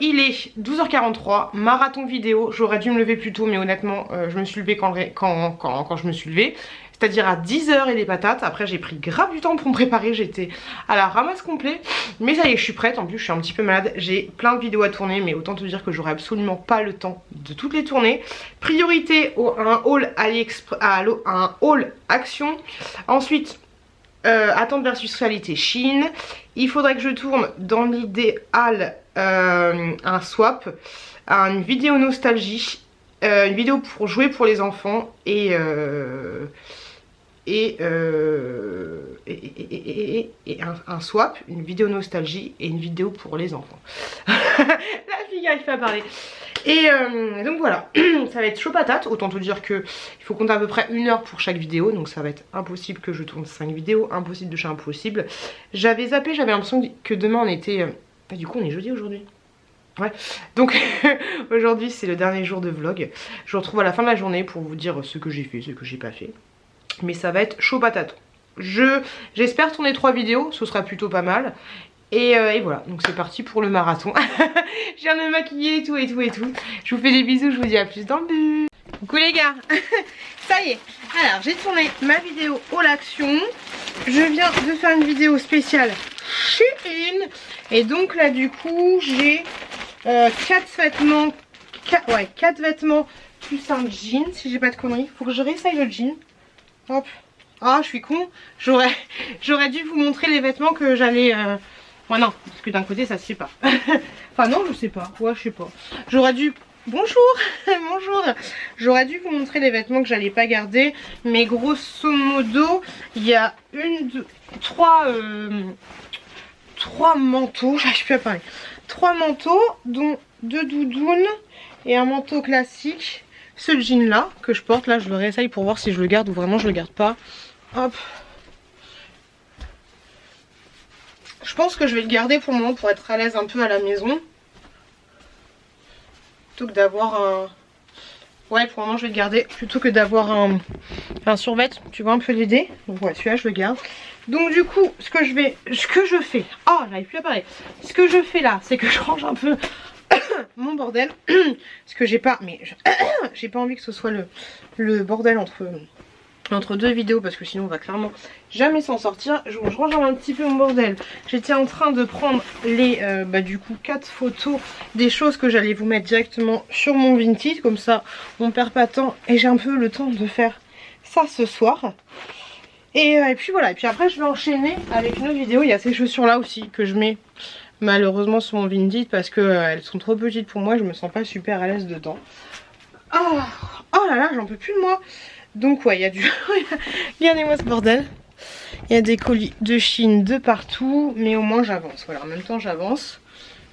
Il est 12h43, marathon vidéo. J'aurais dû me lever plus tôt mais honnêtement je me suis levée quand je me suis levée. C'est-à-dire à 10h et des patates. Après j'ai pris grave du temps pour me préparer. J'étais à la ramasse complet. Mais ça y est, je suis prête. En plus je suis un petit peu malade. J'ai plein de vidéos à tourner. Mais autant te dire que j'aurai absolument pas le temps de toutes les tourner. Priorité à un haul AliExpress, à un haul Action. Ensuite attente versus réalité Chine. Il faudrait que je tourne dans l'idéal un swap. Une vidéo nostalgie. Une vidéo pour jouer pour les enfants. Et un swap, une vidéo nostalgie et une vidéo pour les enfants. La fille n'arrive pas à parler. Et donc voilà, ça va être chaud patate. Autant te dire que il faut compter à peu près 1 heure pour chaque vidéo. Donc ça va être impossible que je tourne 5 vidéos. Impossible de chez impossible. J'avais zappé, j'avais l'impression que demain on était... du coup on est jeudi aujourd'hui. Ouais, donc aujourd'hui c'est le dernier jour de vlog. Je vous retrouve à la fin de la journée pour vous dire ce que j'ai fait, ce que j'ai pas fait. Mais ça va être chaud patate. J'espère tourner 3 vidéos, ce sera plutôt pas mal. Et voilà, donc c'est parti pour le marathon. Je viens de me maquiller et tout. Je vous fais des bisous, je vous dis à plus dans le but. Coucou les gars. Ça y est. Alors j'ai tourné ma vidéo Haul Action. Je viens de faire une vidéo spéciale Shein. Et donc là du coup j'ai 4 vêtements. 4 vêtements plus un jean si j'ai pas de conneries. Faut que je réessaye le jean. Hop. Ah je suis con. J'aurais dû vous montrer les vêtements que j'allais... Ouais non, parce que d'un côté ça se fait pas. Enfin non je sais pas. Ouais je sais pas. J'aurais dû... Bonjour. Bonjour. J'aurais dû vous montrer les vêtements que j'allais pas garder. Mais grosso modo, il y a 3 manteaux. J'arrive plus à parler. 3 manteaux, dont 2 doudounes et un manteau classique. Ce jean là que je porte, là je le réessaye pour voir si je le garde ou vraiment je le garde pas. Hop. Je pense que je vais le garder pour le moment pour être à l'aise un peu à la maison. Plutôt que d'avoir un... Ouais, pour le moment je vais le garder plutôt que d'avoir un survêt, tu vois, un peu l'aider. Donc ouais, celui-là je le garde. Donc du coup, ce que je fais... Oh, j'arrive plus à parler. Ce que je fais là, c'est que je range un peu mon bordel. Parce que j'ai pas... Mais j'ai pas envie que ce soit le bordel entre deux vidéos, parce que sinon on va clairement jamais s'en sortir. Je range un petit peu mon bordel. J'étais en train de prendre les du coup 4 photos des choses que j'allais vous mettre directement sur mon Vinted, comme ça on perd pas de temps et j'ai un peu le temps de faire ça ce soir. Et puis voilà, et puis après je vais enchaîner avec une autre vidéo. Il y a ces chaussures là aussi que je mets malheureusement sur mon Vinted parce que elles sont trop petites pour moi, je me sens pas super à l'aise dedans. Oh là là, j'en peux plus de moi. Donc ouais, il y a du... Regardez-moi ce bordel. Il y a des colis de Chine de partout. Mais au moins j'avance. Voilà, en même temps j'avance.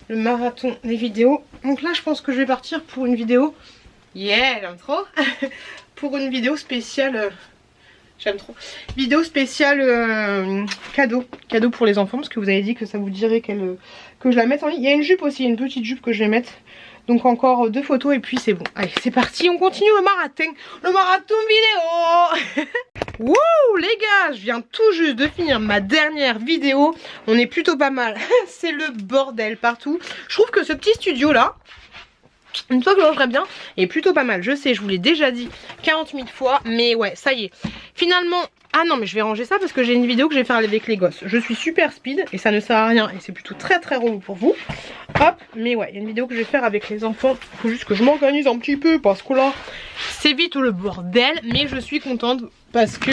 Le marathon des vidéos. Donc là je pense que je vais partir pour une vidéo. Yeah, j'aime trop. Pour une vidéo spéciale... J'aime trop. Vidéo spéciale cadeau. Cadeau pour les enfants. Parce que vous avez dit que ça vous dirait que je la mette en ligne. Il y a une jupe aussi, une petite jupe que je vais mettre. Donc encore 2 photos et puis c'est bon. Allez, c'est parti, on continue le marathon. Le marathon vidéo. Wouh les gars, je viens tout juste de finir ma dernière vidéo. On est plutôt pas mal. C'est le bordel partout. Je trouve que ce petit studio là, une fois que je rangerai bien, est plutôt pas mal. Je sais, je vous l'ai déjà dit 40 000 fois. Mais ouais, ça y est. Finalement... Ah non mais je vais ranger ça parce que j'ai une vidéo que je vais faire avec les gosses. Je suis super speed et ça ne sert à rien et c'est plutôt très relou pour vous. Hop, mais ouais, il y a une vidéo que je vais faire avec les enfants. Il faut juste que je m'organise un petit peu parce que là c'est vite le bordel. Mais je suis contente parce que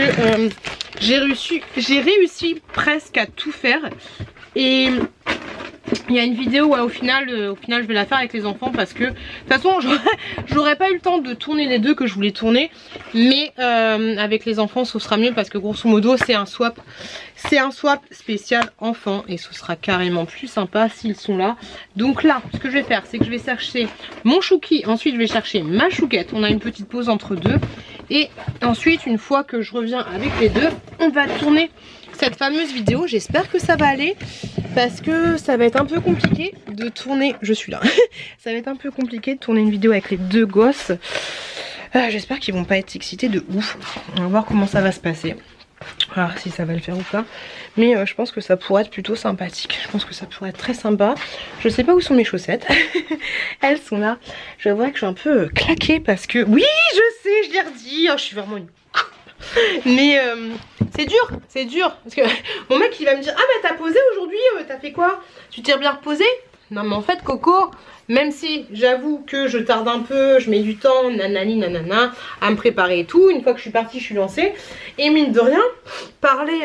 j'ai réussi presque à tout faire. Et il y a une vidéo où au final je vais la faire avec les enfants parce que de toute façon j'aurais pas eu le temps de tourner les deux que je voulais tourner. Mais avec les enfants ce sera mieux parce que grosso modo c'est un swap spécial enfant et ce sera carrément plus sympa s'ils sont là. Donc là ce que je vais faire c'est que je vais chercher mon chouki, ensuite je vais chercher ma chouquette. On a une petite pause entre deux et ensuite une fois que je reviens avec les deux on va tourner cette fameuse vidéo. J'espère que ça va aller parce que ça va être un peu compliqué de tourner, je suis là, ça va être un peu compliqué de tourner une vidéo avec les deux gosses. J'espère qu'ils vont pas être excités de ouf. On va voir comment ça va se passer. Alors si ça va le faire ou pas. Mais je pense que ça pourrait être plutôt sympathique. Je pense que ça pourrait être très sympa. Je sais pas où sont mes chaussettes. Elles sont là. Je vois que je suis un peu claquée parce que... Oui je sais, je l'ai redit. Oh, je suis vraiment une... Mais c'est dur parce que mon mec il va me dire ah mais t'as posé aujourd'hui, t'as fait quoi, tu t'es bien reposé? Non mais en fait Coco, même si j'avoue que je tarde un peu, je mets du temps nanani nanana à me préparer et tout, une fois que je suis partie je suis lancée et mine de rien parler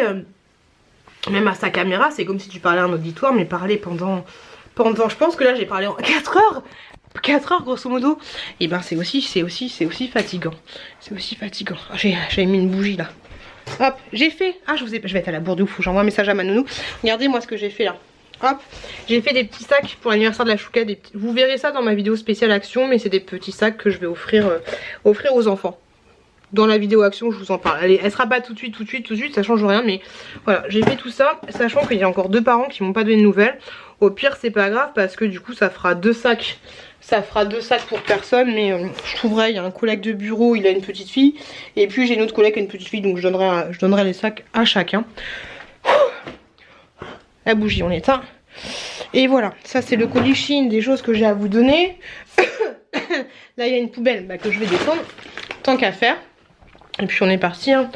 même à sa caméra c'est comme si tu parlais à un auditoire, mais parler pendant je pense que là j'ai parlé en 4 heures. 4 heures grosso modo, et ben c'est aussi fatigant. C'est aussi fatigant. Oh, j'ai mis une bougie là. Hop, j'ai fait. Ah je vais être à la bourre de ouf, j'envoie un message à ma nounou. Regardez moi ce que j'ai fait là. Hop, j'ai fait des petits sacs pour l'anniversaire de la chouquette. Vous verrez ça dans ma vidéo spéciale action, mais c'est des petits sacs que je vais offrir aux enfants. Dans la vidéo action je vous en parle. Allez, elle sera pas tout de suite, ça change rien, mais voilà, j'ai fait tout ça, sachant qu'il y a encore 2 parents qui m'ont pas donné de nouvelles. Au pire c'est pas grave parce que du coup ça fera 2 sacs. Ça fera 2 sacs pour personne, mais je trouverai, il y a un collègue de bureau, il a une petite fille. Et puis j'ai une autre collègue qui a une petite fille, donc je donnerai les sacs à chacun. La bougie on l'éteint. Et voilà, ça c'est le colis Shein des choses que j'ai à vous donner. Là il y a une poubelle que je vais descendre. tant qu'à faire. Et puis on est parti, hein.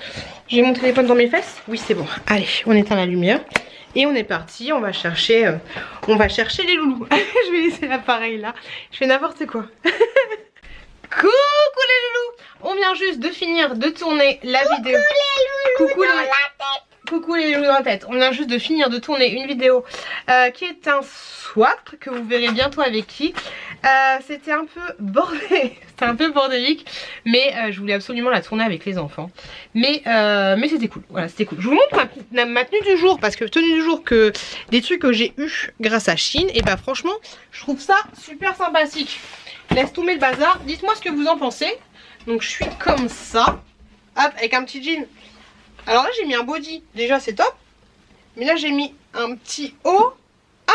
J'ai mon téléphone dans mes fesses. Oui c'est bon, allez on éteint la lumière. Et on est parti, on va chercher les loulous. Je vais laisser l'appareil là, je fais n'importe quoi. Coucou les loulous. On vient juste de finir de tourner la vidéo. Coucou les loulous. Coucou les loulous dans la tête. On vient juste de finir de tourner une vidéo qui est un swap que vous verrez bientôt avec qui. C'était un peu bordélique, mais je voulais absolument la tourner avec les enfants. Mais c'était cool. Voilà, c'était cool. Je vous montre ma tenue du jour parce que tenue du jour que des trucs que j'ai eu grâce à Shein. Et bah franchement, je trouve ça super sympathique. Laisse tomber le bazar. Dites-moi ce que vous en pensez. Donc je suis comme ça, hop, avec un petit jean. Alors là j'ai mis un body, déjà c'est top. Mais là j'ai mis un petit haut. Ah,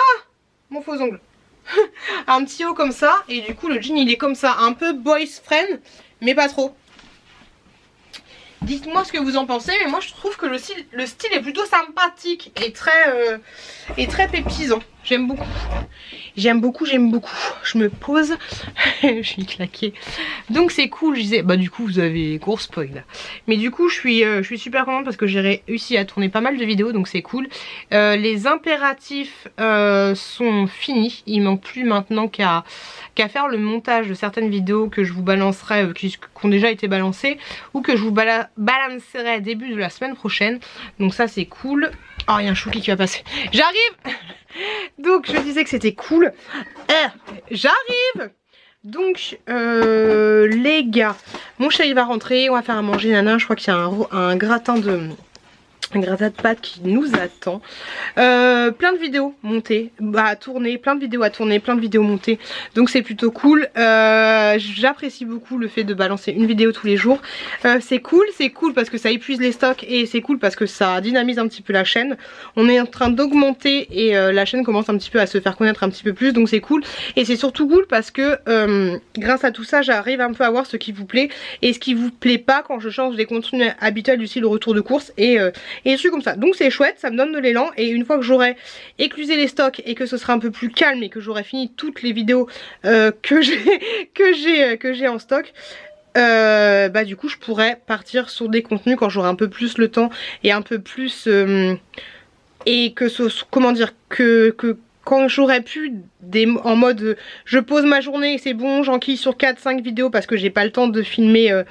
mon faux ongle. Un petit haut comme ça. Et du coup le jean il est comme ça, un peu boys friend, mais pas trop. Dites-moi ce que vous en pensez. Mais moi je trouve que le style est plutôt sympathique et très péptisant. J'aime beaucoup. J'aime beaucoup. Je me pose. Je suis claquée. Donc c'est cool. Je disais, bah du coup vous avez gros spoil là. Mais du coup je suis super contente parce que j'ai réussi à tourner pas mal de vidéos. Donc c'est cool. Les impératifs sont finis. Il manque plus maintenant qu'à faire le montage de certaines vidéos que je vous balancerai, qui ont déjà été balancées, ou que je vous balancerai début de la semaine prochaine. Donc ça c'est cool. Oh, il y a un chouki qui va passer. J'arrive. Donc je disais que c'était cool. J'arrive. Donc les gars, mon chéri va rentrer, on va faire à manger, nana. Je crois qu'il y a un gratin de pâtes qui nous attend. Plein de vidéos montées, à tourner, plein de vidéos à tourner, plein de vidéos montées. Donc c'est plutôt cool. J'apprécie beaucoup le fait de balancer une vidéo tous les jours. C'est cool parce que ça épuise les stocks et c'est cool parce que ça dynamise un petit peu la chaîne. On est en train d'augmenter et la chaîne commence un petit peu à se faire connaître un petit peu plus. Donc c'est cool. Et c'est surtout cool parce que grâce à tout ça, j'arrive un peu à voir ce qui vous plaît et ce qui vous plaît pas quand je change des contenus habituels du style le retour de course et des trucs comme ça. Donc c'est chouette, ça me donne de l'élan. Et une fois que j'aurai éclusé les stocks et que ce sera un peu plus calme et que j'aurai fini toutes les vidéos que j'ai en stock, bah du coup je pourrais partir sur des contenus quand j'aurai un peu plus le temps et un peu plus et que ce, comment dire, que quand j'aurais pu en mode je pose ma journée et c'est bon, j'enquille sur 4-5 vidéos parce que j'ai pas le temps de filmer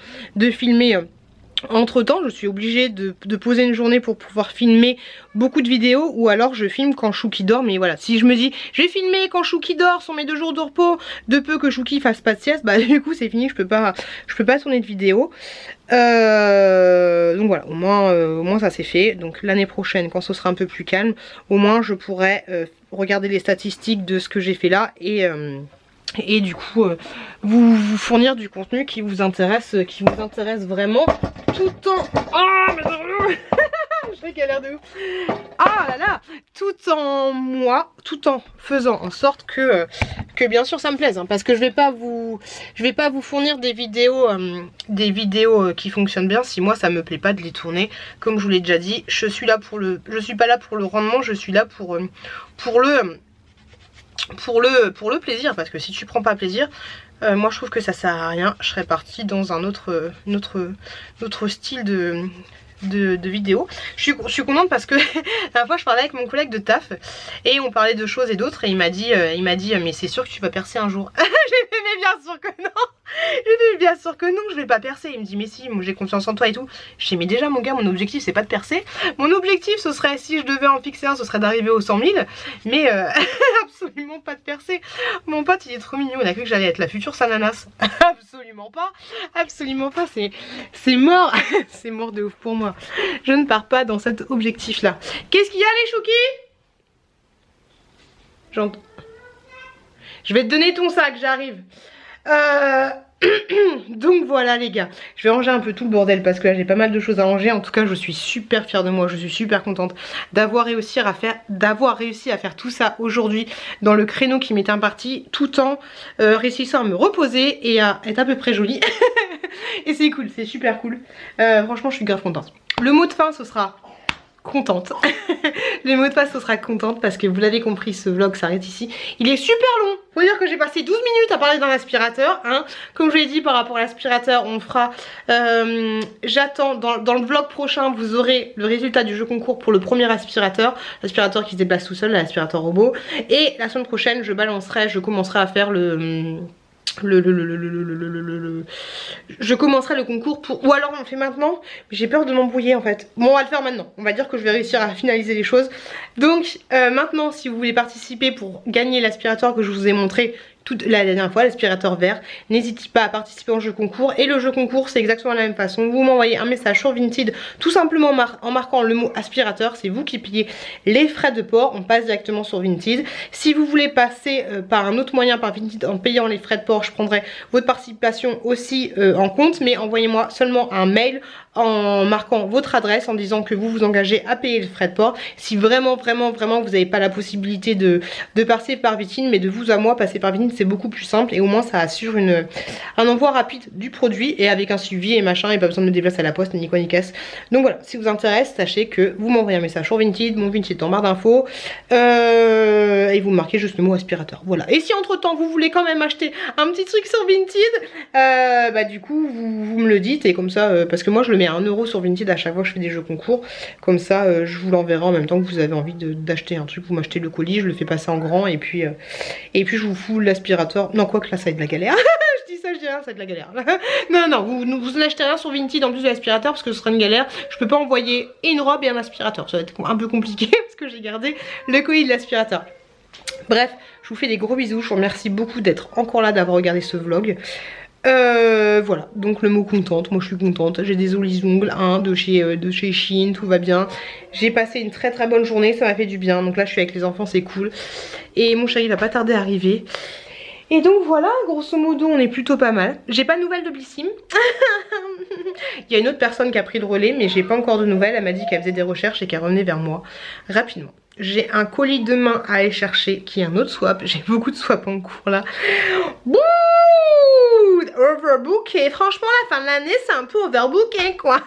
entre temps. Je suis obligée de poser une journée pour pouvoir filmer beaucoup de vidéos, ou alors je filme quand Chouki dort. Mais voilà, si je me dis je vais filmer quand Chouki dort sur mes 2 jours de repos, de peu que Chouki fasse pas de sieste, bah du coup c'est fini, je peux pas tourner de vidéo. Donc voilà, au moins ça c'est fait. Donc l'année prochaine, quand ce sera un peu plus calme, au moins je pourrai regarder les statistiques de ce que j'ai fait là et du coup vous fournir du contenu qui vous intéresse vraiment, tout en... Oh mais je fais galère de ouf. Ah là là, tout en faisant en sorte que bien sûr ça me plaise, hein, parce que je vais pas vous fournir des vidéos qui fonctionnent bien si moi ça me plaît pas de les tourner. Comme je vous l'ai déjà dit, je suis pas là pour le rendement, je suis là pour le plaisir, parce que si tu prends pas plaisir, moi je trouve que ça sert à rien. Je serais partie dans un autre style de vidéo. Je suis contente parce que la fois je parlais avec mon collègue de taf et on parlait de choses et d'autres et il m'a dit mais c'est sûr que tu vas percer un jour. J'ai dit mais bien sûr que non. J'ai dit bien sûr que non, je vais pas percer. Il me dit mais si, j'ai confiance en toi et tout. Je dis mais déjà mon gars, mon objectif c'est pas de percer. Mon objectif ce serait, si je devais en fixer un, ce serait d'arriver aux 100 000, mais absolument pas de percer. Mon pote il est trop mignon, il a cru que j'allais être la future Sananas. Absolument pas, c'est mort. C'est mort de ouf pour moi. Je ne pars pas dans cet objectif là. Qu'est-ce qu'il y a les chouki? Je vais te donner ton sac, j'arrive. Donc voilà les gars, je vais ranger un peu tout le bordel parce que là j'ai pas mal de choses à ranger. En tout cas je suis super fière de moi, je suis super contente d'avoir réussi à faire tout ça aujourd'hui dans le créneau qui m'est imparti, tout en réussissant à me reposer et à être à peu près jolie. Et c'est cool, c'est super cool. Franchement je suis grave contente. Le mot de fin ce sera contente. Le mot de passe, ce sera contente parce que vous l'avez compris, ce vlog s'arrête ici. Il est super long. Faut dire que j'ai passé 12 minutes à parler d'un aspirateur. Hein. Comme je l'ai dit par rapport à l'aspirateur, on fera... J'attends, dans le vlog prochain, vous aurez le résultat du jeu concours pour le premier aspirateur. L'aspirateur qui se déplace tout seul, l'aspirateur robot. Et la semaine prochaine, je commencerai à faire je commencerai le concours pour... Ou alors on le fait maintenant, mais j'ai peur de m'embrouiller en fait. Bon, on va le faire maintenant. On va dire que je vais réussir à finaliser les choses. Donc maintenant, si vous voulez participer pour gagner l'aspirateur que je vous ai montré la dernière fois, l'aspirateur vert, n'hésitez pas à participer au jeu concours. Et le jeu concours, c'est exactement la même façon. Vous m'envoyez un message sur Vinted, tout simplement en marquant le mot aspirateur. C'est vous qui payez les frais de port. On passe directement sur Vinted. Si vous voulez passer par un autre moyen, par Vinted, en payant les frais de port, je prendrai votre participation aussi en compte. Mais envoyez-moi seulement un mail en marquant votre adresse, en disant que vous vous engagez à payer les frais de port. Si vraiment vous n'avez pas la possibilité de passer par Vinted, mais de vous à moi, passer par Vinted, c'est beaucoup plus simple et au moins ça assure un envoi rapide du produit et avec un suivi et machin, et pas besoin de me déplacer à la poste ni quoi ni casse. Donc voilà, si vous intéresse, sachez que vous m'envoyez un message sur Vinted, mon Vinted est en barre d'infos, et vous marquez juste le mot aspirateur. Voilà. Et si entre temps vous voulez quand même acheter un petit truc sur Vinted, bah du coup vous me le dites, et comme ça, parce que moi je le mets à 1 € sur Vinted à chaque fois que je fais des jeux concours, comme ça je vous l'enverrai en même temps que vous avez envie d'acheter un truc. Vous m'achetez le colis, je le fais passer en grand, et puis je vous fous l'aspirateur. Non, quoi que là ça va être de la galère. Je dis ça, je dis rien, ça va être de la galère. Non, vous n'achetez rien sur Vinted en plus de l'aspirateur parce que ce sera une galère. Je peux pas envoyer une robe et un aspirateur, ça va être un peu compliqué parce que j'ai gardé le colis de l'aspirateur. Bref, je vous fais des gros bisous, je vous remercie beaucoup d'être encore là, d'avoir regardé ce vlog. Voilà, donc le mot contente, moi je suis contente, j'ai des jolis ongles de chez Shein, tout va bien. J'ai passé une très bonne journée, ça m'a fait du bien, donc là je suis avec les enfants, c'est cool. Et mon chéri va pas tarder à arriver. Et donc voilà, grosso modo on est plutôt pas mal. J'ai pas de nouvelles de Blissim. Il y a une autre personne qui a pris le relais, mais j'ai pas encore de nouvelles. Elle m'a dit qu'elle faisait des recherches et qu'elle revenait vers moi rapidement. J'ai un colis demain à aller chercher qui est un autre swap. J'ai beaucoup de swaps en cours là. Bouh, overbooké. Franchement la fin de l'année c'est un peu overbooké quoi.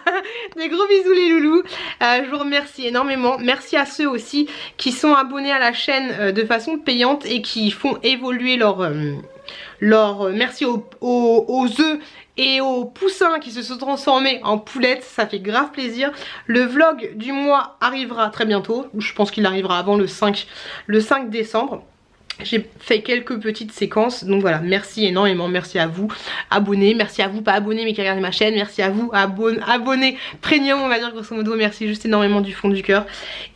Des gros bisous les loulous. Je vous remercie énormément. Merci à ceux aussi qui sont abonnés à la chaîne de façon payante et qui font évoluer merci aux œufs et aux poussins qui se sont transformés en poulettes, ça fait grave plaisir. Le vlog du mois arrivera très bientôt, je pense qu'il arrivera avant le 5 décembre. J'ai fait quelques petites séquences, donc voilà, merci énormément, merci à vous abonnés, merci à vous pas abonnés mais qui regardez ma chaîne, merci à vous abonnés premium on va dire grosso modo, merci juste énormément du fond du cœur.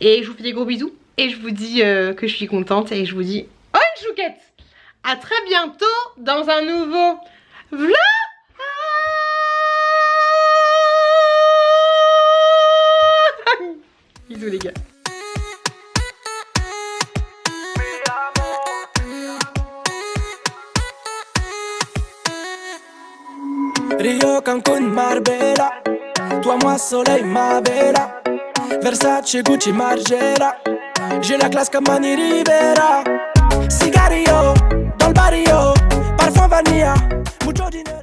Et je vous fais des gros bisous et je vous dis que je suis contente et je vous dis oh une chouquette, à très bientôt dans un nouveau vlog. Bisous les gars.
Rio, Cancun, Marbella. Toi, moi, soleil, ma bella. Versace, Gucci, Margiela. J'ai la classe comme Mani Rivera. Cigarillo, dans le barrio. Parfum vanilla, mucho dinero.